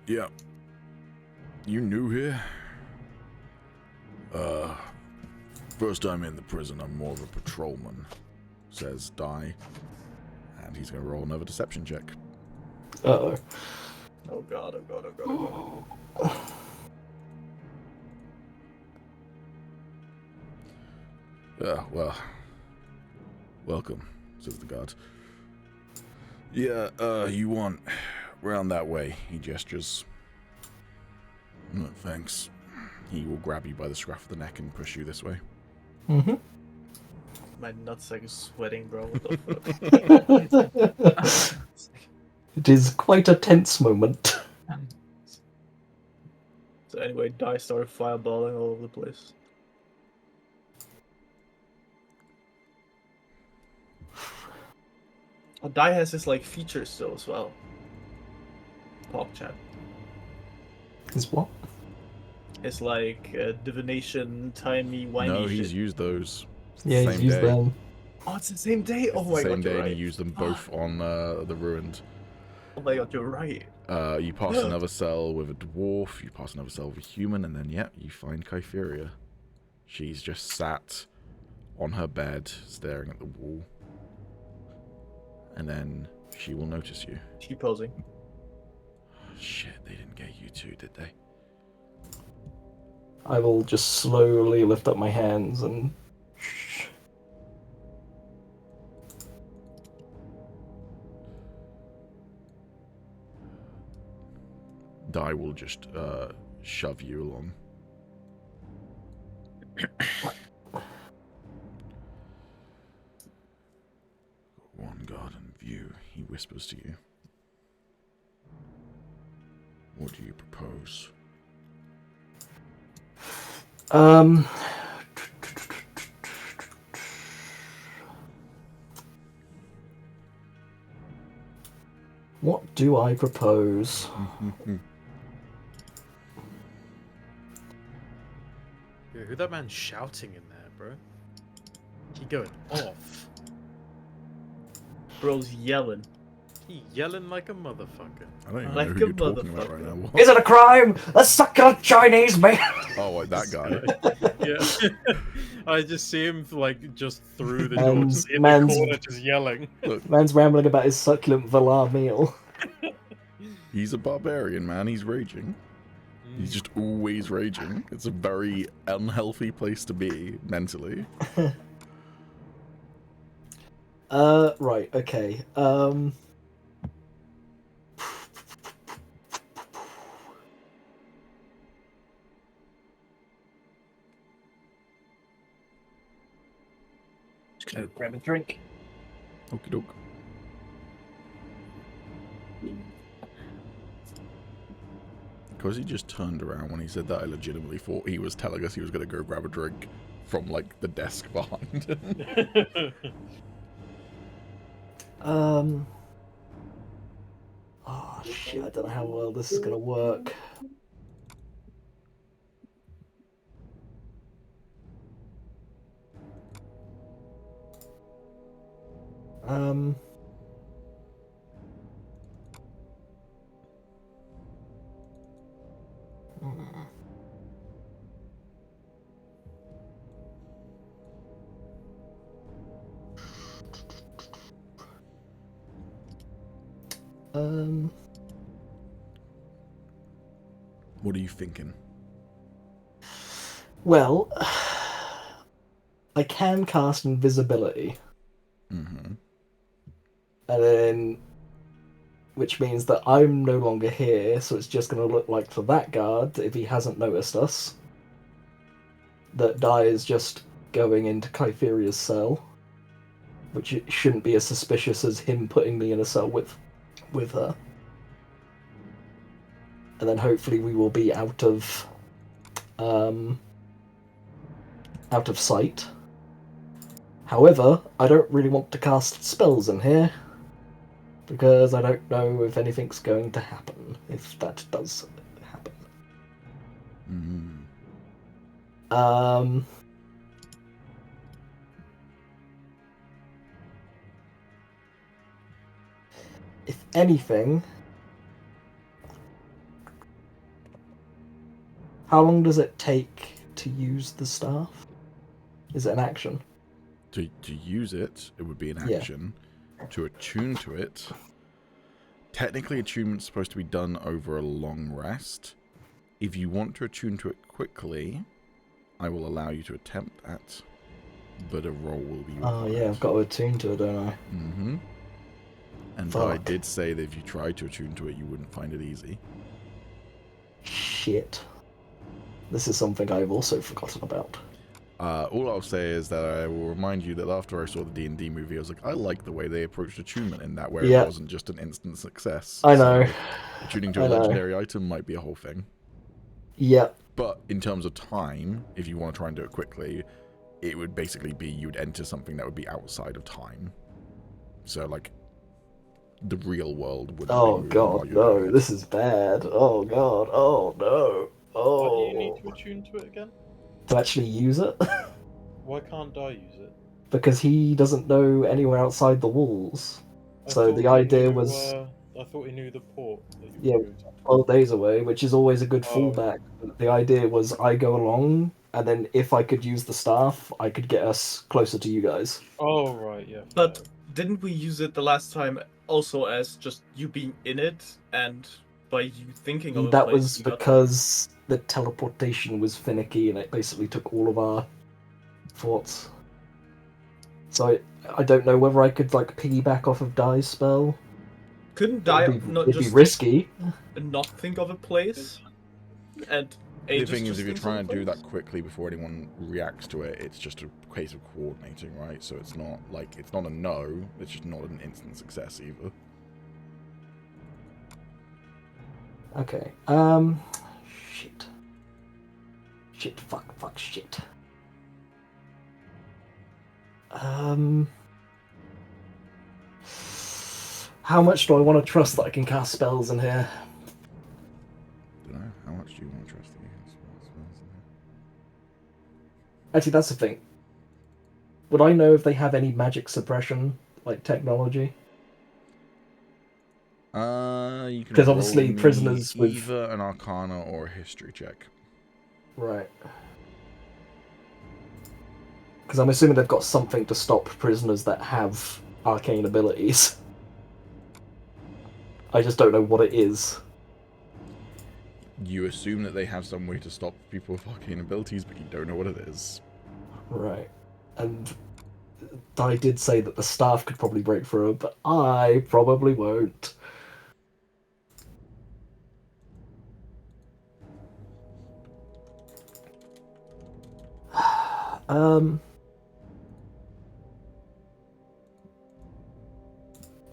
Yeah. You new here? First time in the prison, I'm more of a patrolman, says Dai. And he's going to roll another deception check. Uh-oh. Oh god, oh god, oh god, oh god. Well, welcome, says the guard. Yeah, you want round that way, he gestures. No, thanks. He will grab you by the scruff of the neck and push you this way. Mm-hmm. My nutsack is sweating, bro. What the fuck? It is quite a tense moment. So anyway, Dai started fireballing all over the place. Oh, Dai has his like features still as well. Pop chat. Is what? It's like divination, timey, whiny No, shit. he's used those. Yeah, Same he's used day. them. Oh, it's the same day. Oh It's my the god, same day, you're and right. he used them both on the ruined. Oh my god, you're right. You pass another cell with a dwarf, you pass another cell with a human, and then, you find Kytheria. She's just sat on her bed, staring at the wall. And then she will notice you. She posing. Shit, they didn't get you two, did they? I will just slowly lift up my hands and... Dai will just shove you along. One garden view, he whispers to you. What do you propose? What do I propose? Yo, who that man shouting in there, bro? He going off. Bro's yelling. He yelling like a motherfucker. I don't even Like know a who you're talking about right motherfucker. now. Is it a crime? Let's suck a Chinese man! Oh, like that guy. Yeah. I just see him like just through the door, just in the man's- corner, just yelling. Man's rambling about his succulent Valar meal. He's a barbarian, man. He's raging. He's just always raging. It's a very unhealthy place to be, mentally. Right, okay. Just go grab a drink. Okie doke. Because he just turned around when he said that, I legitimately thought he was telling us he was going to go grab a drink from, like, the desk behind him. Oh shit! I don't know how well this is gonna work. Um. What are you thinking? Well, I can cast invisibility, Mm-hmm. and then, which means that I'm no longer here, so it's just going to look like for that guard, if he hasn't noticed us, that Dai is just going into Kytheria's cell, which it shouldn't be as suspicious as him putting me in a cell with her. And then hopefully we will be out of sight. However, I don't really want to cast spells in here, because I don't know if anything's going to happen, if that does happen. Mm-hmm. If anything, how long does it take to use the staff? Is it an action? To use it, it would be an Yeah. action. To attune to it, technically attunement's supposed to be done over a long rest. If you want to attune to it quickly, I will allow you to attempt that, but a roll will be required. Oh yeah, I've got to attune to it, don't I? Mm-hmm. And I Fuck. did say that if you tried to attune to it, you wouldn't find it easy. Shit. This is something I've also forgotten about. All I'll say is that I will remind you that after I saw the D&D movie, I was like, I like the way they approached attunement in that, where Yeah. it wasn't just an instant success. I know. So, attuning to a I know. legendary item might be a whole thing. Yep. But in terms of time, if you want to try and do it quickly, it would basically be you'd enter something that would be outside of time. So, like, the real world would Oh be moving god, while you're doing no, it. this is bad. Oh god, oh no. Oh. Why do you need to attune to it again? To actually use it? Why can't I use it? Because he doesn't know anywhere outside the walls. I So thought the he idea knew, was I thought he knew the port that you Yeah. were going to. 12 days away, which is always a good Oh. fallback. The idea was I go along, and then if I could use the staff, I could get us closer to you guys. Oh, right, yeah. But fair. didn't we use it the last time also as just you being in it and by you thinking of a That place was you got there? because the teleportation was finicky, and it basically took all of our thoughts. So I don't know whether I could like piggyback off of Dai's spell. Couldn't die It'd be, not it'd be just risky. not think of a place and The Aegis thing is, just if you're thinks of a trying to do place? that quickly before anyone reacts to it, it's just a case of coordinating, right? So it's not like, it's not a no, it's just not an instant success either. Okay. Shit. Shit. Fuck. Shit. How much do I want to trust that I can cast spells in here? Don't know. How much do you want to trust the spells? Actually, that's the thing. Would I know if they have any magic suppression, like technology? You can 'Cause roll obviously me prisoners with- either an Arcana or a History check. Right. Because I'm assuming they've got something to stop prisoners that have arcane abilities. I just don't know what it is. You assume that they have some way to stop people with arcane abilities, but you don't know what it is. Right. And I did say that the staff could probably break through it, but I probably won't.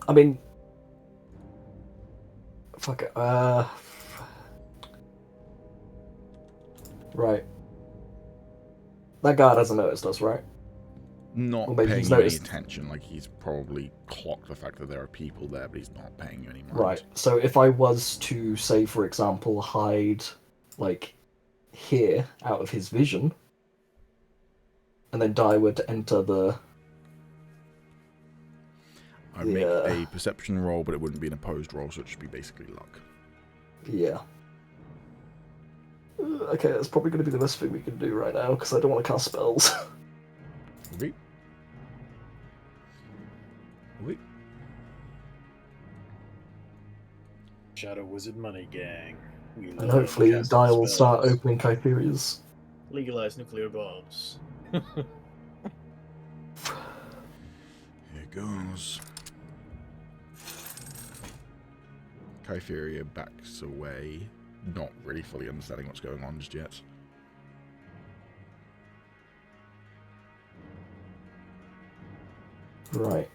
I mean, fuck it. Right. That guard hasn't noticed us, right? Not Or maybe paying he's you any noticed. attention. Like he's probably clocked the fact that there are people there, but he's not paying you any mind. Right. So if I was to say, for example, hide like here out of his vision, and then Dai were to enter the I'd make a perception roll, but it wouldn't be an opposed roll, so it should be basically luck. yeah. Okay, that's probably going to be the best thing we can do right now because I don't want to cast spells. Okay. Okay. Shadow Wizard Money Gang. We And love hopefully casting Dai will start spells. opening Kytheria's. Legalize nuclear bombs. Here goes. Kytheria backs away, not really fully understanding what's going on just yet. Right.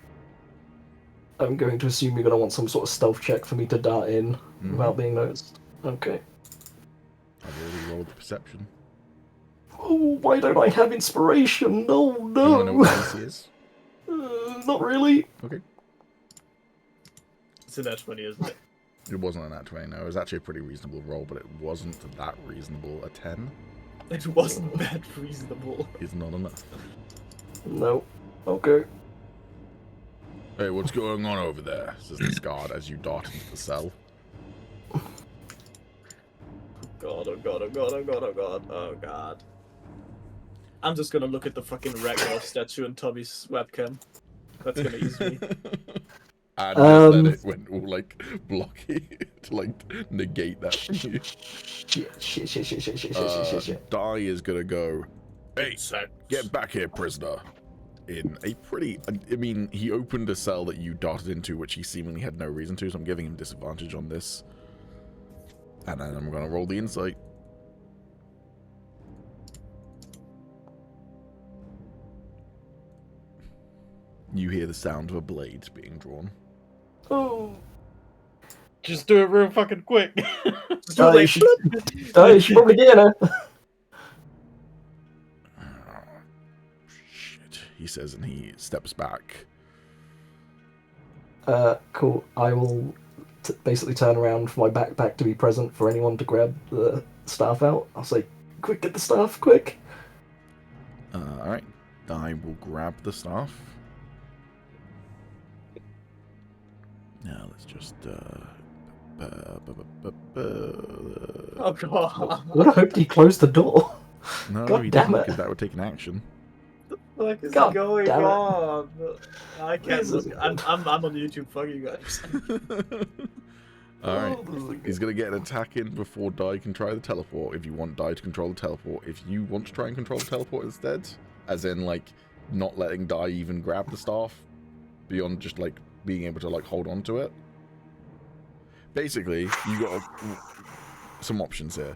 I'm going to assume you're going to want some sort of stealth check for me to dart in without being noticed. Okay. I've already rolled the perception. Oh, why don't I have inspiration? No, Do you want to know no. what the DC is? Not really. Okay. It's a nat 20, isn't it? It wasn't a nat 20, no. It was actually a pretty reasonable roll, but it wasn't that reasonable. A 10 It wasn't that reasonable. is not enough. No. Okay. Hey, what's going on over there? Says this guard as you dart into the cell. God, oh god, oh god, oh god, oh god, oh god. I'm just gonna look at the fucking Ragnar statue in Tommy's webcam. That's gonna ease me. And just let it went all like blocky to like negate that from you. Shit. Dai is gonna go, hey, Sex. get back here, prisoner. In a pretty, I mean, he opened a cell that you darted into, which he seemingly had no reason to, so I'm giving him disadvantage on this. And then I'm gonna roll the insight. You hear the sound of a blade being drawn. Oh. Just do it real fucking quick. Dai should probably get her. Shit, he says, and he steps back. Cool. I will basically turn around for my backpack to be present for anyone to grab the staff out. I'll say, quick, get the staff, quick. Alright, Dai will grab the staff. Now let's just, Oh god. I would have hoped he closed the door. No, God he damn didn't, it. because that would take an action. What is God going damn it. on? I can't This look. is- I'm on YouTube. Fuck you guys. Alright, Oh, he's going to get an attack in before Dai can try the teleport, if you want Dai to control the teleport. If you want to try and control the teleport instead, as in, like, not letting Dai even grab the staff, beyond just, like, being able to, like, hold on to it. Basically, you got some options here.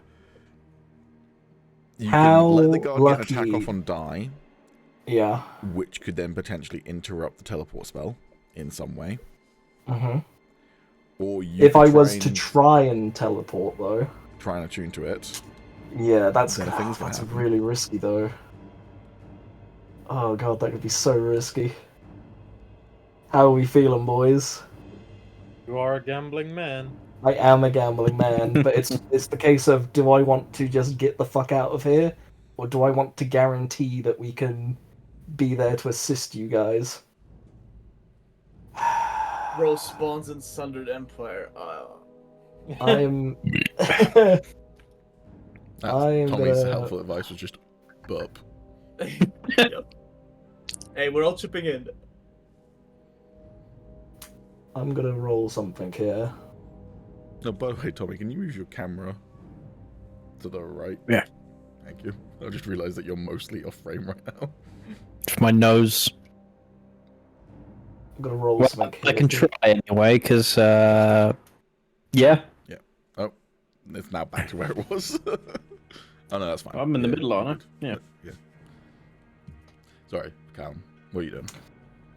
You How can let the guard get an attack lucky- off on Dai, Yeah. which could then potentially interrupt the teleport spell in some way. Mm-hmm. Or you If could I was and to try and teleport, though, try and attune to it. yeah, that's Then things can happen. really risky, though. Oh god, that could be so risky. How are we feeling, boys? You are a gambling man. I am a gambling man, but it's the case of, do I want to just get the fuck out of here, or do I want to guarantee that we can be there to assist you guys? Bro spawns in Sundered Empire. I'm That's I'm Tommy's gonna- helpful advice was just burp. Yep. Hey, we're all chipping in. I'm gonna roll something here. No, by the way, Tommy, can you move your camera to the right? Yeah. Thank you. I just realised that you're mostly off frame right now. For my nose. I'm gonna roll Well, something I here. can try anyway, because, yeah. Oh, it's now back to where it was. Oh no, that's fine. I'm in the Yeah, middle, aren't I? good. Yeah. Yeah. Sorry, Callum. What are you doing?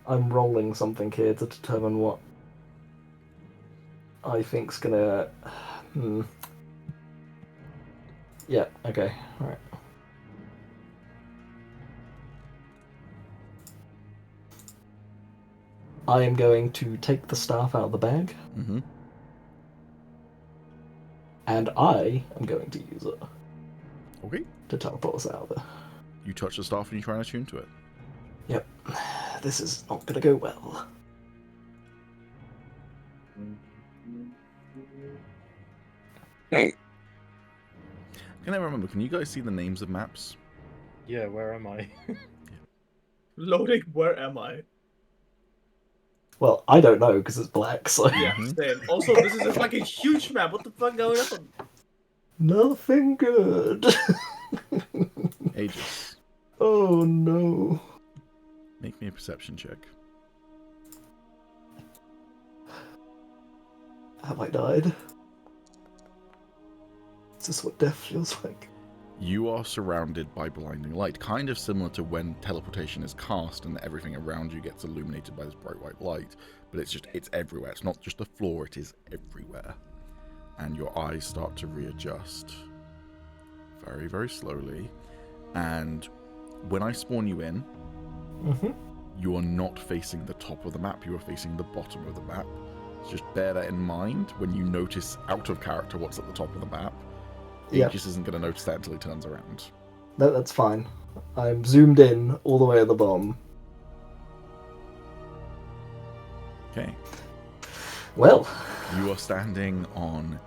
I'm rolling something here to determine what I think's gonna. Yeah. Okay. All right. I am going to take the staff out of the bag, Mm-hmm. and I am going to use it Okay. to teleport us out of there. You touch the staff and you try and attune to it. Yep. This is not going to go well. Can I remember? Can you guys see the names of maps? Yeah, where am I? Loading, where am I? Well, I don't know because it's black, so... Yeah, Mhm. same. Also, this is a fucking huge map. What the fuck going on? Nothing good. Aegis. Oh no. Make me a perception check. Have I died? Is this what death feels like? You are surrounded by blinding light, kind of similar to when teleportation is cast and everything around you gets illuminated by this bright white light, but it's everywhere. It's not just the floor, it is everywhere. And your eyes start to readjust very, very slowly. And when I spawn you in, Mm-hmm. you are not facing the top of the map, you are facing the bottom of the map. So just bear that in mind when you notice out of character what's at the top of the map. Yep. Aegis isn't going to notice that until he turns around. No, that's fine. I'm zoomed in all the way at the bottom. Okay. Well, You are standing on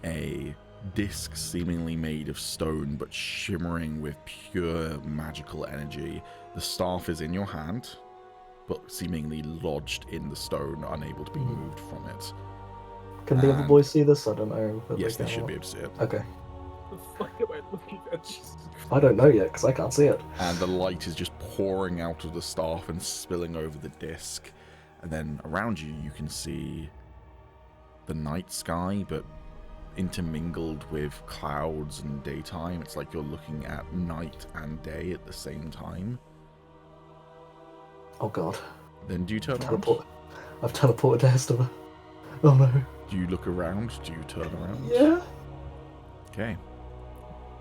a disc seemingly made of stone but shimmering with pure magical energy. The staff is in your hand, but seemingly lodged in the stone, unable to be moved from it. can the other And- boys see this? I don't know. if Yes, they can should or be able to see it. not. Okay. The fuck am I looking at? Jesus. I don't know yet because I can't see it. And the light is just pouring out of the staff and spilling over the disc. And then around you, you can see the night sky, but intermingled with clouds and daytime. It's like you're looking at night and day at the same time. Oh god. Then do you turn around? Teleport. I've teleported to Hester. Oh no. Do you look around? Do you turn around? Yeah. Okay.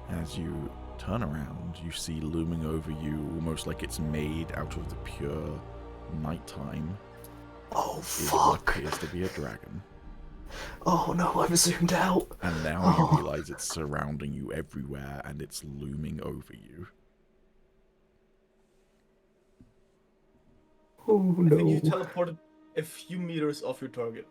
As you turn around, you see looming over you, almost like it's made out of the pure nighttime, Oh is what fuck. appears to be a dragon. Oh no, I've zoomed out. And now Oh. you realize it's surrounding you everywhere and it's looming over you. Oh I think you no. teleported a few meters off your target.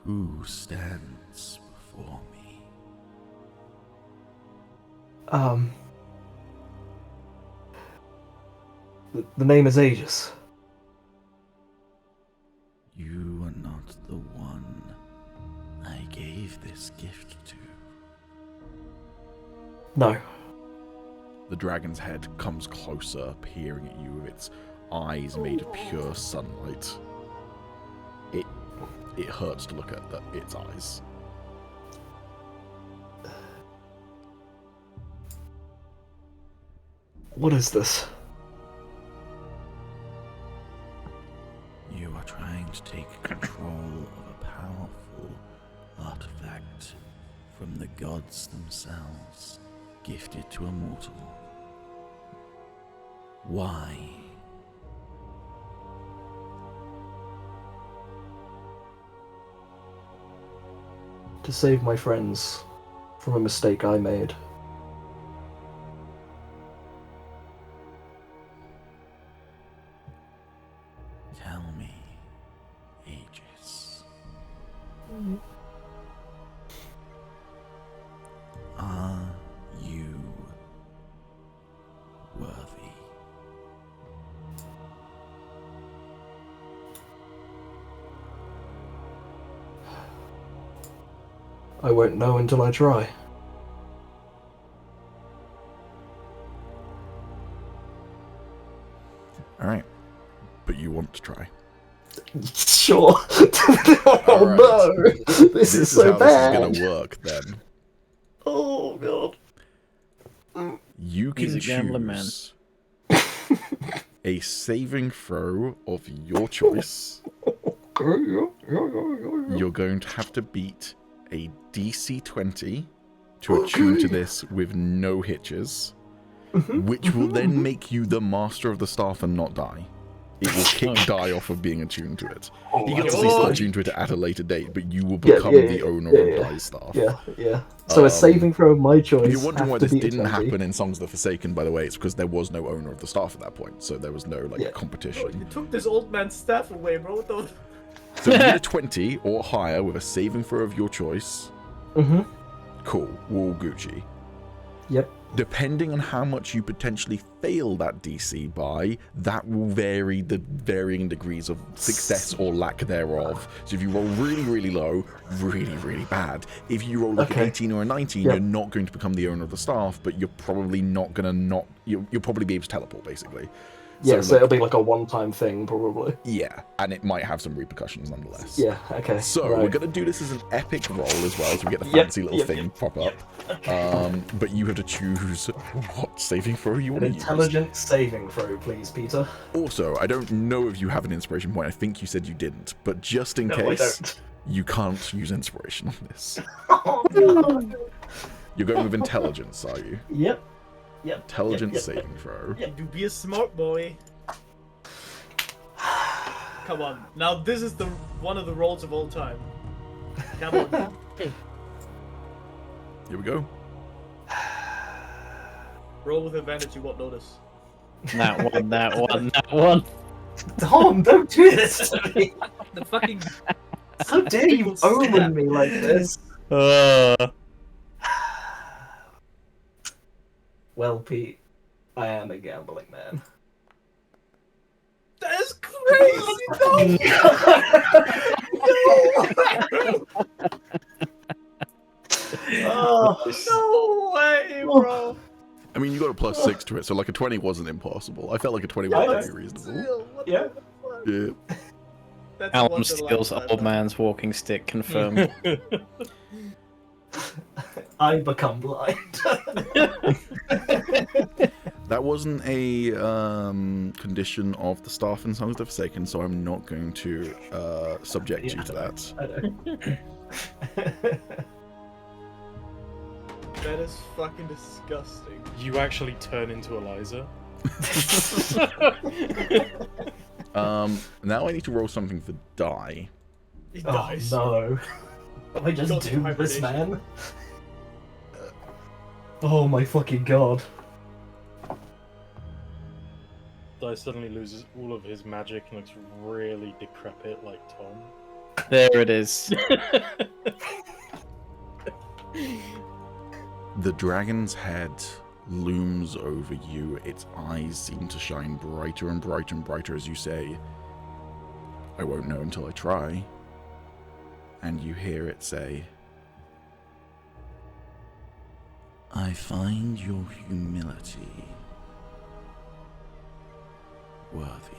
Who stands before me? The name is Aegis. You are not the one I gave this gift to. No. The dragon's head comes closer, peering at you with its eyes made of pure sunlight. It hurts to look at its eyes. What is this? You are trying to take control of a powerful artifact from the gods themselves, gifted to a mortal. Why? To save my friends from a mistake I made. Tell me, Aegis. Are you worthy? I won't know until I try. Alright. But you want to try. Sure. Oh Alright. no! This is so how bad. this is gonna work then. Oh god. You can He's a gambling man. choose a saving throw of your choice. You're going to have to beat a DC 20 to attune to this with no hitches. which will then make you the master of the staff and not die. It will kick die off of being attuned to it. Oh, You can that's obviously still good. attune to it at a later date, but you will Yeah, become yeah, the yeah, owner yeah, of yeah. Die's staff. Yeah. So a saving throw of my choice. If you're wondering why has to this be a didn't 20. happen in Songs of the Forsaken, by the way, it's because there was no owner of the staff at that point, so there was no Yeah. You competition. took this old man's staff away, bro. What the... So if you get a 20 or higher with a saving throw of your choice, Mm-hmm. cool, we're all Gucci. Yep. Depending on how much you potentially fail that DC by, that will vary the varying degrees of success or lack thereof. So if you roll really, really low, really, really bad. If you roll like an Okay. 18 or a 19, Yep. you're not going to become the owner of the staff, but you're probably not going to not... You'll probably be able to teleport, basically. Yeah, so like, it'll be like a one-time thing, probably. yeah, and it might have some repercussions nonetheless. Yeah, okay. So right. we're going to do this as an epic roll as well, so we get the Yep, fancy little yep, thing yep, pop up. Okay. But you have to choose what saving throw you An want to use. intelligent saving throw, please, Peter. Also, I don't know if you have an inspiration point. I think you said you didn't, but just in No, I case, don't. you can't use inspiration on this. Oh, no. You're going with intelligence, are you? Yep. Intelligence yep. saving throw. You be a smart boy. Come on. Now this is the one of the rolls of all time. Come on. Here we go. Roll with advantage, you won't notice. That one. Tom, don't do this to me. The fucking... How dare you omen me like this? Well, Pete, I am a gambling man. That is crazy! Oh, No way, bro! I mean, you got a +6 to it, so like a 20 wasn't impossible. I felt like a 20 Yeah, was that's very reasonable. Still, what Yeah. the fuck? Yeah. That's Callum one steals lifetime, old man. man's walking stick confirmed. I become blind. That wasn't a condition of the staff in Songs of the Forsaken, so I'm not going to subject you to that. I know. That is fucking disgusting. You actually turn into Eliza. Now I need to roll something for die. He Oh dies. no. Have I just Got to doomed this hibernation. man? Oh my fucking god. Guy suddenly loses all of his magic and looks really decrepit like Tom. There it is. The dragon's head looms over you. Its eyes seem to shine brighter and brighter and brighter as you say, "I won't know until I try." And you hear it say, "I find your humility worthy."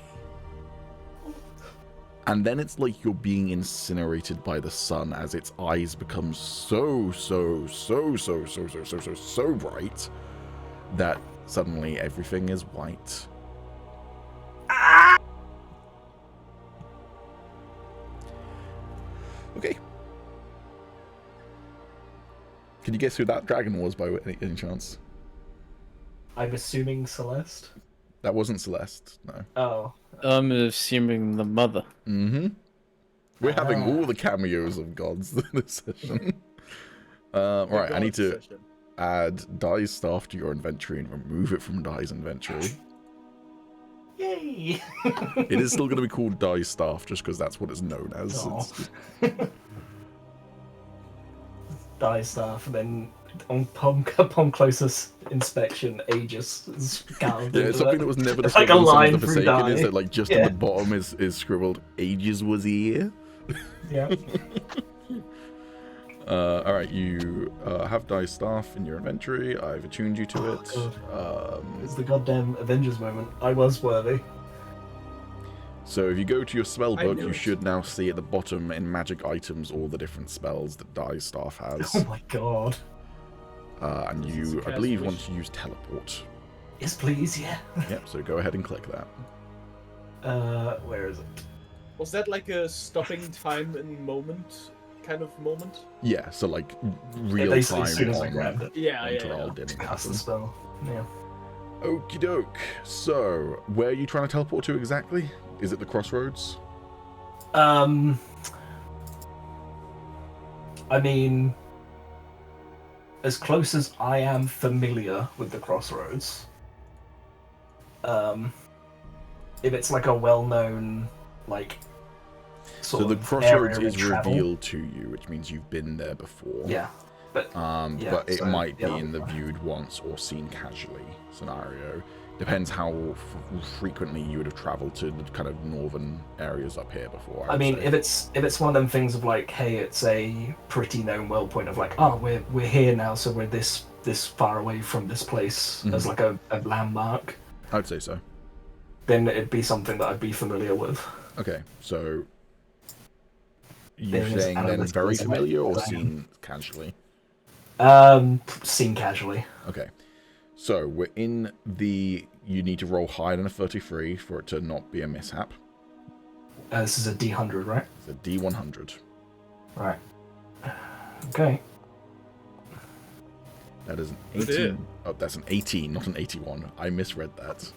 And then it's like you're being incinerated by the sun as its eyes become so bright that suddenly everything is white. Okay. Can you guess who that dragon was by any chance? I'm assuming Celeste? That wasn't Celeste, no. Oh. I'm assuming the mother. Mm-hmm. We're having all the cameos of gods this session. Right, I need to Session. add Die's staff to your inventory and remove it from Die's inventory. Yay! It is still going to be called Die's staff just because that's what it's known as. Aw. It's- Die staff, and then upon closest inspection, Aegis is carved Yeah, into it's something it. that was never It's like discovered a in Songs line of the through Forsaken is Die. that like just Yeah. at the bottom is scribbled "Ages was here." Yeah. Alright, you have Die's staff in your inventory. I've attuned you to it. It's the goddamn Avengers moment. I was worthy. So if you go to your spell I book, knew you it. should now see at the bottom in magic items all the different spells that Die's staff has. Oh my god. And This is you, I cast believe, wish. want to use teleport. Yes, please, yeah. Yep, so go ahead and click that. Where is it? Was that like a stopping time and moment kind of moment? Yeah, so like real basically time as soon as I on grabbed it. Yeah, on yeah, Terral yeah. didn't Cast the happen. spell. Yeah. Okie doke. So, where are you trying to teleport to exactly? Is it the crossroads? I mean, as close as I am familiar with the crossroads, if it's like a well-known, like, sort So the of crossroads area is of travel, revealed to you, which means you've been there before. yeah, but yeah, but it so, might be yeah, in the that'll be viewed once or seen casually scenario. Depends how frequently you would have traveled to the kind of northern areas up here before. I mean, say. if it's one of them things of like, hey, it's a pretty known well point of like, oh, we're here now, so we're this far away from this place as like a landmark, I'd say so. then it'd be something that I'd be familiar with. Okay, so you Being as saying then analytical very as I- familiar or as I am. seen casually? Seen casually. Okay, so we're in the. You need to roll higher than a 33 for it to not be a mishap. This is a D100, right? It's a D100. Right. Okay. That is an Oh, 18. dear. Oh, that's an 18, not an 81. I misread that.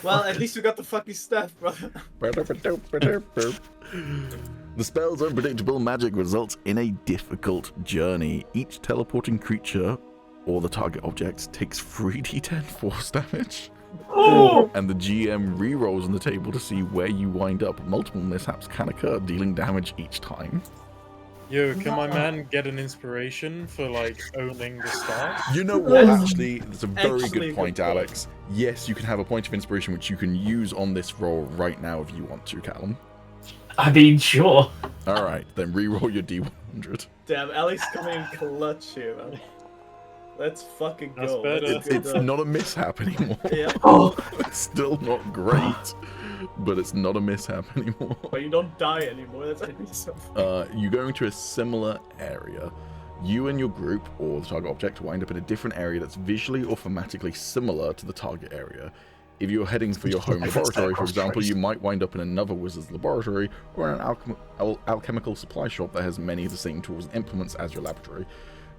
Well, at least we got the fucking staff, brother. The spell's unpredictable magic results in a difficult journey. Each teleporting creature or the target object takes 3d10 force damage. Oh! And the GM re-rolls on the table to see where you wind up. Multiple mishaps can occur, dealing damage each time. Yo, can my man get an inspiration for like owning the staff? You know what, actually, that's a very Actually, good good point, point. Alex. Yes, you can have a point of inspiration which you can use on this roll right now if you want to, Callum. I mean, sure. Alright, then re-roll your D100. Damn, Alex coming in clutch here, man. Let's fucking That's go. better. Let's get It's done. not a mishap anymore. Yeah, Oh, It's still not great, but it's not a mishap anymore. but you don't die anymore. That's actually something. You're going to a similar area. You and your group, or the target object, wind up in a different area that's visually or thematically similar to the target area. If you're heading for your home If it's laboratory, that for example, crossroads. you might wind up in another wizard's laboratory or in an alchemical supply shop that has many of the same tools and implements as your laboratory.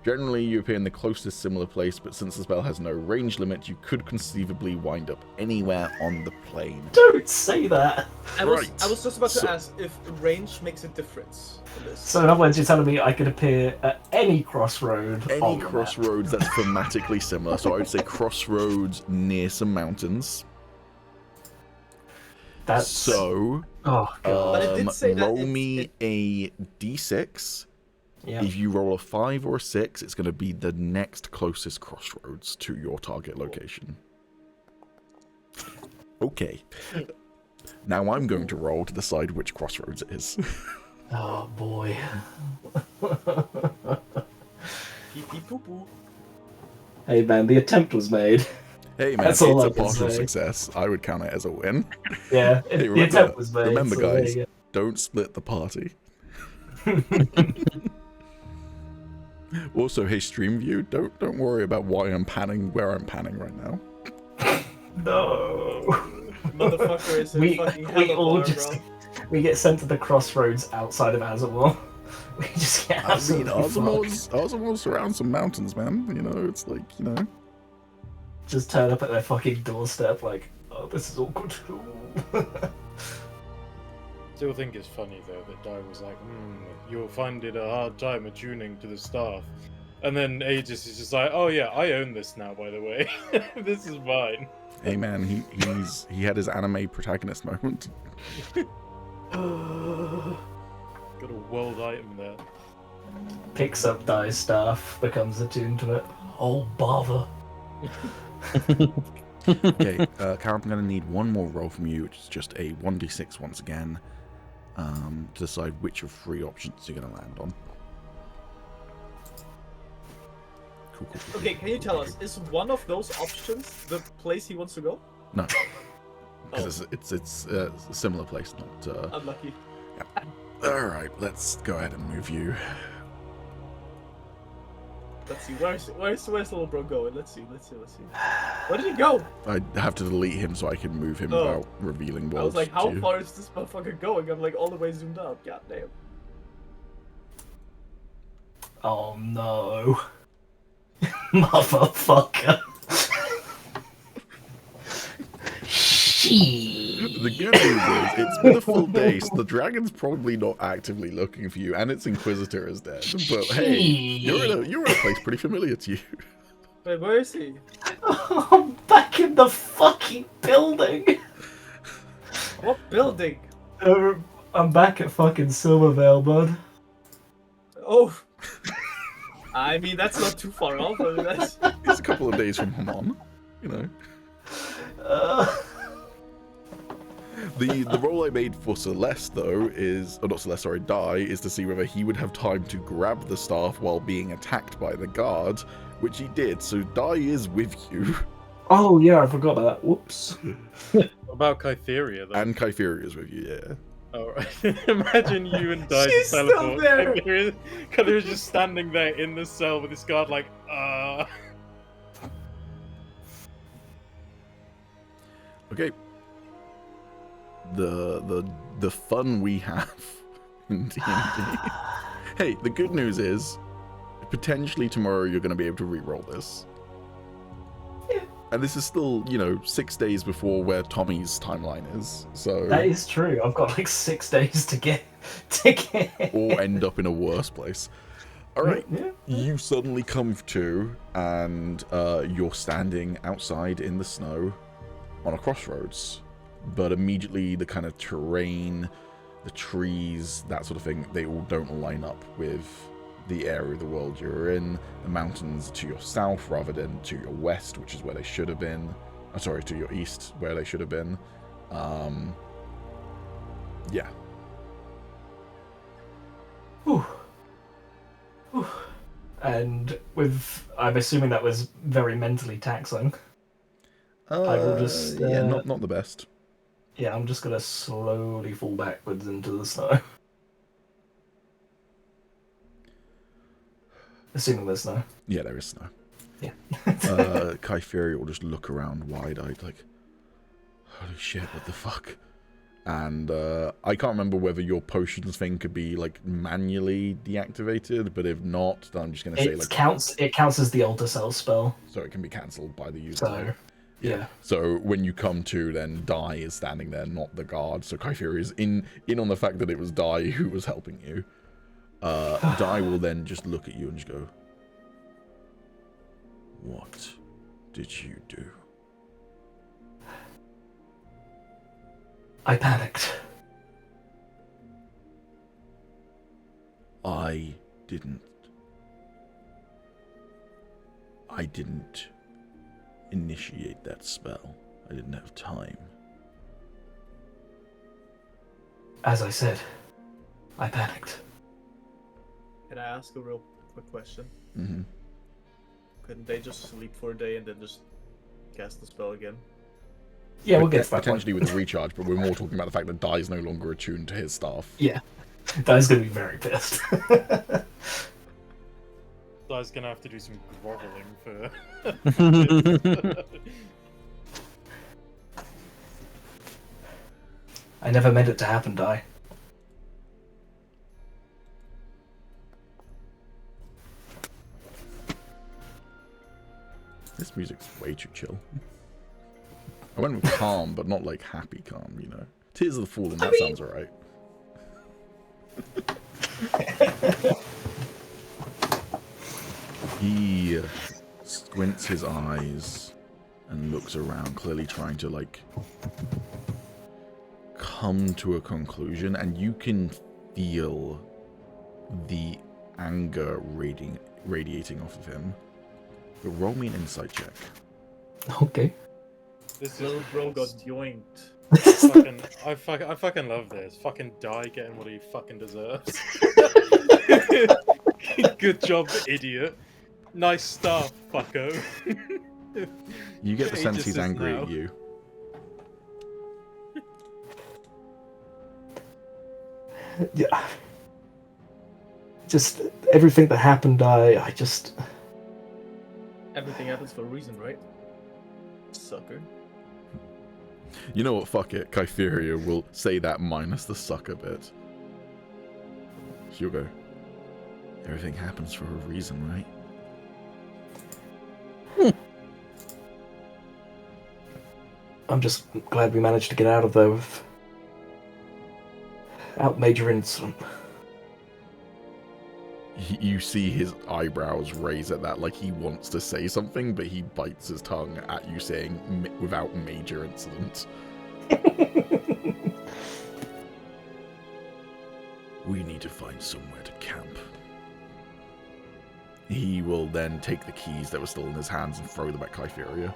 Generally, you appear in the closest similar place, but since the spell has no range limit, you could conceivably wind up anywhere on the plane. don't say that. I was Right. just about to So- ask if range makes a difference in this. So in other words, you're telling me I could appear at any crossroad. Any on the map. crossroads that's thematically similar. So I would say crossroads near some mountains. That's So, Oh god. But it did say that roll it's- me a d6. Yeah. If you roll a 5 or a 6, it's going to be the next closest crossroads to your target location. Okay. Now I'm going to roll to decide which crossroads it is. Oh boy. Pee pee poo poo. Hey man, the attempt was made. Hey man, That's it's all I a can partial say. success. I would count it as a win. Yeah, Hey, the remember- attempt was made. remember, so there guys. you Don't split the party. Also, hey, stream view, don't worry about why I'm panning where I'm panning right now. go. No. Motherfucker is in We- fucking we hella all bar, just- bro. We get sent to the crossroads outside of Azamor. We just get I mean, absolutely fucked. Azamor's around some mountains, man. You know, it's like, you know. Just turn up at their fucking doorstep like, oh, this is awkward. Still think it's funny though that Dai was like, you'll find it a hard time attuning to the staff. And then Aegis is just like, oh yeah, I own this now, by the way. This is mine. Hey, man, he had his anime protagonist moment. Got a world item there. Picks up Dai's staff, becomes attuned to it. Oh, bother. Okay, Karen, I'm going to need one more roll from you, which is just a 1d6 once again, to decide which of 3 options you're going to land on. Cool. Okay, can you tell us, is one of those options the place he wants to go? No. Because it's a similar place, not... Unlucky. Alright, let's go ahead and move you. Let's see, where's the little bro going? Let's see. Where did he go? I have to delete him so I can move him Oh. without revealing I worlds was like, how to you. far is this motherfucker going? I'm like all the way zoomed out. God damn. Oh no. Motherfucker. The good news is, it's been a full day, so the dragon's probably not actively looking for you, and its inquisitor is dead. But hey, you're in a place pretty familiar to you. Wait, where is he? I'm back in the fucking building. What building? I'm back at fucking Silvervale, bud. Oh. I mean, that's not too far off. I mean, that's... It's a couple of days from Hamon, you know. The roll I made for Celeste, though, is... Oh, not Celeste, sorry, Dai, is to see whether he would have time to grab the staff while being attacked by the guard, which he did, so Dai is with you. Oh, yeah, I forgot about that. Whoops. What about Kytheria, though? And Kytheria is with you, yeah. Alright. Imagine you and Dice She's still teleport. there! Kytheria's just standing there in the cell with this guard like, Okay. The fun we have in D&D. Hey, the good news is, potentially tomorrow you're going to be able to re-roll this. Yeah. And this is still, 6 days before where Tommy's timeline is, so... That is true. I've got like 6 days to get. Or end up in a worse place. Alright, Yeah. you suddenly come to, and you're standing outside in the snow on a crossroads. But immediately the kind of terrain, the trees, that sort of thing, they all don't line up with the area of the world you're in. The mountains to your south rather than to your west, which is where they should have been. Sorry, to your east, where they should have been. Yeah. Whew. Whew. And I'm assuming that was very mentally taxing. I will just... yeah, not the best. Yeah, I'm just gonna slowly fall backwards into the snow. Assuming there's snow. Yeah, there is snow. Yeah. Kytheria will just look around wide-eyed like, holy shit, what the fuck? And I can't remember whether your potions thing could be like manually deactivated, but if not, then I'm just gonna say like It counts as the Alter Cell spell. so it can be cancelled by the user. So yeah. So when you come to, then Dai is standing there, not the guard. So Kytheria is in on the fact that it was Dai who was helping you. Dai will then just look at you and just go, "What did you do?" I panicked. I didn't initiate that spell. I didn't have time. As I said, I panicked. Can I ask a real quick question? Mm-hmm. Couldn't they just sleep for a day and then just cast the spell again? Yeah, we'll get to that point. Potentially with a recharge, but we're more talking about the fact that Dai is no longer attuned to his staff. Yeah, Dai's gonna be very pissed. Dai's gonna have to do some groveling for. I never meant it to happen, Dai. This music's way too chill. I went with calm, but not like happy calm, Tears of the Fallen, that sounds alright. He squints his eyes and looks around, clearly trying to, like, come to a conclusion, and you can feel the anger radiating off of him. But roll me an insight check. Okay. This Little is bro got yoinked. I fucking love this. Fucking Dai getting what he fucking deserves. Good job, idiot. Nice start, fucko. You get the He sense just he's is angry now. at you. Yeah. Just everything that happened, I just... Everything happens for a reason, right? Sucker. You know what, fuck it. Kytheria will say that minus the sucker bit. She'll go, everything happens for a reason, right? I'm just glad we managed to get out of there without major incident. You see his eyebrows raise at that, like he wants to say something, but he bites his tongue at you saying without major incident. We need to find somewhere to camp. He will then take the keys that were still in his hands and throw them at Kytheria.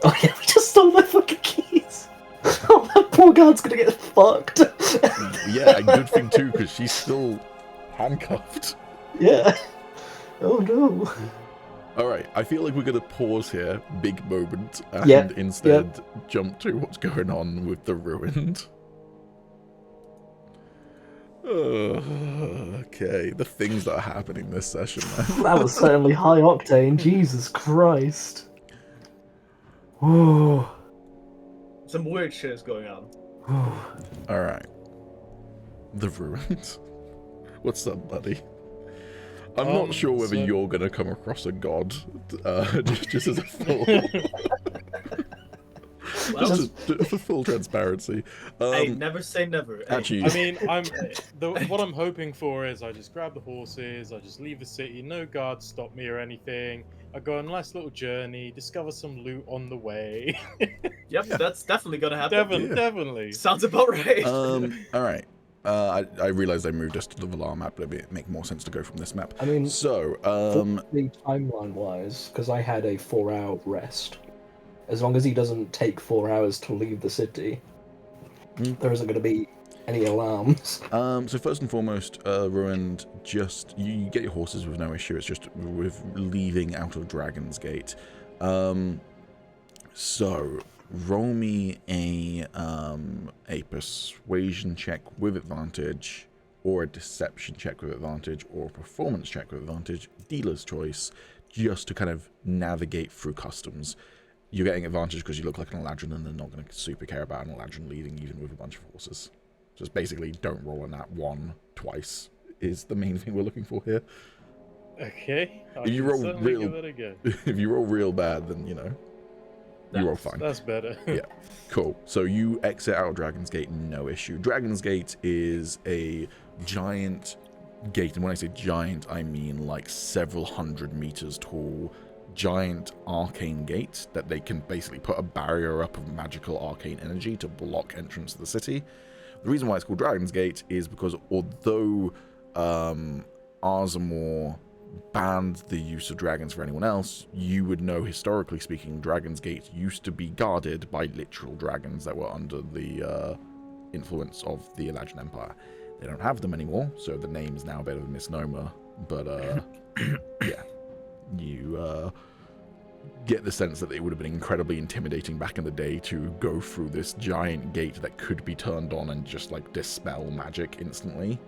Oh yeah, we just stole my fucking keys. Oh, that poor guard's gonna get fucked. Yeah, a good thing too, because she's still handcuffed. Yeah. Oh no. Alright, I feel like we're going to pause here, big moment, and Yep, instead jump to what's going on with the ruined. Okay, the things that are happening this session, man. That was certainly high octane. Jesus Christ. Ooh. Some weird shit is going on. Alright. The ruined. What's up, buddy? I'm not sure whether you're going to come across a god, just as a full... just for full transparency. Hey, never say never. Hey. Actually, I mean, what I'm hoping for is I just grab the horses, I just leave the city, no guards stop me or anything. I go on a nice little journey, discover some loot on the way. Yep, that's definitely gonna happen. Definitely. Sounds about right. Alright. I realized I moved us to the Valar map, but it make more sense to go from this map. I mean, So, timeline-wise, because I had a 4-hour rest. As long as he doesn't take 4 hours to leave the city, there isn't going to be any alarms. So first and foremost, Ruined, just you get your horses with no issue. It's just with leaving out of Dragon's Gate. So roll me a persuasion check with advantage, or a deception check with advantage, or a performance check with advantage, dealer's choice, just to kind of navigate through customs. You're getting advantage because you look like an Eladrin, and they're not going to super care about an Eladrin leaving even with a bunch of horses. Just basically don't roll on that one twice is the main thing we're looking for here. Okay. If you roll real bad, then you know you roll fine. That's better. Yeah, cool. So you exit out of Dragon's Gate, no issue. Dragon's Gate is a giant gate, and when I say giant, I mean like several hundred meters tall, giant arcane gate that they can basically put a barrier up of magical arcane energy to block entrance to the city. The reason why it's called Dragon's Gate is because although Arzamor banned the use of dragons for anyone else, you would know, historically speaking, Dragon's Gate used to be guarded by literal dragons that were under the influence of the Eladrin Empire. They don't have them anymore, so the name is now a bit of a misnomer, but yeah, you get the sense that it would have been incredibly intimidating back in the day to go through this giant gate that could be turned on and just like dispel magic instantly,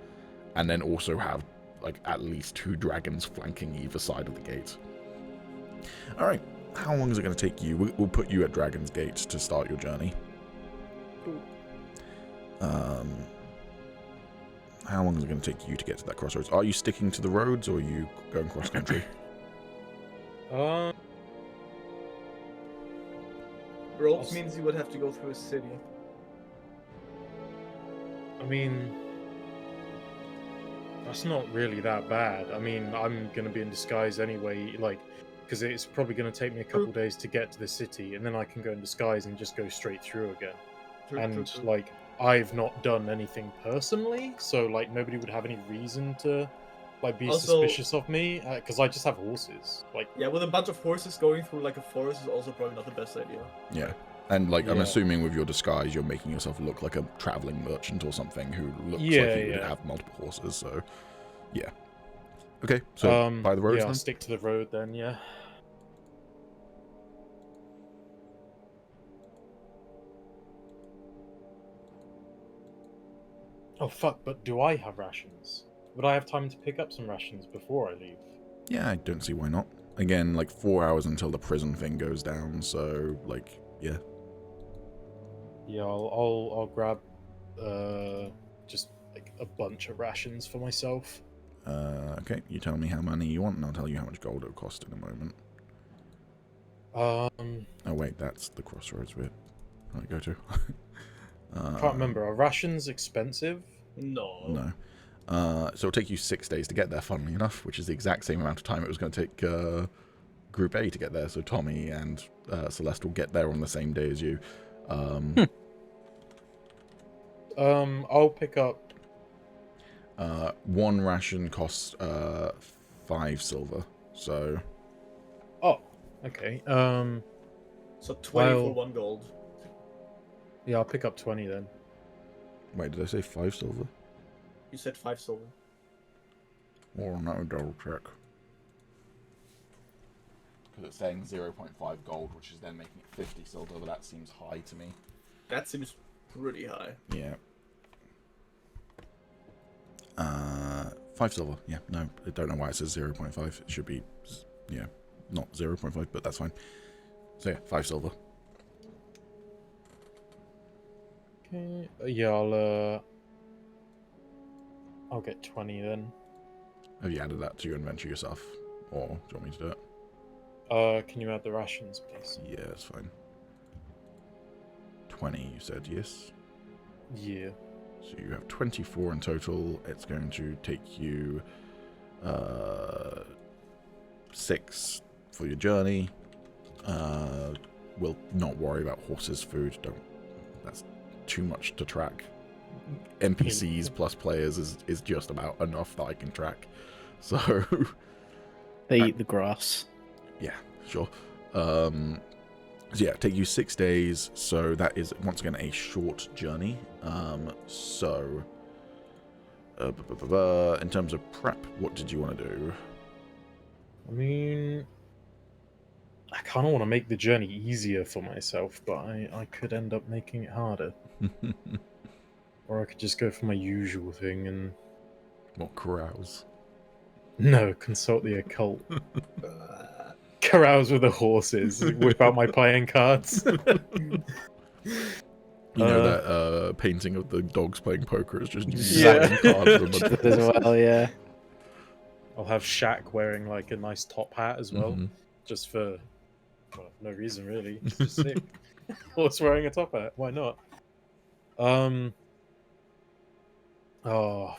and then also have like at least 2 dragons flanking either side of the gate. All right, how long is it going to take you? We'll put you at Dragon's Gate to start your journey. How long is it going to take you to get to that crossroads? Are you sticking to the roads, or are you going cross country? Ropes means you would have to go through a city. I mean, that's not really that bad. I mean, I'm going to be in disguise anyway, like, because it's probably going to take me a couple days to get to the city, and then I can go in disguise and just go straight through again. True. Like, I've not done anything personally, so, like, nobody would have any reason to, like, be suspicious of me, because I just have horses. Like, yeah, with a bunch of horses going through, like, a forest is also probably not the best idea. Yeah. And, like, I'm assuming with your disguise, you're making yourself look like a traveling merchant or something who looks like he would have multiple horses, so, yeah. Okay, so by the roads yeah, then? I'll stick to the road then, yeah. Oh, fuck, but do I have rations? Would I have time to pick up some rations before I leave? Yeah, I don't see why not. Again, like 4 hours until the prison thing goes down, so, like, yeah. Yeah, I'll grab just like a bunch of rations for myself. Okay, you tell me how many you want, and I'll tell you how much gold it'll cost in a moment. Oh wait, that's the crossroads bit I go to. Can't remember. Are rations expensive? No. No. So it'll take you 6 days to get there, funnily enough, which is the exact same amount of time it was going to take Group A to get there. So Tommy and Celeste will get there on the same day as you. I'll pick up. One ration costs 5 silver. So Oh, okay. So 20 for Well- 1 gold. Yeah, I'll pick up 20 then. wait, did I say 5 silver? You said 5 silver. Or no, double check. Because it's saying 0.5 gold, which is then making it 50 silver, but that seems high to me. That seems pretty high. Yeah. 5 silver. Yeah, no, I don't know why it says 0.5. It should be, yeah, not 0.5, but that's fine. So yeah, 5 silver. Okay. Yeah, I'll get 20 then. Have you added that to your inventory yourself? Or do you want me to do it? Can you add the rations, please? Yeah, it's fine. 20, you said, yes? Yeah. So you have 24 in total. It's going to take you 6 for your journey. We'll not worry about horses' food. That's too much to track. NPCs plus players is just about enough that I can track. So They eat the grass. yeah, sure. So yeah, take you 6 days. So that is once again a short journey. In terms of prep, what did you want to do? I mean, I kind of want to make the journey easier for myself, but I could end up making it harder. Or I could just go for my usual thing and... What, carouse? No, consult the occult. Carouse with the horses, whip out my playing cards. You know that painting of the dogs playing poker is just Yeah. zapping cards from the As well, yeah. I'll have Shaq wearing like a nice top hat as well, Mhm. just for no reason really. It's just sick. Horse wearing a top hat, why not? Oh,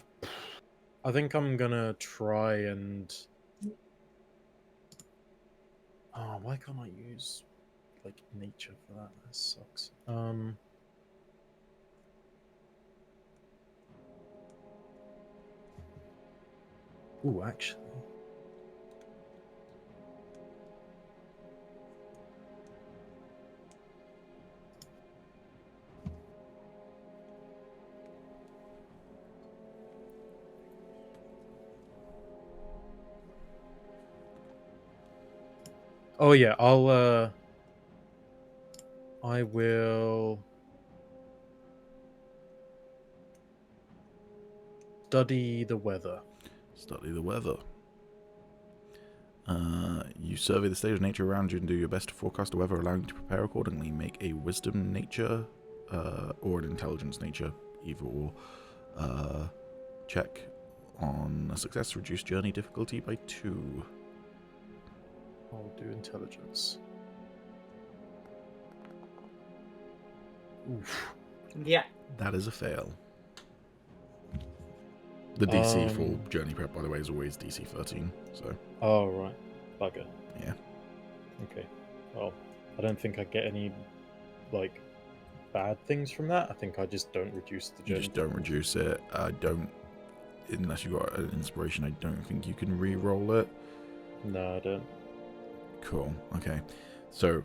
I think I'm gonna try and. Oh, why can't I use like nature for that? That sucks. Ooh, actually. Oh yeah, I will study the weather. Study the weather. You survey the state of nature around you and do your best to forecast the weather, allowing you to prepare accordingly. Make a wisdom nature or an intelligence nature, either or, check. On a success, reduce journey difficulty by 2. I'll do intelligence. Oof. Yeah. That is a fail. The DC for journey prep, by the way, is always DC 13. So. Oh right, bugger. Yeah. Okay. Well, I don't think I get any like bad things from that. I think I just don't reduce the You journey. just don't reduce it. Unless you got an inspiration, I don't think you can re-roll it. No, I don't. Cool. Okay. So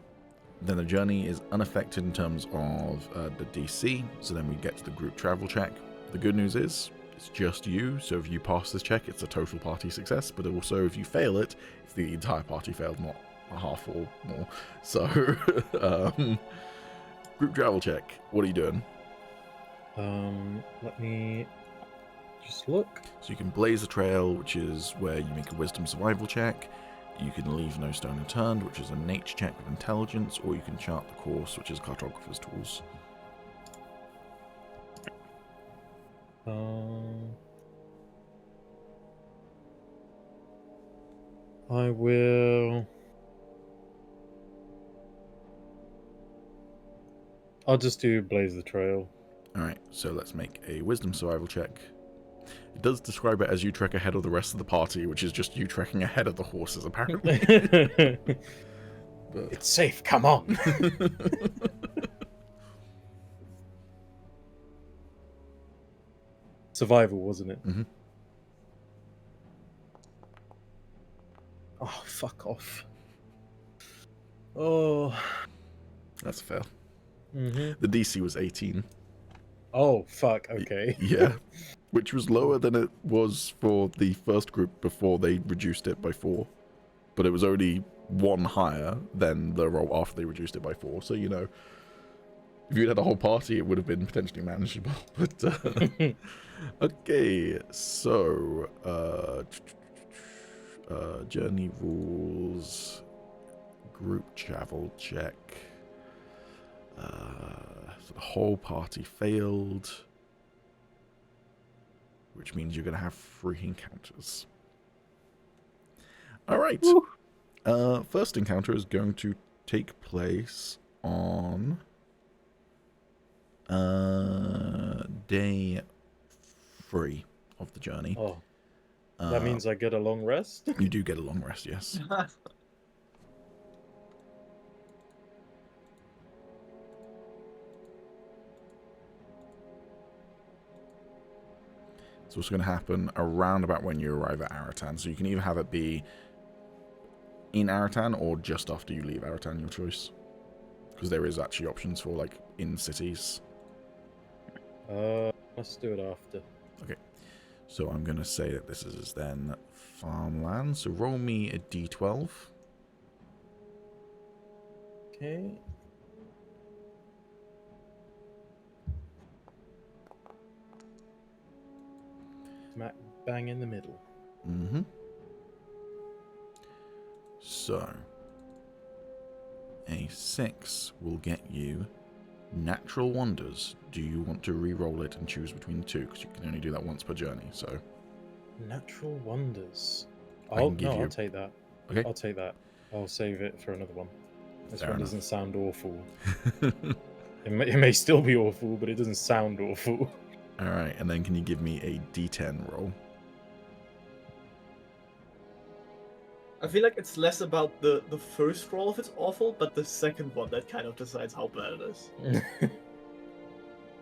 then the journey is unaffected in terms of the DC. So then we get to the group travel check. The good news is it's just you. So if you pass this check, it's a total party success. But also if you fail it, it's the entire party failed, not a half or more. So group travel check. What are you doing? Let me just look. So you can blaze a trail, which is where you make a wisdom survival check. You can leave no stone unturned, which is a nature check with intelligence, or you can chart the course, which is cartographer's tools. I will I'll just do Blaze the Trail. Alright, so let's make a wisdom survival check. It does describe it as you trek ahead of the rest of the party, which is just you trekking ahead of the horses, apparently. But... It's safe, come on! Survival, wasn't it? Mm-hmm. Oh, fuck off. Oh. That's fair. Mm-hmm. The DC was 18. Oh, fuck, okay. Yeah. Which was lower than it was for the first group before they reduced it by 4. But it was only 1 higher than the roll after they reduced it by 4. So, you know, if you'd had a whole party, it would have been potentially manageable. But, okay, so, journey rules, group travel check. So the whole party failed, which means you're going to have 3 encounters. All right. First encounter is going to take place on day 3 of the journey. Oh, that means I get a long rest? You do get a long rest, yes. So what's going to happen around about when you arrive at Aratan. So you can either have it be in Aratan or just after you leave Aratan, your choice. Because there is actually options for, like, in cities. Let's do it after. Okay. So I'm going to say that this is then farmland. So roll me a d12. Okay. Smack bang in the middle. Mm-hmm. So, a 6 will get you natural wonders. Do you want to re-roll it and choose between the 2? Because you can only do that once per journey, so... Natural wonders. can give you- I'll take that. Okay. I'll take that. I'll save it for another one. This Fair one enough. doesn't sound awful. It may still be awful, but it doesn't sound awful. Alright, and then can you give me a d10 roll? I feel like it's less about the first roll if it's awful, but the second one that kind of decides how bad it is.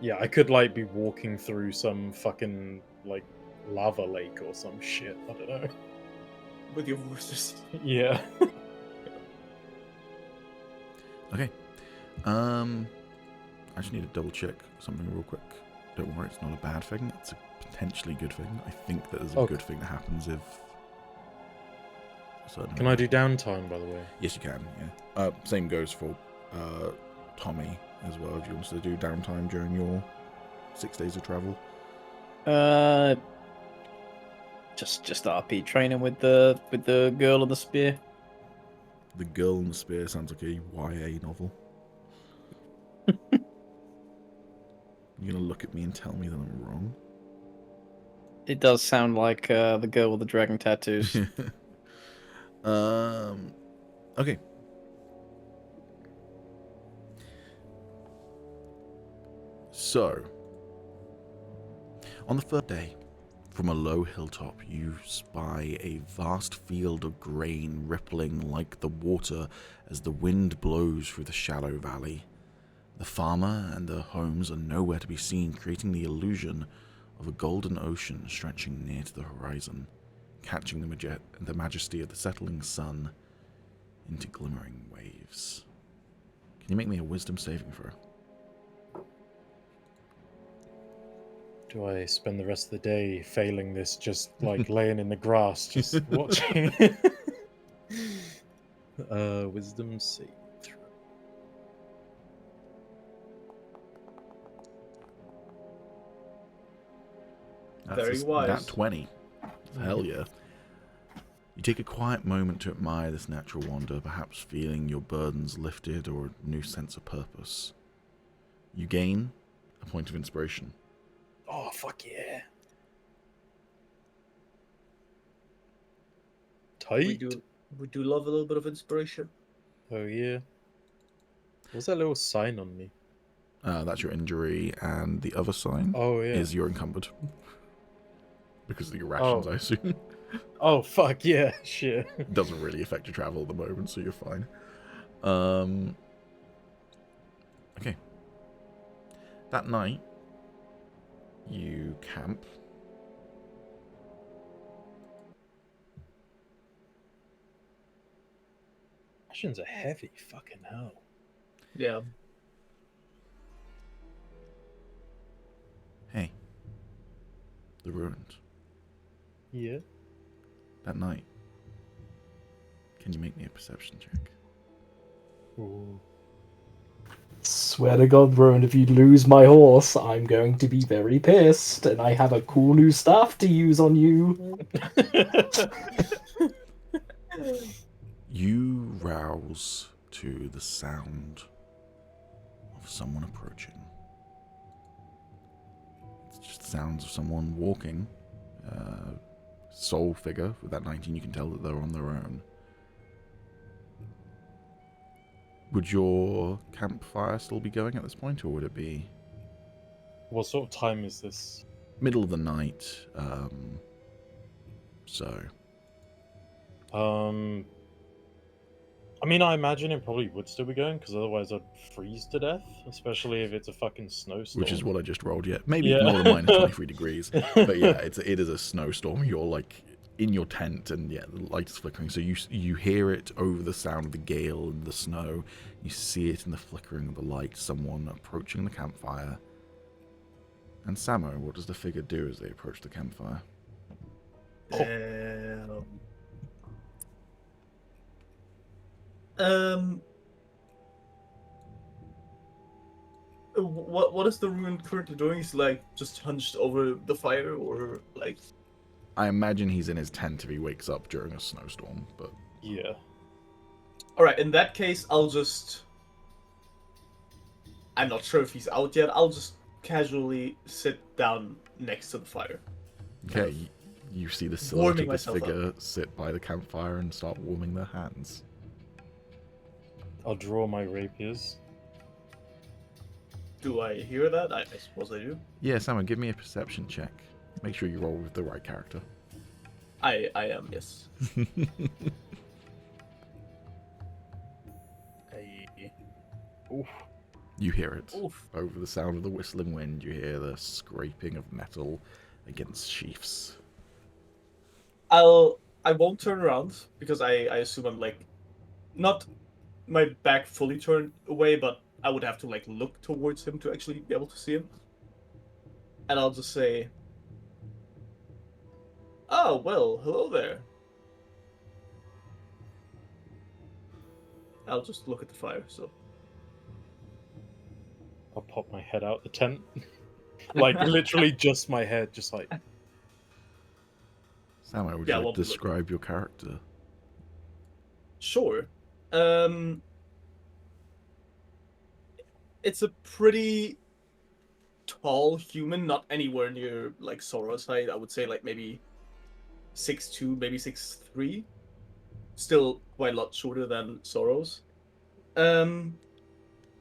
Yeah, I could like be walking through some fucking like lava lake or some shit. I don't know. With your roosters. Yeah. Okay. I just need to double check something real quick. Don't worry, it's not a bad thing. It's a potentially good thing. I think that there's a Okay. good thing that happens if... Can I do downtime, by the way? Yes, you can, yeah. Same goes for Tommy as well, if you want to do downtime during your 6 days of travel. Just RP training with the girl on the spear. The Girl and the Spear sounds like a YA novel. You're going to look at me and tell me that I'm wrong? It does sound like the girl with the dragon tattoos. Okay. So, on the third day, from a low hilltop, you spy a vast field of grain rippling like the water as the wind blows through the shallow valley. The farmer and the homes are nowhere to be seen, creating the illusion of a golden ocean stretching near to the horizon, catching the majesty of the settling sun into glimmering waves. Can you make me a wisdom saving throw? Do I spend the rest of the day failing this, just like laying in the grass, just watching? Wisdom save throw. Very wise. Nat 20. Hell yeah. You take a quiet moment to admire this natural wonder, perhaps feeling your burdens lifted or a new sense of purpose. You gain a point of inspiration. Oh, fuck yeah. We Tight. do love a little bit of inspiration. Oh, yeah. What's that little sign on me? That's your injury, and the other sign Oh yeah. is you're encumbered. Because of your rations, Oh. I assume. Oh fuck yeah, shit. Doesn't really affect your travel at the moment, so you're fine. Okay. That night, you camp. Rations are heavy, fucking hell. Yeah. Hey. The ruins. Yeah. That night. Can you make me a perception check? Ooh. Swear to God, Rowan, if you lose my horse, I'm going to be very pissed, and I have a cool new staff to use on you. You rouse to the sound of someone approaching. It's just sounds of someone walking. Soul figure with that 19, you can tell that they're on their own. Would your campfire still be going at this point, or would it be What sort of time is this? middle of the night? So I mean, I imagine it probably would still be going, because otherwise I'd freeze to death, especially if it's a fucking snowstorm. which is what I just rolled. Yeah, maybe Yeah. not a minus 23 degrees, but yeah, it is a snowstorm. You're like in your tent, and yeah, the light is flickering. So you hear it over the sound of the gale and the snow. You see it in the flickering of the light. Someone approaching the campfire. And Samo, what does the figure do as they approach the campfire? What is the ruin currently doing? He's like just hunched over the fire, or like? I imagine he's in his tent if he wakes up during a snowstorm, but Yeah. All right. In that case, I'm not sure if he's out yet. I'll just casually sit down next to the fire. okay, you see the silhouette Warming of this myself figure sit by the campfire and start warming their hands. I'll draw my rapiers. Do I hear that? I suppose I do. Yeah, Samo, give me a perception check. Make sure you roll with the right character. I am, yes. Oof. You hear it. Oof. Over the sound of the whistling wind, you hear the scraping of metal against sheaths. I won't turn around because I assume I'm like not my back fully turned away, but I would have to like look towards him to actually be able to see him. And I'll just say, "Oh, well, hello there." I'll just look at the fire, so. I'll pop my head out the tent. Like, literally just my head, just like... Samo, would Yeah, you well, like to describe your character? Sure. It's a pretty tall human, not anywhere near like Sora's height. I would say like maybe 6'2", maybe 6'3". Still quite a lot shorter than Soros.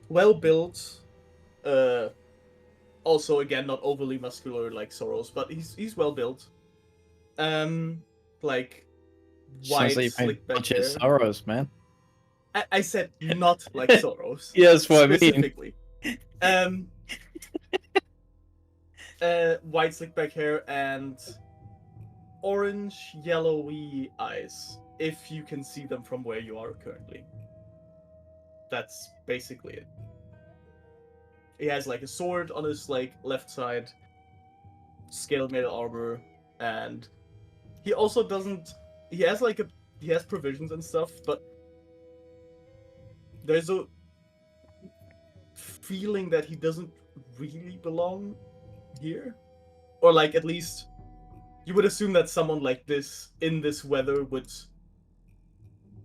Well built. Also again not overly muscular like Soros, but he's well built. Like white Sounds like you slick back budget hair. sorrows, man. I said not like Soros. Yeah, that's what I mean. Specifically. White slick back hair and orange yellowy eyes, if you can see them from where you are currently. That's basically it. He has like a sword on his like left side, scaled mail armor, and he also doesn't. He has provisions and stuff, but there's a feeling that he doesn't really belong here, or like at least you would assume that someone like this in this weather would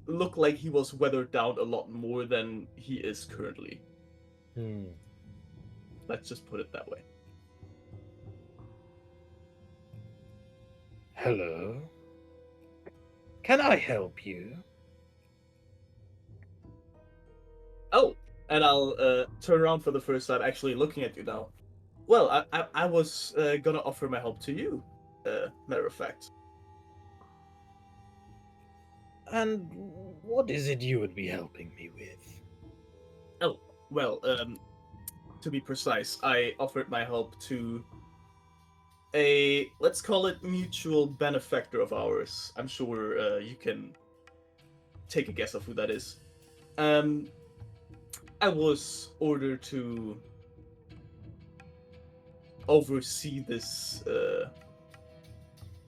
look like he was weathered down a lot more than he is currently. Let's just put it that way. Hello? Can I help you? Oh, And I'll turn around for the first time, actually looking at you now. Well, I was gonna offer my help to you, matter of fact. And what is it you would be helping me with? Oh, well, to be precise, I offered my help to a, let's call it, mutual benefactor of ours. I'm sure you can take a guess of who that is. I was ordered to oversee this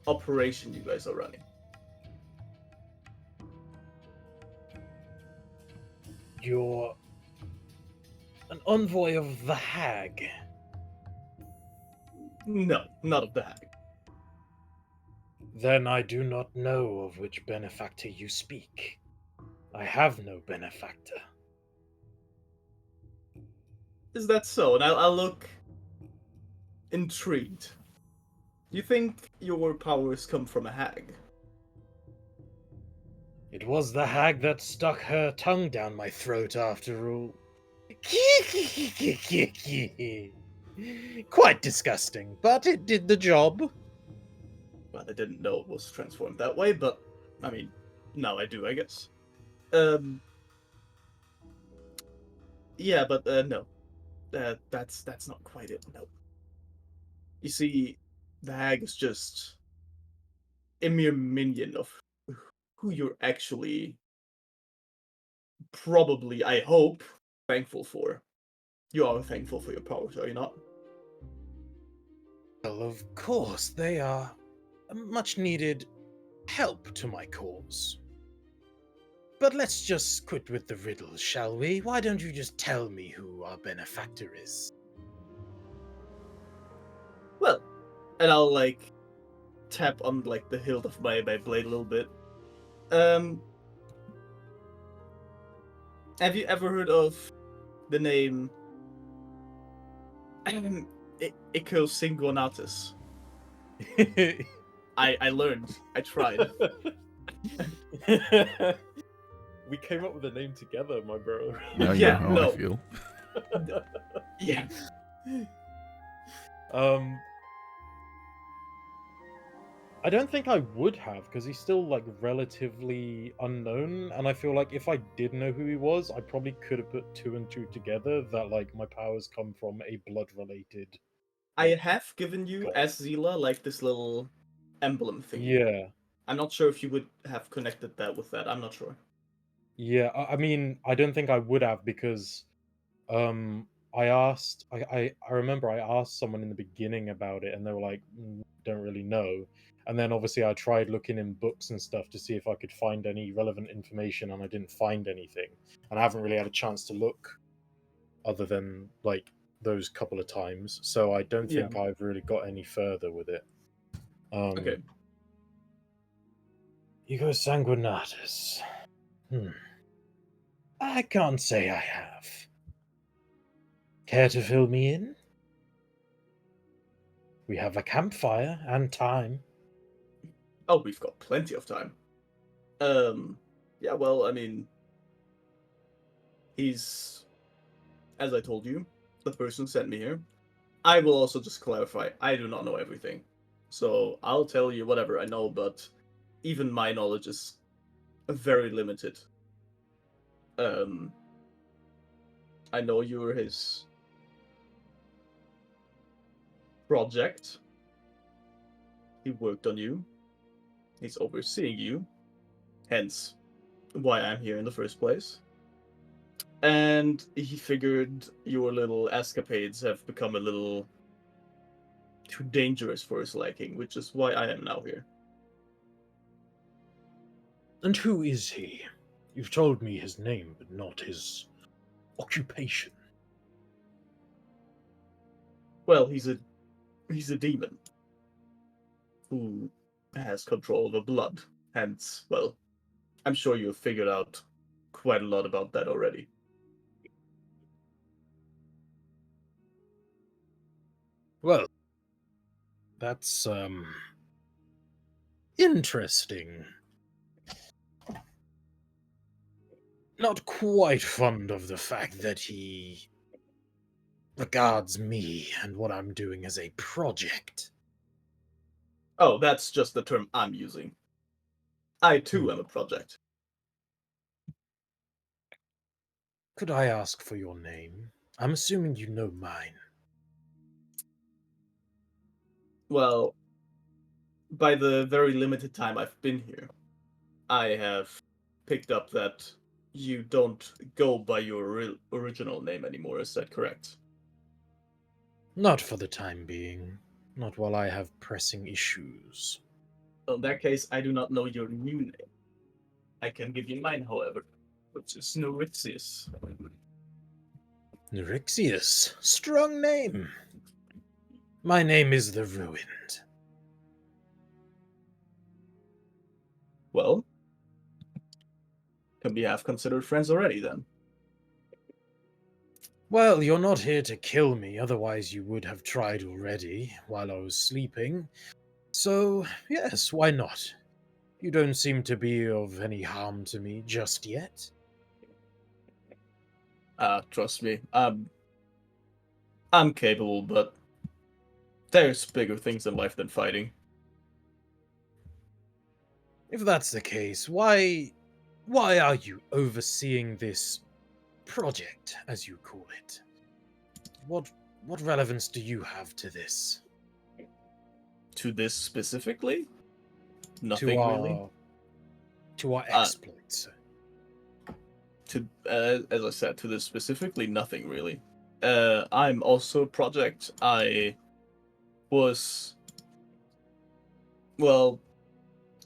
operation you guys are running. You're an envoy of the Hag. No, not of the Hag. Then I do not know of which benefactor you speak. I have no benefactor. Is that so? And I'll look intrigued. You think your powers come from a hag? It was the hag that stuck her tongue down my throat after all. Quite disgusting, but it did the job. Well, I didn't know it was transformed that way, but I mean, now I do, I guess. Yeah, but no, that's not quite it. No. You see, the hag is just a mere minion of who you're actually probably, I hope, thankful for. You are thankful for your powers, are you not? Well, of course, they are a much needed help to my cause. But let's just quit with the riddles, shall we? Why don't you just tell me who our benefactor is? Well, and I'll like tap on like the hilt of my blade a little bit. Have you ever heard of the name Ico Singonatus? I learned. I tried. We came up with a name together, my bro. Now you Yeah, know how no. I feel. Yeah. I don't think I would have, because he's still like relatively unknown, and I feel like if I did know who he was, I probably could have put two and two together that like my powers come from a blood-related. I have given you as Zila like this little emblem thing. Yeah. I'm not sure if you would have connected that with that. I'm not sure. Yeah, I mean, I don't think I would have because I remember I asked someone in the beginning about it and they were like, don't really know. And then obviously I tried looking in books and stuff to see if I could find any relevant information and I didn't find anything. And I haven't really had a chance to look other than like those couple of times. So I don't think I've really got any further with it. Okay. Ego Sanguinatus. I can't say I have. Care to fill me in? We have a campfire and time. Oh, we've got plenty of time. Yeah, well, I mean, he's, as I told you, the person who sent me here. I will also just clarify, I do not know everything. So I'll tell you whatever I know, but even my knowledge is very limited. I know you're his project. He worked on you. He's overseeing you. Hence, why I'm here in the first place. And he figured your little escapades have become a little too dangerous for his liking, which is why I am now here. And who is he? You've told me his name, but not his occupation. Well, he's a demon who has control over blood. Hence, well, I'm sure you've figured out quite a lot about that already. Well, that's interesting. not quite fond of the fact that he regards me and what I'm doing as a project. Oh, that's just the term I'm using. I too am a project. Could I ask for your name? I'm assuming you know mine. Well, by the very limited time I've been here, I have picked up that you don't go by your original name anymore. Is that correct? Not for the time being. Not while I have pressing issues. In that case, I do not know your new name. I can give you mine, however, which is Norixius. Neurixius. Strong name. My name is the Ruined. Well, can we have considered friends already then? Well, you're not here to kill me, otherwise you would have tried already while I was sleeping. So, yes, why not? You don't seem to be of any harm to me just yet. Trust me, I'm capable, but there's bigger things in life than fighting. If that's the case, why are you overseeing this project, as you call it? What relevance do you have to this? To this specifically? Nothing to our really. to our exploits. To as I said, to this specifically, nothing really. I'm also a project. I was, well,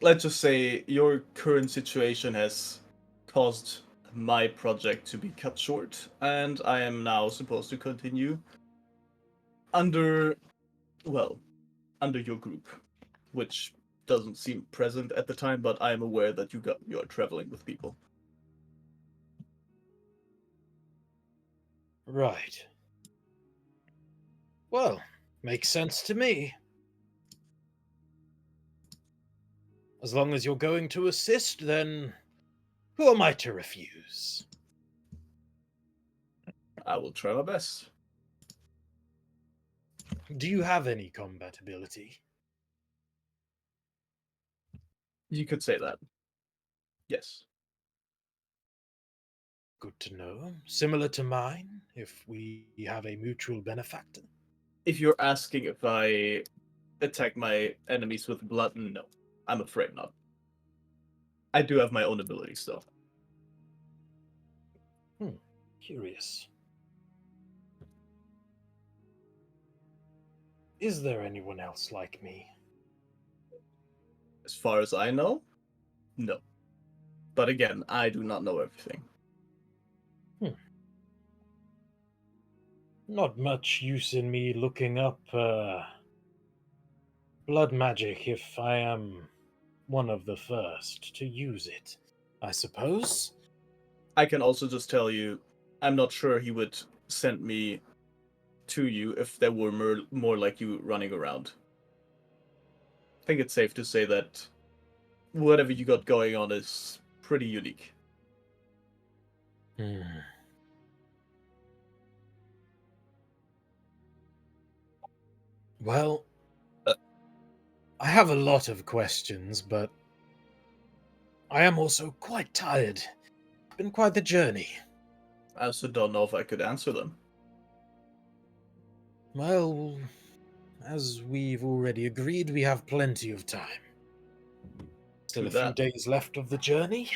let's just say your current situation has caused my project to be cut short, and I am now supposed to continue under, well, under your group, which doesn't seem present at the time, but I am aware that you are traveling with people. Right. Well, makes sense to me. As long as you're going to assist, then who am I to refuse? I will try my best. Do you have any combat ability? You could say that. Yes. Good to know. Similar to mine, if we have a mutual benefactor. If you're asking if I attack my enemies with blood, no. I'm afraid not. I do have my own abilities, though. Curious. Is there anyone else like me? As far as I know, no. But again, I do not know everything. Not much use in me looking up blood magic if I am one of the first to use it, I suppose. I can also just tell you, I'm not sure he would send me to you if there were more like you running around. I think it's safe to say that whatever you got going on is pretty unique. Well, I have a lot of questions, but I am also quite tired. It's been quite the journey. I also don't know if I could answer them. Well, as we've already agreed, we have plenty of time. Still a few days left of the journey.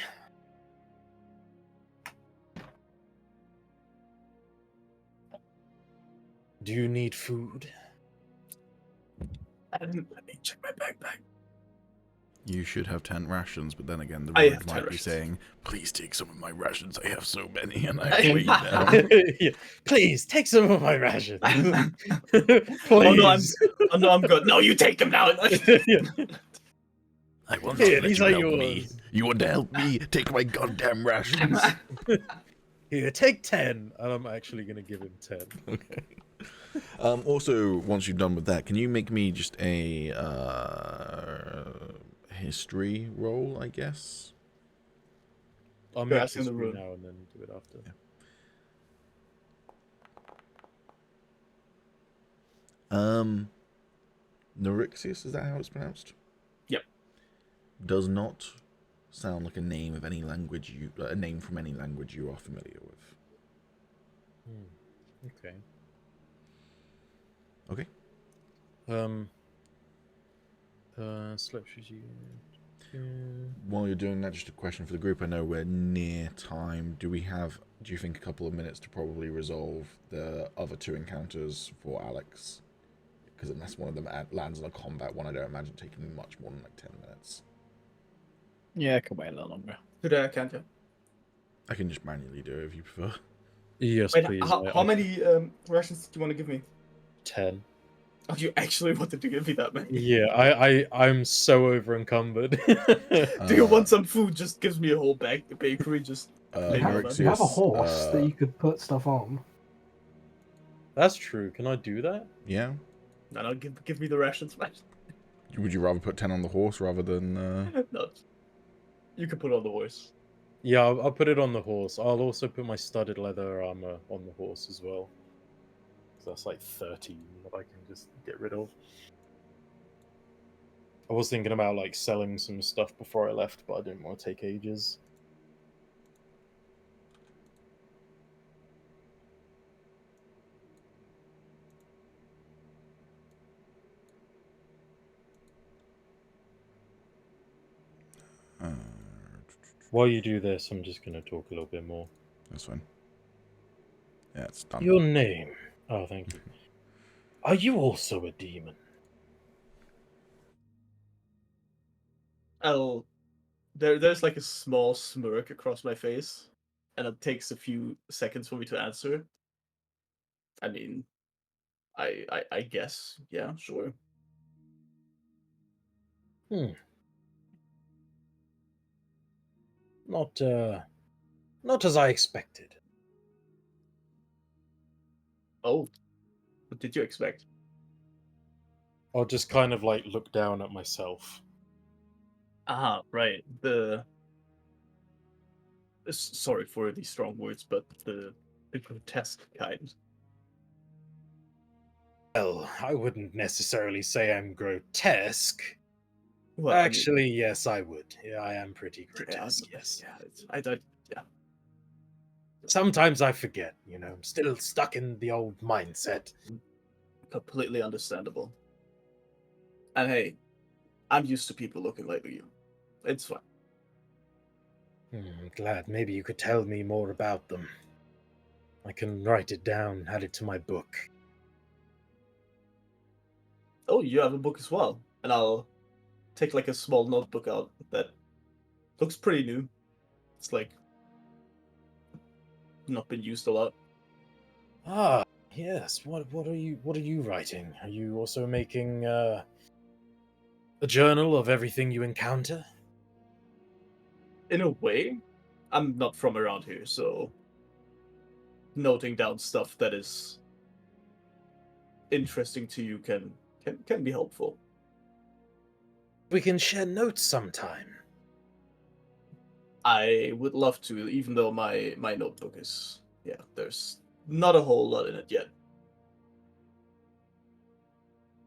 Do you need food? Let me check my backpack. You should have 10 rations, but then again, the I road have 10 might be rations. saying, please take some of my rations. I have so many, and I have weighed down. Yeah. Please, take some of my rations. Oh Please. no, I'm good. No, you take them now. Yeah. I will not Here, let these you are help me. yours. You want to help me? Take my goddamn rations. Here, take 10. And I'm actually going to give him 10. Okay. Also, once you're done with that, can you make me just a history roll, I guess? I'll You're move asking to the screen rune. now and then do it after. Norixius, is that how it's pronounced? Yep. Does not sound like a name of any language a name from any language you are familiar with. Okay. Okay. Slip you. While you're doing that, just a question for the group. I know we're near time. Do you think a couple of minutes to probably resolve the other two encounters for Alex? Because unless one of them lands on a combat one, I don't imagine taking much more than like 10 minutes. Yeah, it can wait a little longer. Today I can't. Yeah. I can just manually do it if you prefer. Yes, Wait, please. how many rations do you want to give me? 10. Oh, you actually wanted to give me that many? Yeah, I'm so over encumbered. Do you want some food? Just gives me a whole bakery. Just maybe all that. You have a horse Norixius, that you could put stuff on. That's true. Can I do that? Yeah. No, give me the rations, man. Would you rather put 10 on the horse rather than... No, you can put it on the horse. Yeah, I'll put it on the horse. I'll also put my studded leather armor on the horse as well. So that's like 13 that I can just get rid of. I was thinking about like selling some stuff before I left, but I didn't want to take ages. While you do this, I'm just going to talk a little bit more. That's fine. Yeah, it's done. Your name. Oh, thank you. Are you also a demon? There's like a small smirk across my face, and it takes a few seconds for me to answer. I mean, I guess, yeah, sure. Not as I expected. Oh, what did you expect? I'll just kind of like look down at myself. Ah, right. Sorry for these strong words, but the grotesque kind. Well, I wouldn't necessarily say I'm grotesque. Well, Actually, yes, I would. Yeah, I am pretty grotesque, yes. Yeah, yeah. Sometimes I forget, I'm still stuck in the old mindset. Completely understandable. And hey, I'm used to people looking like you. It's fine. I'm glad. Maybe you could tell me more about them. I can write it down, add it to my book. Oh, you have a book as well. And I'll take like a small notebook out that looks pretty new. It's like not been used a lot. Ah, yes. What are you writing? Are you also making a journal of everything you encounter? In a way, I'm not from around here, so noting down stuff that is interesting to you can be helpful. We can share notes sometime. I would love to, even though my notebook is there's not a whole lot in it yet.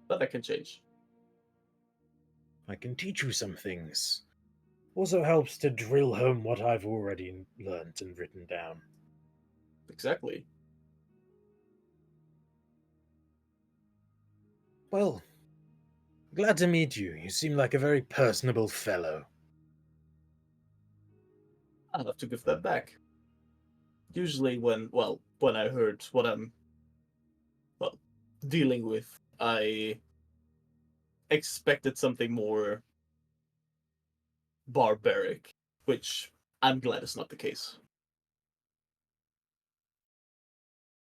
But that can change. I can teach you some things. Also helps to drill home what I've already learnt and written down. Exactly. Well, glad to meet you. You seem like a very personable fellow. I'll have to give that back. Usually when I heard what I'm dealing with, I expected something more barbaric, which I'm glad is not the case.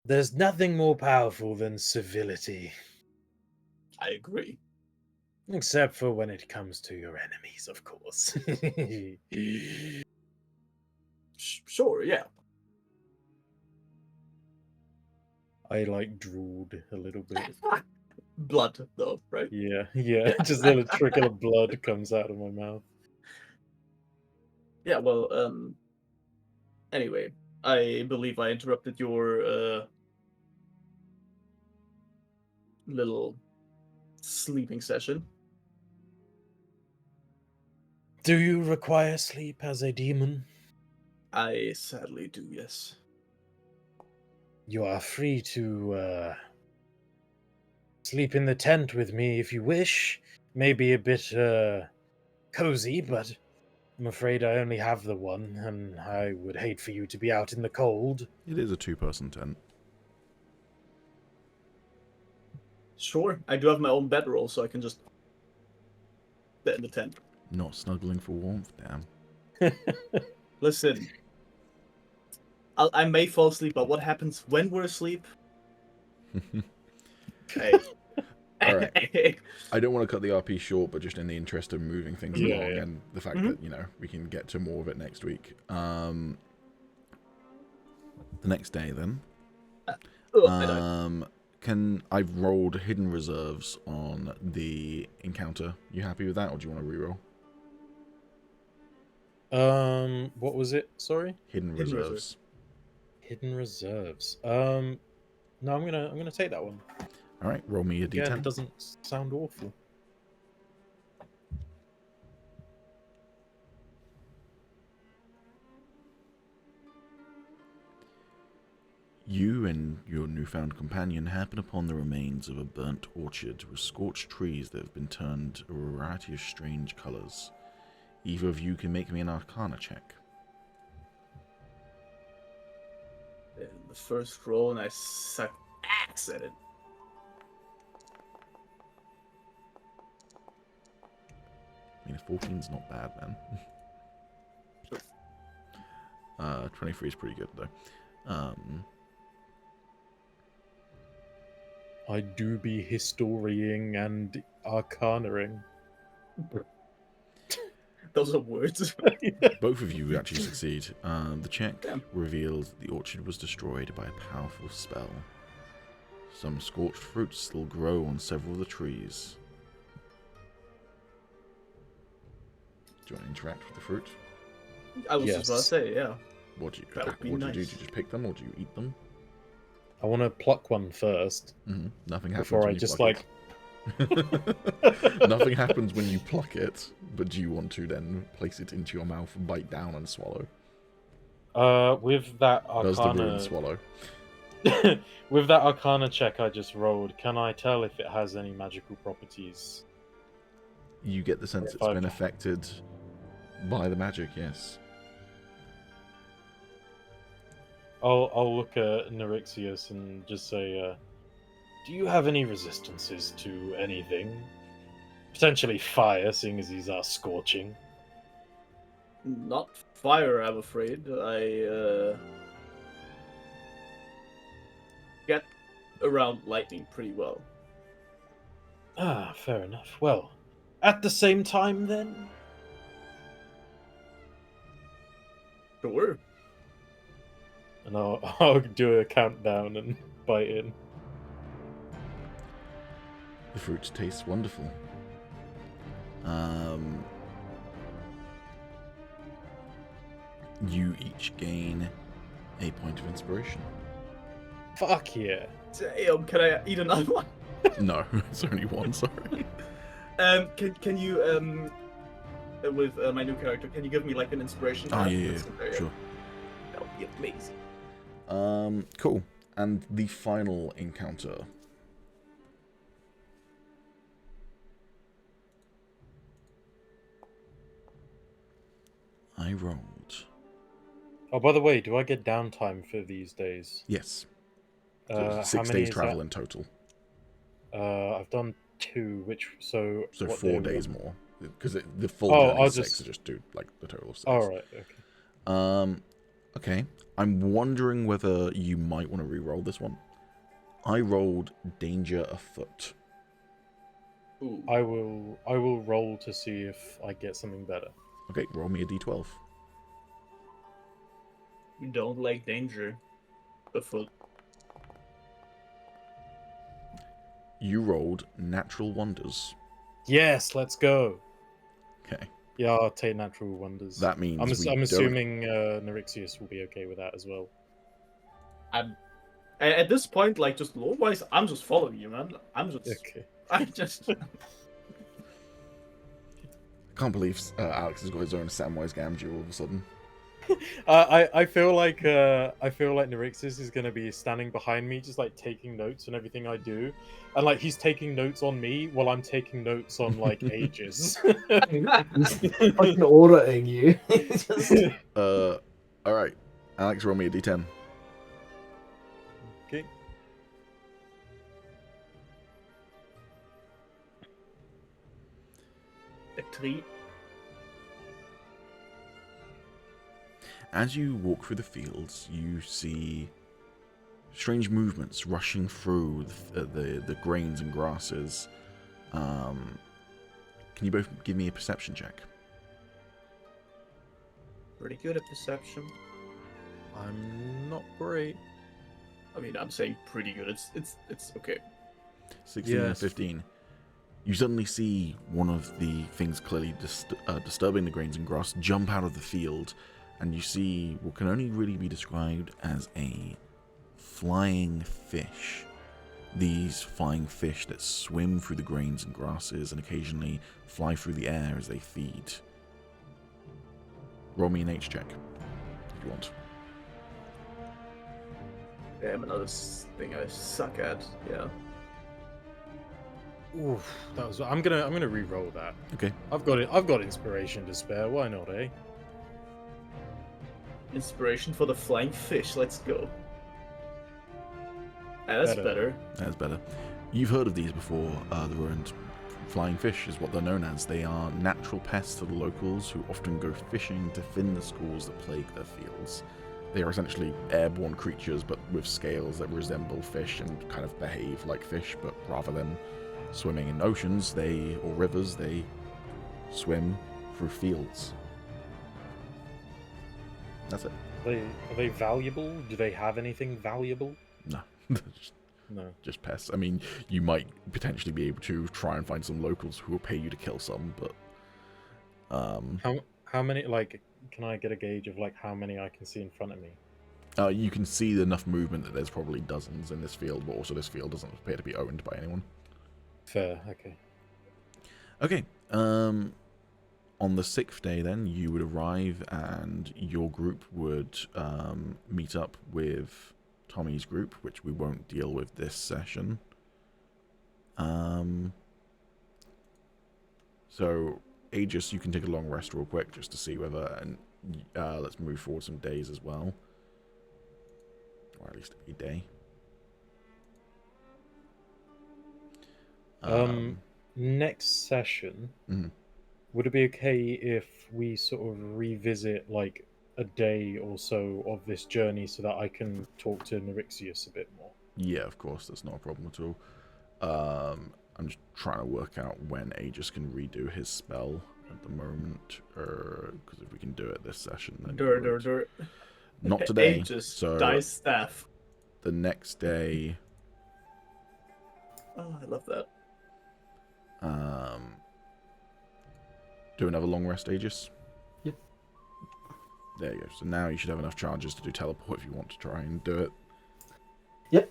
There's nothing more powerful than civility. I agree. Except for when it comes to your enemies, of course. Sure, yeah. I drooled a little bit. Blood, though, right? Yeah, just a little trickle of blood comes out of my mouth. Yeah, well, Anyway, I believe I interrupted your little sleeping session. Do you require sleep as a demon? I sadly do, yes. You are free to sleep in the tent with me if you wish. Maybe a bit cozy, but I'm afraid I only have the one, and I would hate for you to be out in the cold. It is a 2-person tent. Sure, I do have my own bedroll, so I can just sit in the tent. Not snuggling for warmth, damn. Listen, I may fall asleep, but what happens when we're asleep? Hey. All right. I don't want to cut the RP short, but just in the interest of moving things Yeah, along yeah. and the fact that, you know, we can get to more of it next week. The next day, then. I've rolled hidden reserves on the encounter. You happy with that, or do you want to reroll? What was it? Sorry? Hidden Hidden reserves. Hidden reserves. No, I'm gonna take that one. All right, roll me a Again, d10. it doesn't sound awful. You and your newfound companion happen upon the remains of a burnt orchard with scorched trees that have been turned a variety of strange colours. Either of you can make me an Arcana check. The first roll, and I suck ass at it. I mean, 14's not bad, man. 23 is pretty good, though. I do be historiing and arcanaing. Those are words. Both of you actually succeed. The check Damn. reveals the orchard was destroyed by a powerful spell. Some scorched fruits still grow on several of the trees. Do you want to interact with the fruit? I was Yes. just about to say, yeah. What do you That would be do? Do nice. you just pick them, or do you eat them? I want to pluck one first Nothing happens before when I you just pluck like. it. Nothing happens when you pluck it, but do you want to then place it into your mouth, bite down, and swallow? With that Does the ruin arcana, swallow? with that arcana check I just rolled, can I tell if it has any magical properties? You get the sense it's been affected by the magic, yes. I'll look at Nerexius and just say, do you have any resistances to anything? Potentially fire, seeing as these are scorching. Not fire, I'm afraid. I get around lightning pretty well. Ah, fair enough. Well, at the same time then? Sure. And I'll do a countdown and bite in. The fruit tastes wonderful. You each gain a point of inspiration. Fuck yeah. Damn, can I eat another one? No, it's only one, sorry. Can you with my new character, can you give me like an inspiration? Oh, die? yeah, That's okay, sure. That would be amazing. Cool. And the final encounter. I rolled. Oh, by the way, do I get downtime for these days? Yes. So How 6 many days is travel that? in total. I've done 2, so what 4 day days will- more. Because the full Oh, journey I'll is 6, just- so just do like the total of 6. Oh, right, okay. Okay. I'm wondering whether you might want to re-roll this one. I rolled danger afoot. Ooh. I will roll to see if I get something better. Okay, roll me a d12. You don't like danger. Afoot. You rolled natural wonders. Yes, let's go. Okay. Yeah, I'll take natural wonders. That means I'm assuming Nyrixius will be okay with that as well. At this point, like, just lore-wise, I'm just following you, man. Okay. I just... I can't believe Alex has got his own Samwise Gamgee all of a sudden. I feel like Nyrixius is gonna be standing behind me, just like taking notes on everything I do, and like he's taking notes on me while I'm taking notes on like Aegis. Fucking auditing you. Just... All right, Alex, roll me a d10. Okay. A 3. As you walk through the fields, you see strange movements rushing through the grains and grasses. Can you both give me a perception check? Pretty good at perception. I'm not great. I mean, I'm saying pretty good. It's okay. 16 and Yes. 15. You suddenly see one of the things clearly disturbing the grains and grass jump out of the field, and you see what can only really be described as a flying fish. These flying fish that swim through the grains and grasses and occasionally fly through the air as they feed. Roll me an H check, if you want. Damn, another thing I suck at. Yeah. Oof, that was. I'm gonna re-roll that. Okay. I've got inspiration to spare. Why not, eh? Inspiration for the flying fish. Let's go. That's better. That's better. You've heard of these before. The ruined flying fish is what they're known as. They are natural pests to the locals who often go fishing to thin the schools that plague their fields. They are essentially airborne creatures, but with scales that resemble fish and kind of behave like fish, but rather than swimming in oceans or rivers, they swim through fields. That's it. Are they valuable? Do they have anything valuable? No. No. Just pests. I mean, you might potentially be able to try and find some locals who will pay you to kill some, but How many? Like, can I get a gauge of like how many I can see in front of me? you can see enough movement that there's probably dozens in this field, but also this field doesn't appear to be owned by anyone. Fair. Okay. Okay. On the 6th day, then, you would arrive and your group would meet up with Tommy's group, which we won't deal with this session. So, Aegis, you can take a long rest real quick just to see whether, and let's move forward some days as well. Or at least a day. Next session, mhm. would it be okay if we sort of revisit like a day or so of this journey so that I can talk to Nyrixius a bit more? Yeah, of course, that's not a problem at all. I'm just trying to work out when Aegis can redo his spell at the moment, because if we can do it this session, then great. Not today. Aegis, So dice staff. the next day, Oh, I love that. do another long rest, Aegis. Yep. There you go. So now you should have enough charges to do teleport if you want to try and do it. Yep.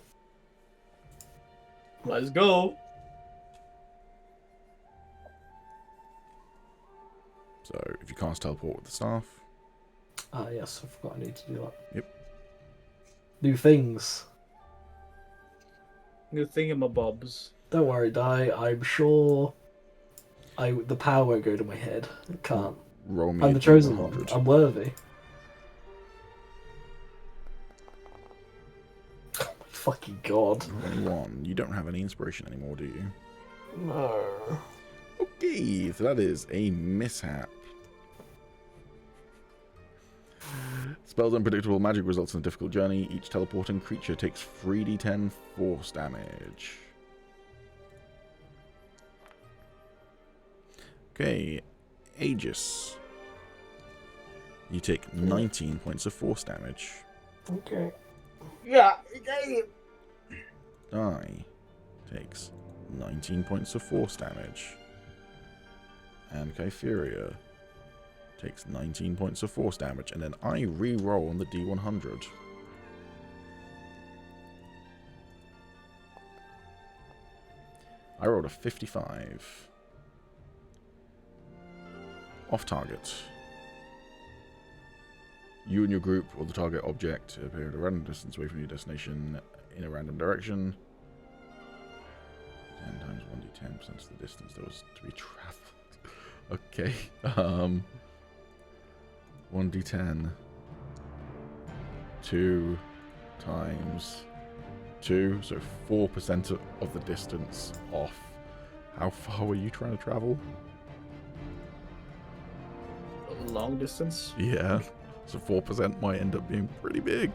Let's go. So if you cast teleport with the staff, Yes, I forgot I need to do that. Yep. New things. New thingamabobs. Don't worry, Di. I'm sure the power won't go to my head. It can't. roll me. I'm a the chosen one. D100. I'm worthy. Oh my fucking god. 21. You don't have any inspiration anymore, do you? No. Okay, so that is a mishap. Spells unpredictable magic results in a difficult journey. Each teleporting creature takes 3d10 force damage. Okay, Aegis. You take 19 points of force damage. Okay. Yeah. Die takes 19 points of force damage. And Kytheria Takes 19 points of force damage, and then I re-roll on the D100. I rolled a 55. Off target. You and your group or the target object appear at a random distance away from your destination in a random direction. 10 times 1d10% of the distance that was to be traveled. Okay. 1d10. 2 times 2, so 4% of the distance off. How far were you trying to travel? Long distance? Yeah, so 4% might end up being pretty big.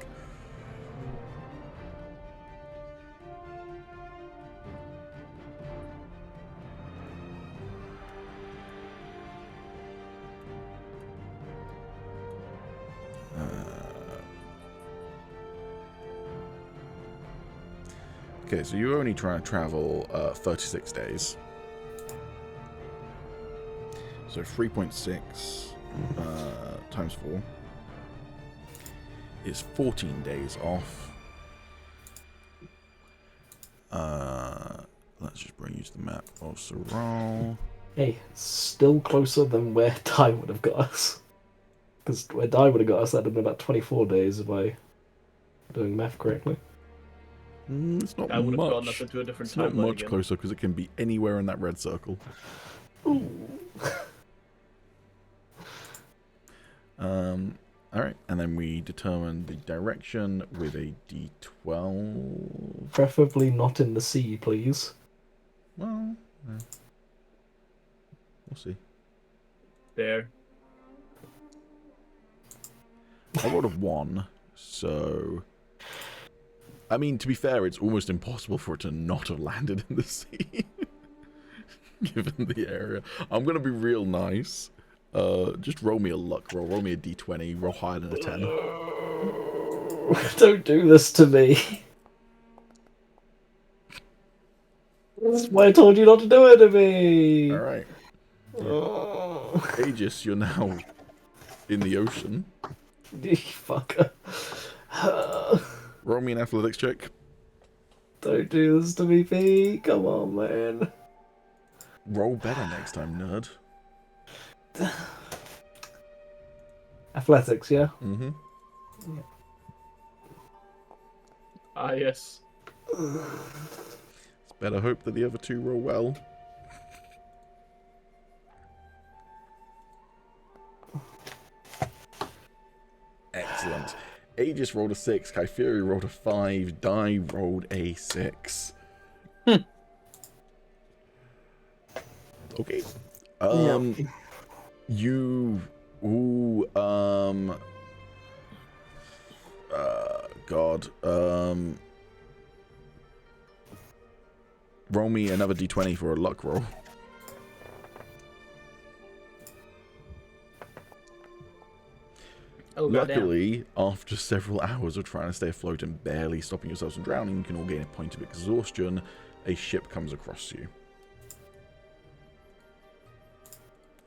Okay, so you're only trying to travel 36 days. So 3.6 times 4 is 14 days off. Let's just bring you to the map of Terral. Hey, still closer than where Die would have got us. Because where Die would have got us, that'd have been about 24 days if I doing math correctly. It's not I would have gone much. up into a different It's not timeline much again. closer because it can be anywhere in that red circle. Ooh. Alright, and then we determine the direction with a d12. Preferably not in the sea, please. Well, yeah. We'll see. There. I rolled a 1, so... I mean, to be fair, it's almost impossible for it to not have landed in the sea. Given the area. I'm going to be real nice. Just roll me a luck roll. Roll me a d20. Roll higher than a 10. Don't do this to me. That's why I told you not to do it to me. Alright. Aegis, you're now in the ocean. You fucker. Roll me an athletics check. Don't do this to me, P. Come on, man. Roll better next time, nerd. Athletics, yeah? Mm-hmm. Ah, yes. It's better hope that the other two roll well. Excellent. Aegis rolled a 6, Kytheria rolled a 5, Die rolled a 6. Okay. You... Ooh, God. Roll me another d20 for a luck roll. Oh, goddamn. Luckily, after several hours of trying to stay afloat and barely stopping yourselves from drowning, you can all gain a point of exhaustion. A ship comes across you.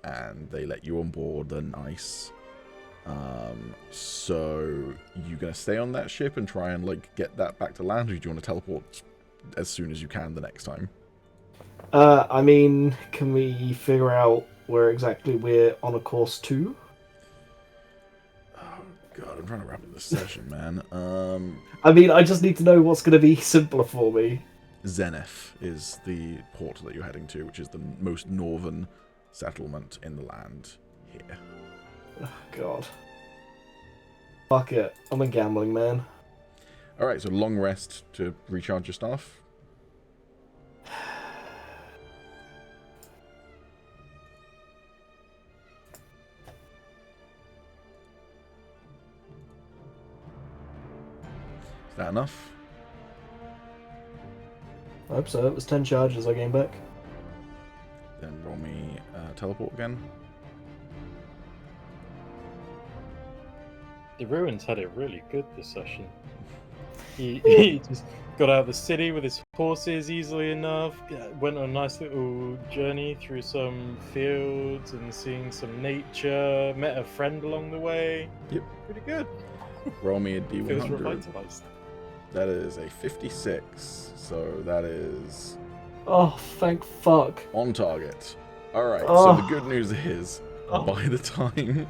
And they let you on board. They're nice. So, you gonna stay on that ship and try and, like, get that back to land, or do you want to teleport as soon as you can the next time? I mean, can we figure out where exactly we're on a course to? God, I'm trying to wrap up this session, man. I mean, I just need to know what's going to be simpler for me. Zenith is the port that you're heading to, which is the most northern settlement in the land here. Oh, God. Fuck it. I'm a gambling man. Alright, so long rest to recharge your staff. Is that enough? I hope so. It was 10 charges I gained back. Then roll me teleport again. The ruins had it really good this session. He just got out of the city with his horses easily enough. Went on a nice little journey through some fields and seeing some nature. Met a friend along the way. Yep. Pretty good. Roll me a Feels D100. revitalized. That is a 56. So that is Oh, thank fuck. on target. Alright, so Oh. the good news is, by the time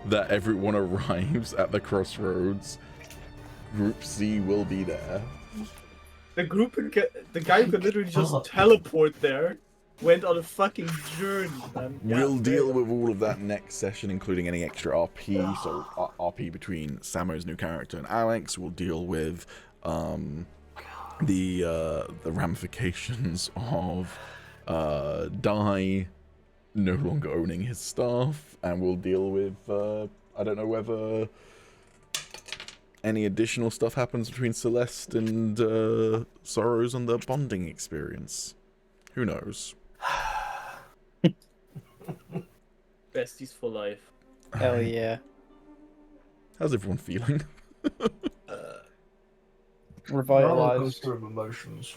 that everyone arrives at the crossroads, Group C will be there. The guy who could literally just teleport there went on a fucking journey, man. We'll God deal damn. with all of that next session, including any extra RP. So RP between Samo's new character and Alex. We'll deal with the ramifications of Dai no longer owning his staff, and we'll deal with I don't know whether any additional stuff happens between Celeste and Sorrows on the bonding experience. Who knows? Besties for life. Hell yeah. How's everyone feeling? Revitalized. Rollercoaster of emotions.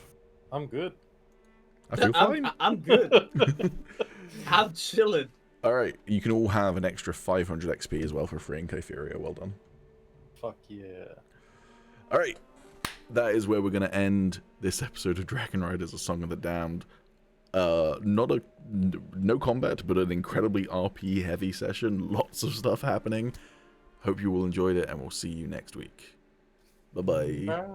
I'm good. I feel fine. I'm good. I'm chilling. Alright, you can all have an extra 500 XP as well for freeing Kytheria. Well done. Fuck yeah. Alright, that is where we're going to end this episode of Dragonriders, A Song of the Damned. No combat, but an incredibly RP heavy session. Lots of stuff happening. Hope you all enjoyed it, and we'll see you next week. Bye-bye. Bye.